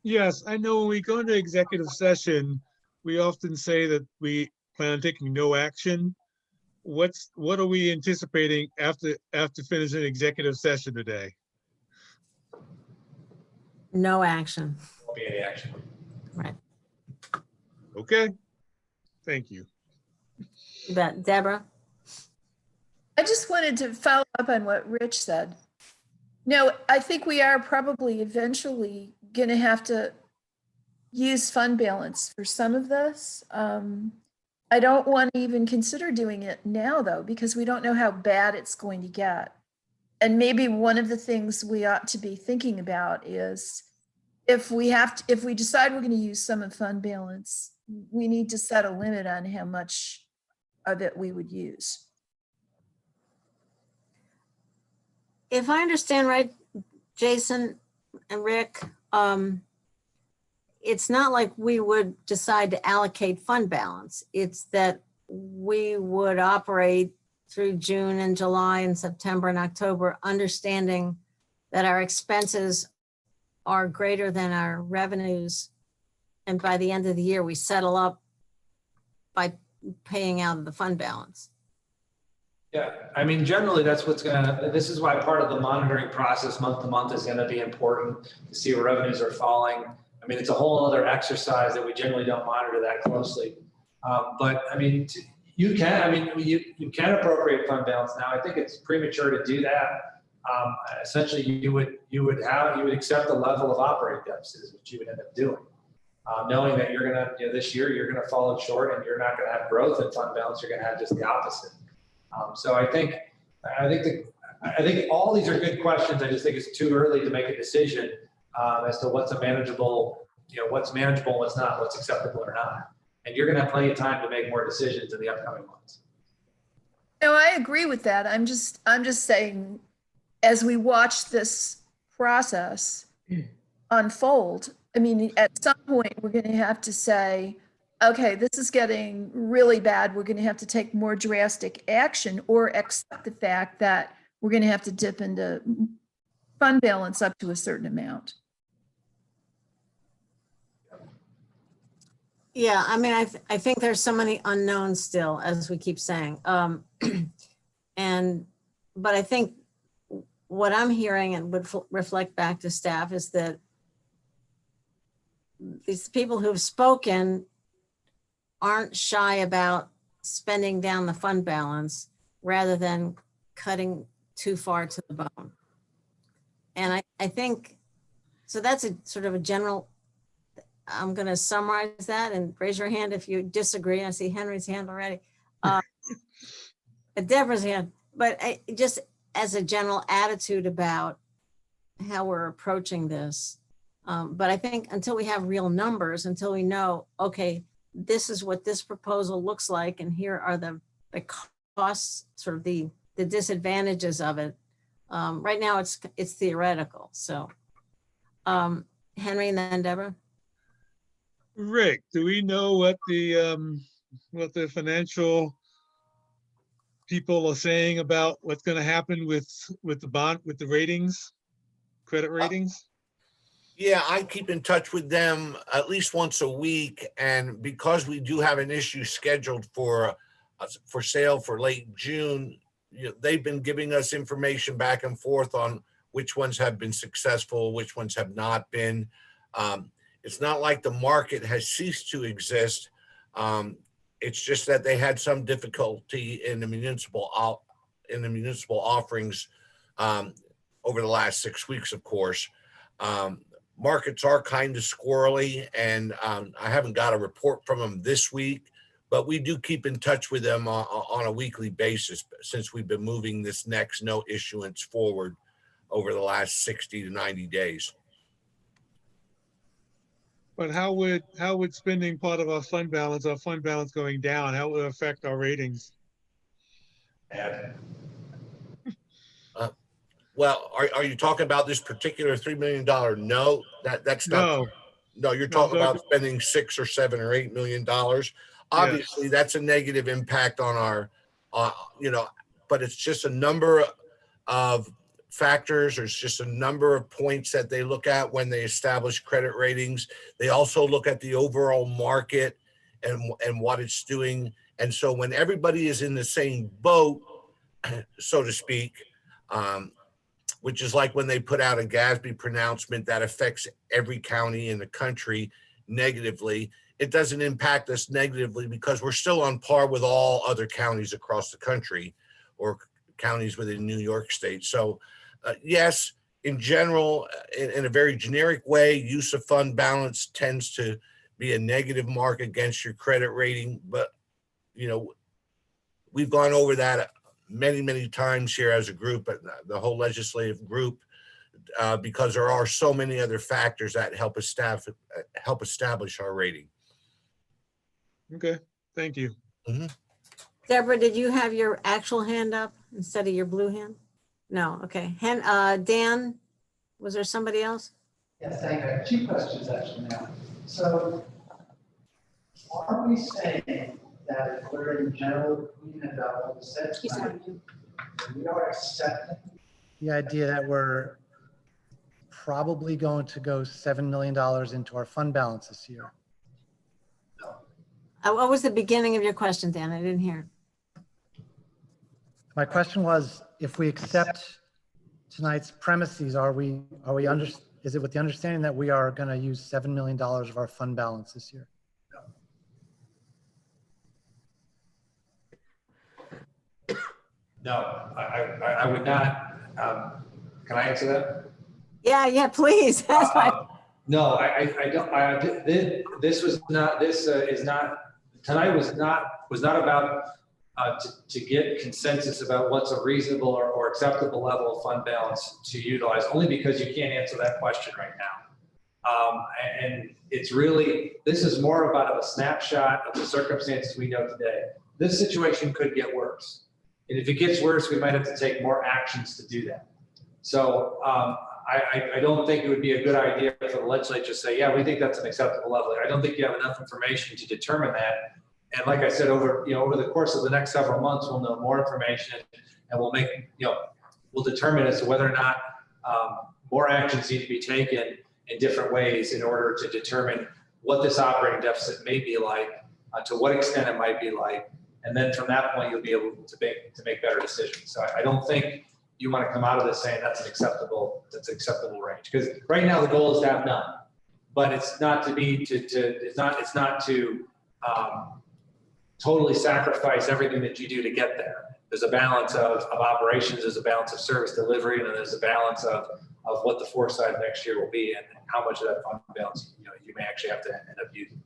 L: Yes, I know when we go into executive session, we often say that we plan on taking no action. What are we anticipating after finishing executive session today?
A: No action.
C: Won't be any action.
A: Right.
L: Okay. Thank you.
A: You bet. Deborah?
E: I just wanted to follow up on what Rich said. No, I think we are probably eventually going to have to use fund balance for some of this. I don't want to even consider doing it now, though, because we don't know how bad it's going to get. And maybe one of the things we ought to be thinking about is if we decide we're going to use some of fund balance, we need to set a limit on how much of it we would use.
A: If I understand right, Jason and Rick, it's not like we would decide to allocate fund balance. It's that we would operate through June and July and September and October, understanding that our expenses are greater than our revenues. And by the end of the year, we settle up by paying out of the fund balance.
C: Yeah, I mean, generally this is why part of the monitoring process month to month is going to be important to see where revenues are falling. I mean, it's a whole other exercise that we generally don't monitor that closely. But I mean, you can appropriate fund balance now. I think it's premature to do that. Essentially, you would accept the level of operating deficits, which you would end up doing, knowing that you're going to, this year you're going to fall short and you're not going to have growth in fund balance. You're going to have just the opposite. So I think all these are good questions. I just think it's too early to make a decision as to what's what's manageable, what's not, what's acceptable or not. And you're going to have plenty of time to make more decisions in the upcoming months.
E: No, I agree with that. I'm just saying, as we watch this process unfold, I mean, at some point we're going to have to say, okay, this is getting really bad. We're going to have to take more drastic action or accept the fact that we're going to have to dip into fund balance up to a certain amount.
A: Yeah, I mean, I think there's so many unknowns still, as we keep saying. But I think what I'm hearing and would reflect back to staff is that these people who've spoken aren't shy about spending down the fund balance rather than cutting too far to the bone. And I think, so that's a sort of a general, I'm going to summarize that and raise your hand if you disagree. I see Henry's hand already. Deborah's hand, but just as a general attitude about how we're approaching this. But I think until we have real numbers, until we know, okay, this is what this proposal looks like, and here are the costs, sort of the disadvantages of it. Right now it's theoretical. So Henry and then Deborah.
L: Rick, do we know what the financial people are saying about what's going to happen with the ratings, credit ratings?
K: Yeah, I keep in touch with them at least once a week, and because we do have an issue scheduled for sale for late June, they've been giving us information back and forth on which ones have been successful, which ones have not been. It's not like the market has ceased to exist. It's just that they had some difficulty in the municipal offerings over the last 6 weeks, of course. Markets are kind of squirrely, and I haven't got a report from them this week, but we do keep in touch with them on a weekly basis since we've been moving this next note issuance forward over the last 60 to 90 days.
L: But how would spending part of our fund balance going down, how would it affect our ratings?
K: Well, are you talking about this particular $3 million note? That's not. No, you're talking about spending $6 or $7 or $8 million. Obviously, yes, that's a negative impact on our, but it's just a number of factors. There's just a number of points that they look at when they establish credit ratings. They also look at the overall market and what it's doing. And so when everybody is in the same boat, so to speak, which is like when they put out a GASB pronouncement that affects every county in the country negatively, it doesn't impact us negatively because we're still on par with all other counties across the country or counties within New York State. So yes, in general, in a very generic way, use of fund balance tends to be a negative mark against your credit rating. But, we've gone over that many, many times here as a group, the whole legislative group, because there are so many other factors that help establish our rating.
L: Okay, thank you.
K: Mm-hmm.
A: Deborah, did you have your actual hand up instead of your blue hand? No, okay. Dan, was there somebody else?
O: Yes, I have 2 questions actually now. So are we saying that if we're in general agreement about what was said tonight, we are accepting
P: the idea that we're probably going to go $7 million into our fund balance this year?
A: What was the beginning of your question, Dan? I didn't hear.
P: My question was, if we accept tonight's premises, is it with the understanding that we are going to use $7 million of our fund balance this year?
C: No, I would not. Can I answer that?
A: Yeah, please.
C: No, I don't. This is not. Tonight was not about to get consensus about what's a reasonable or acceptable level of fund balance to utilize. Only because you can't answer that question right now. And it's really, this is more about a snapshot of the circumstances we know today. This situation could get worse. And if it gets worse, we might have to take more actions to do that. So I don't think it would be a good idea for the legislature to say, yeah, we think that's an acceptable level. I don't think you have enough information to determine that. And like I said, over the course of the next several months, we'll know more information and we'll make, we'll determine as to whether or not more actions need to be taken in different ways in order to determine what this operating deficit may be like, to what extent it might be like. And then from that point, you'll be able to make better decisions. So I don't think you want to come out of this saying that's an acceptable range, because right now the goal is to have none, but it's not to be it's not to totally sacrifice everything that you do to get there. There's a balance of operations, there's a balance of service delivery, and then there's a balance of what the foresight of next year will be and how much of that fund balance you may actually have to end up using.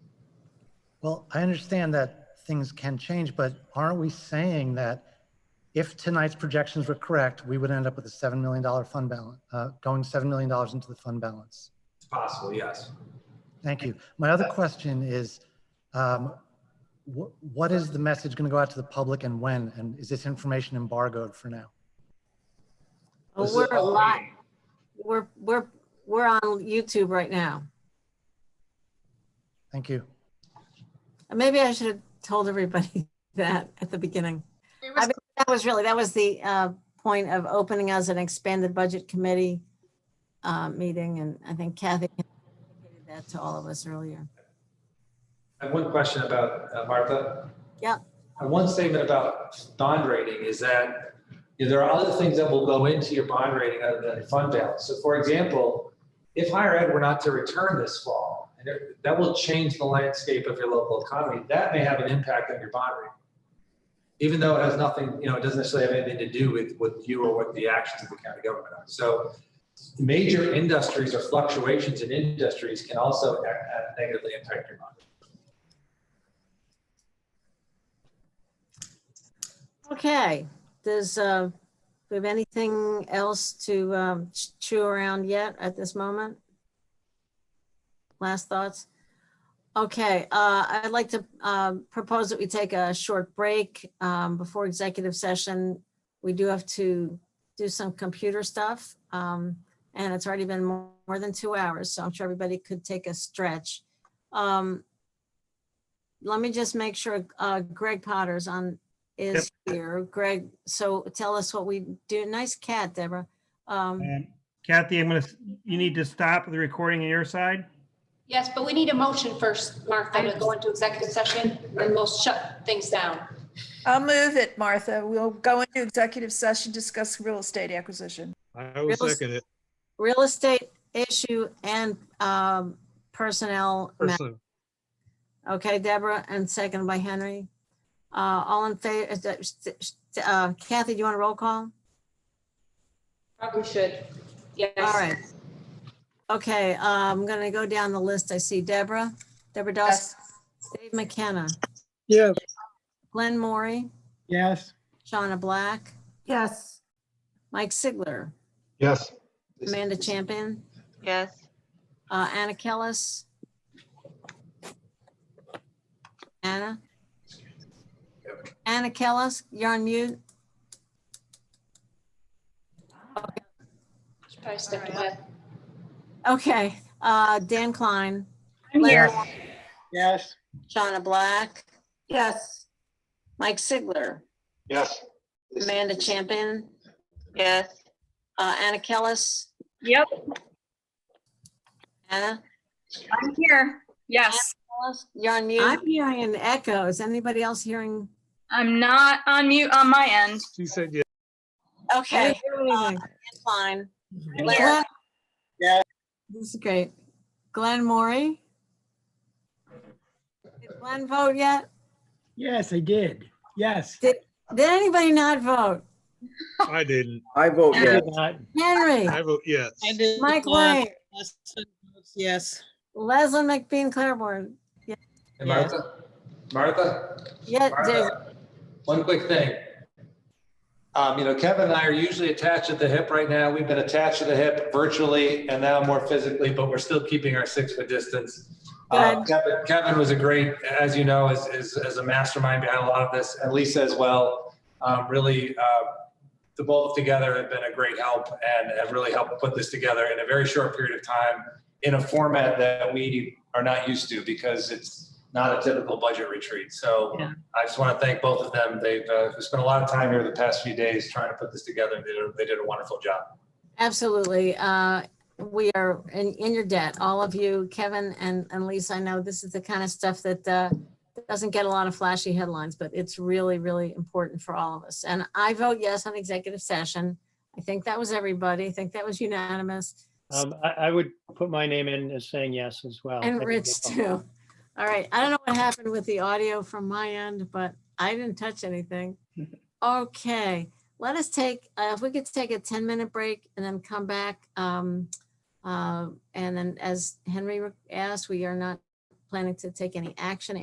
P: Well, I understand that things can change, but aren't we saying that if tonight's projections were correct, we would end up with a $7 million fund balance, going $7 million into the fund balance?
C: It's possible, yes.
P: Thank you. My other question is, what is the message going to go out to the public and when? And is this information embargoed for now?
A: Well, we're live. We're on YouTube right now.
P: Thank you.
A: Maybe I should have told everybody that at the beginning. That was the point of opening as an expanded budget committee meeting, and I think Kathy communicated that to all of us earlier.
C: I have one question about Martha.
A: Yeah.
C: One statement about bond rating is that there are other things that will go into your bond rating other than fund balance. So, for example, if higher ed were not to return this fall, and that will change the landscape of your local economy. That may have an impact on your bond rating, even though it has nothing, it doesn't necessarily have anything to do with you or what the actions of the county government are. So major industries or fluctuations in industries can also negatively impact your bond.
A: Okay, does, we have anything else to chew around yet at this moment? Last thoughts? Okay, I'd like to propose that we take a short break before executive session. We do have to do some computer stuff, and it's already been more than 2 hours, so I'm sure everybody could take a stretch. Let me just make sure Greg Potter's is here. Greg, so tell us what we do. Nice cat, Deborah.
Q: Kathy, you need to stop the recording on your side.
B: Yes, but we need a motion first, Martha, to go into executive session, and we'll shut things down.
E: I'll move it, Martha. We'll go into executive session, discuss real estate acquisition.
L: I will second it.
A: Real estate issue and personnel.
L: Person.
A: Okay, Deborah, and second by Henry. All in favor, Kathy, do you want a roll call?
B: Probably should. Yes.
A: All right. Okay, I'm gonna go down the list. I see Deborah Doss, Dave McKenna,
J: Yes.
A: Glenn Morey,
J: Yes.
A: Shauna Black,
G: Yes.
A: Mike Sigler,
N: Yes.
A: Amanda Champion,
M: Yes.
A: Anna Kellis. Anna Kellis, you're on mute.
B: She probably stepped away.
A: Okay, Dan Klein.
D: I'm here.
J: Yes.
A: Shauna Black,
G: Yes.
A: Mike Sigler,
N: Yes.
A: Amanda Champion,
M: Yes.
A: Anna Kellis,
D: Yep,
A: Anna.
D: I'm here. Yes,
A: Kellis, you're on mute. I'm hearing an echo. Is anybody else hearing?
D: I'm not on mute on my end.
L: She said yes.
A: Okay. Dan Klein. Glenn.
J: Yeah.
A: This is great. Glenn Morey. Did Glenn vote yet?
J: Yes, I did. Yes.
A: Did anybody not vote?
L: I didn't.
I: I vote
A: Henry.
I: yes.
A: Henry.
L: I vote yes.
J: I did.
A: Mike Lane.
J: Yes.
A: Leslie McBean Claiborne.
C: Hey, Martha?
A: Yeah, Dave.
C: One quick thing. Kevin and I are usually attached at the hip right now. We've been attached at the hip virtually and now more physically, but we're still keeping our 6-foot distance. Kevin was a great, as you know, is a mastermind behind a lot of this, and Lisa as well. Really, the both together have been a great help and have really helped put this together in a very short period of time in a format that we are not used to because it's not a typical budget retreat. So yeah. I just want to thank both of them. They've spent a lot of time here the past few days trying to put this together, and they did a wonderful job.
A: Absolutely. We are in your debt, all of you, Kevin and Lisa. I know this is the kind of stuff that doesn't get a lot of flashy headlines, but it's really, really important for all of us. And I vote yes on executive session. I think that was everybody. I think that was unanimous.
H: I would put my name in as saying yes as well.
A: And Rich too. All right. I don't know what happened with the audio from my end, but I didn't touch anything. Okay. Let us take, if we could take a 10-minute break and then come back. And then as Henry asked, we are not planning to take any action